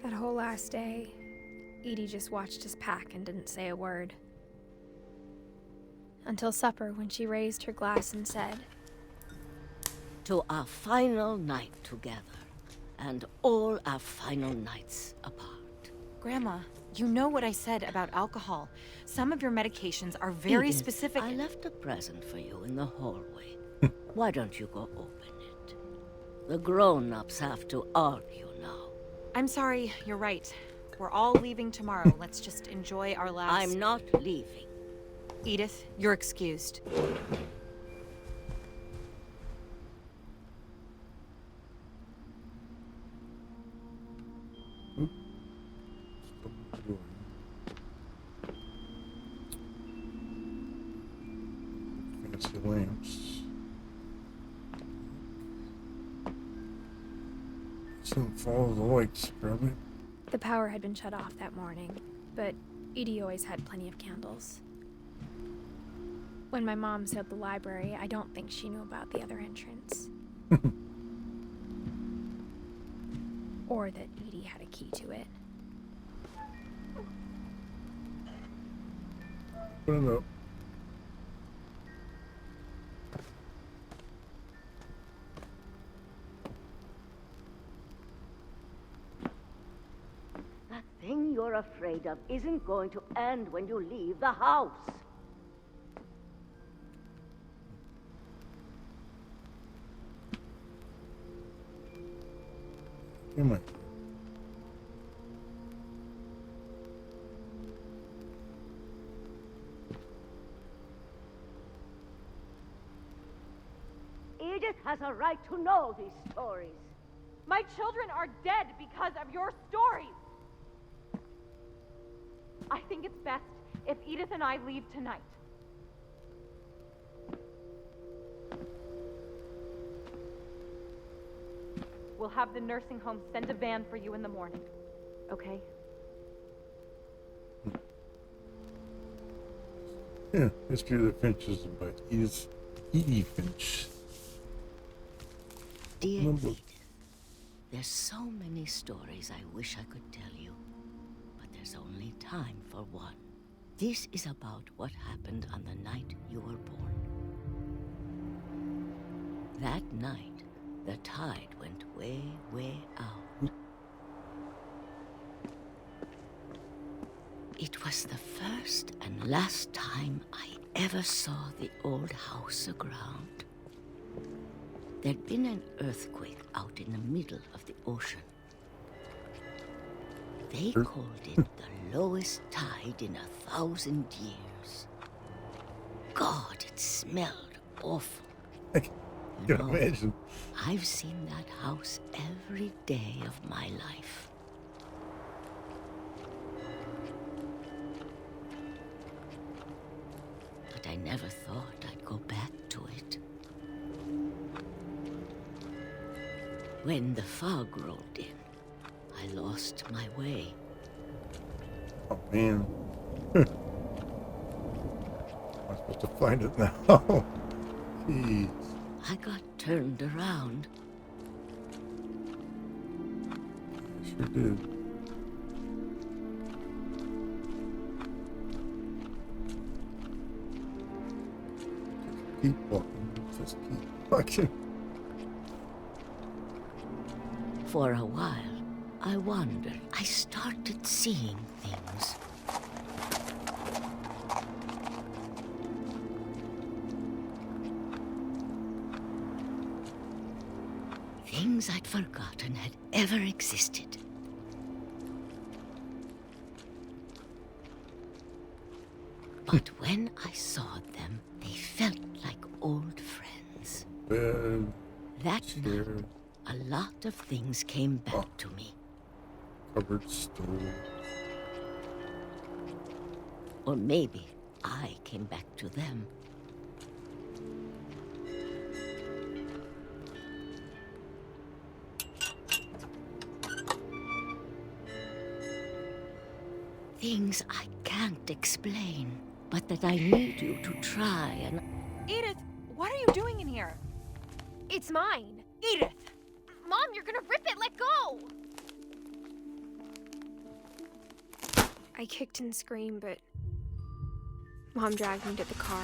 That whole last day, Edie just watched us pack and didn't say a word. Until supper, when she raised her glass and said, "To our final night together, and all our final nights apart." Grandma, you know what I said about alcohol. Some of your medications are very Edith, specific. I left a present for you in the hallway. Why don't you go open it? The grown-ups have to argue now. I'm sorry, you're right. We're all leaving tomorrow. Let's just enjoy our last... I'm not leaving. Edith, you're excused. Fancy lamps. Soon follow the lights, probably. the power had been shut off that morning, but Edie always had plenty of candles. When my mom said the library, I don't think she knew about the other entrance. Or that Edie had a key to it. Open it up. That thing you're afraid of isn't going to end when you leave the house. Come on. Edith! Edith has a right to know these stories. My children are dead because of your stories. I think it's best if Edith and I leave tonight. We'll have the nursing home send a van for you in the morning, okay? Yeah, History of the Finches by Edith Finch. Dear Edith, there's so many stories I wish I could tell you, but there's only time for one. This is about what happened on the night you were born. That night, the tide went way, way out. It was the first and last time I ever saw the old house aground. There'd been an earthquake out in the middle of the ocean. They called it the lowest tide in 1,000 years. God, it smelled awful. I can imagine. I've seen that house every day of my life. But I never thought I'd go back to it. When the fog rolled in, I lost my way. Oh, man. I'm supposed to find it now. Jeez. I got turned around. I sure did. Just keep walking. Just keep walking. For a while, I wondered. I started seeing things. Things I'd forgotten had ever existed. But when I saw them, they felt like old friends. That night, a lot of things came back to me. Cupboard, stove. Or maybe I came back to them. Things I can't explain, but that I need you to try and... Edith, what are you doing in here? It's mine. Edith! Mom, you're gonna rip it. Let go! I kicked and screamed, but Mom dragged me to the car.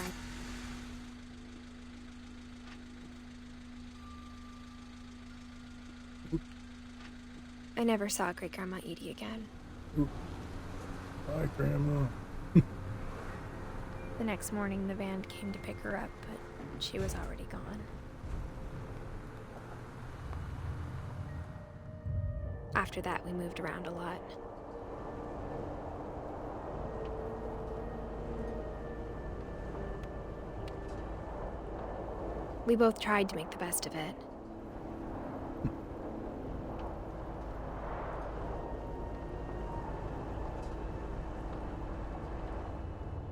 I never saw Great-Grandma Edie again. Bye, Grandma. The next morning, the van came to pick her up, but she was already gone. After that, we moved around a lot. We both tried to make the best of it.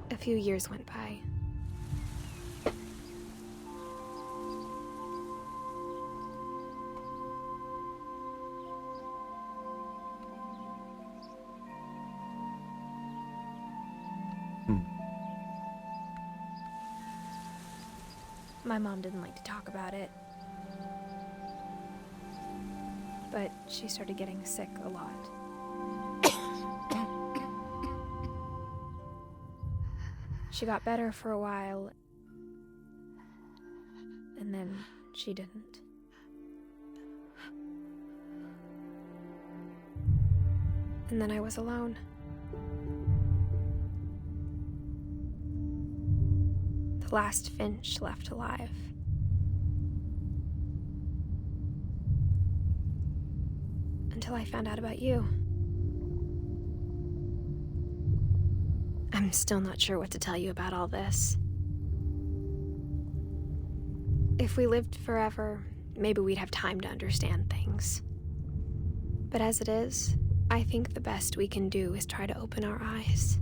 A few years went by. My mom didn't like to talk about it, but she started getting sick a lot. She got better for a while, and then she didn't. And then I was alone. The last Finch left alive. Until I found out about you. I'm still not sure what to tell you about all this. If we lived forever, maybe we'd have time to understand things. But as it is, I think the best we can do is try to open our eyes.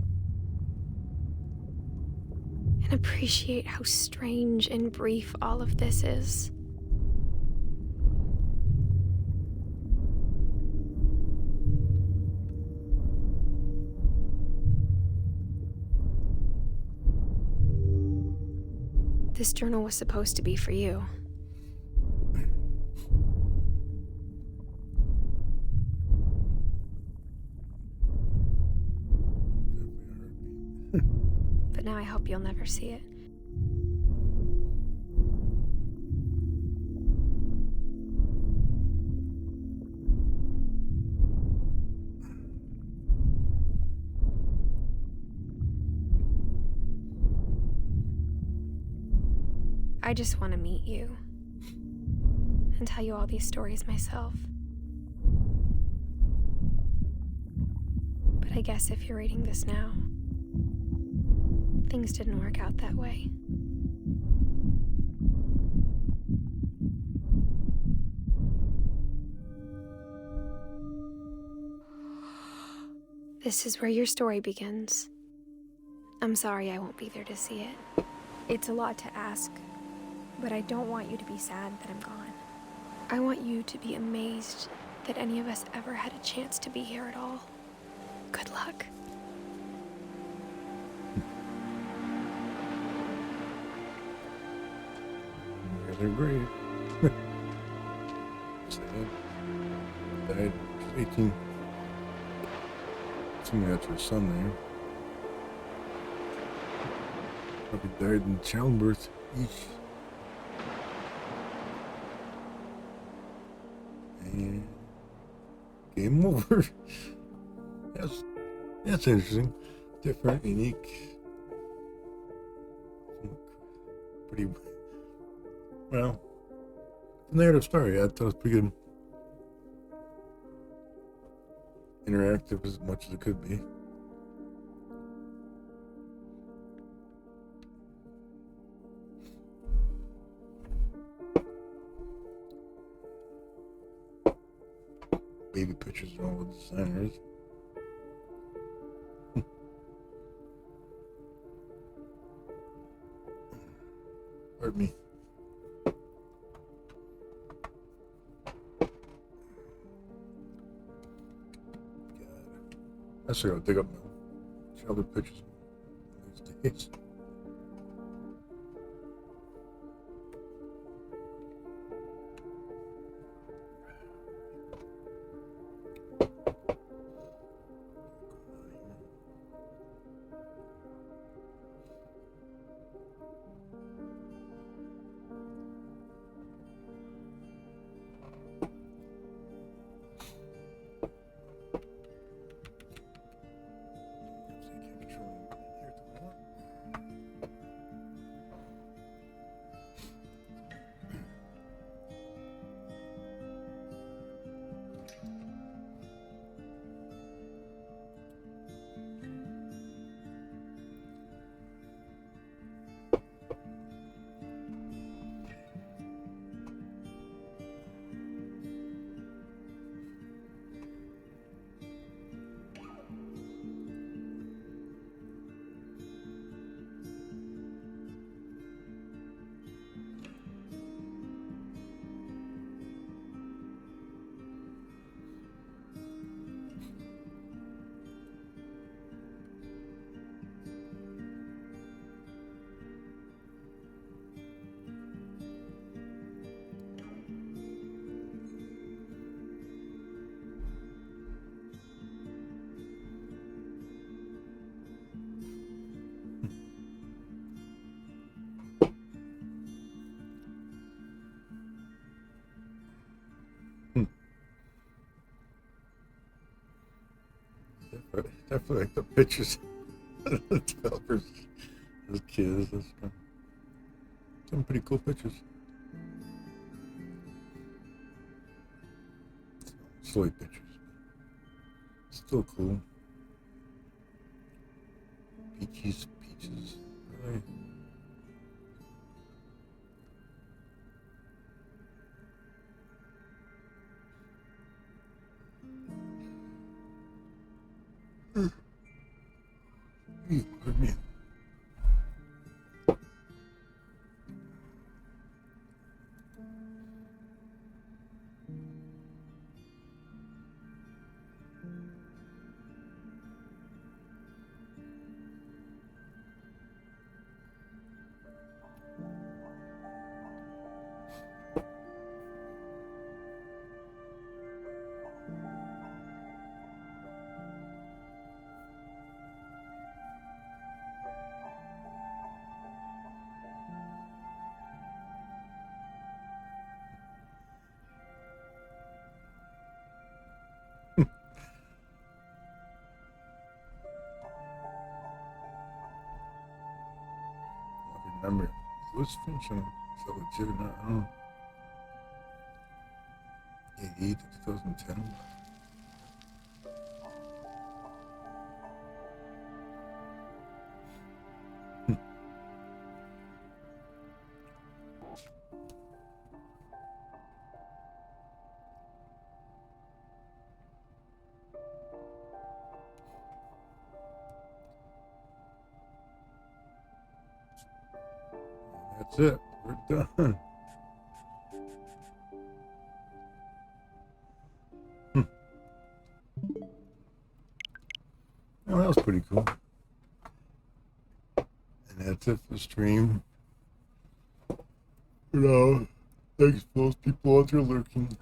And appreciate how strange and brief all of this is. This journal was supposed to be for you. But now I hope you'll never see it. I just want to meet you and tell you all these stories myself. But I guess if you're reading this now, things didn't work out that way. This is where your story begins. I'm sorry I won't be there to see it. It's a lot to ask, but I don't want you to be sad that I'm gone. I want you to be amazed that any of us ever had a chance to be here at all. Good luck. They're great. Sad. Died 18. Assuming that's your son there. Probably died in childbirth. Eesh. And game over. That's interesting. Different, unique. Pretty well. The narrative story, I thought it was pretty good. Interactive as much as it could be. Baby pictures are all the designers. Pardon me. I still gotta dig up my childhood pictures these days. Definitely like the pictures of the developers as kids. Some pretty cool pictures. Silly pictures. Still cool. Peaches. Really. Pardon me. Remember, Louis Finch on so legit or not? I don't know. 88 to 2010. That's it. We're done. Well, that was pretty cool. And that's it for the stream. You know, thanks to those people out there lurking.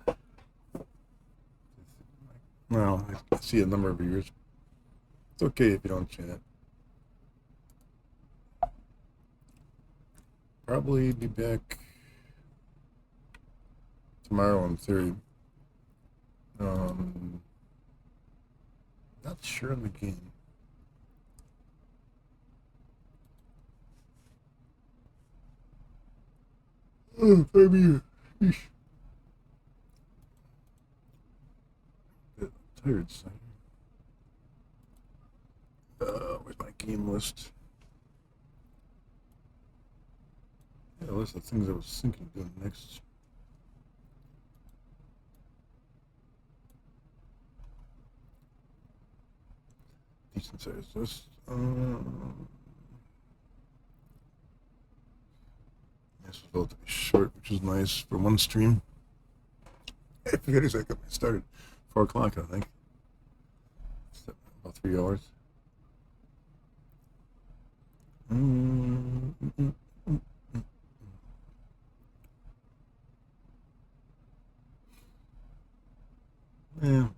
Well, I see a number of viewers. It's okay if you don't chat. Probably be back tomorrow on theory. Not sure on the game. Oh, maybe. Bit tired, son. Where's my game list? Yeah, list of things I was thinking of doing next. Decent size list. This was relatively short, which is nice for one stream. I forget exactly when I started. 4 o'clock, I think. About 3 hours. Yeah.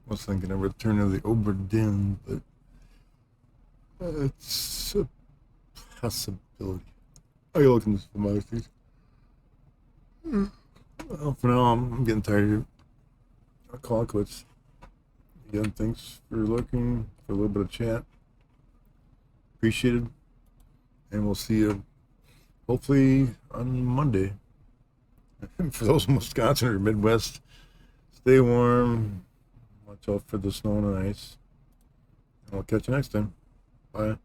I was thinking of Return of the Obra Dinn, but it's a possibility. Are you looking for some other things? Well, for now, I'm getting tired of it. I'll call it quits. Again, thanks for looking, for a little bit of chat. Appreciated. And we'll see you hopefully on Monday. For those in Wisconsin or Midwest, stay warm. Watch out for the snow and ice. And we'll catch you next time. Bye.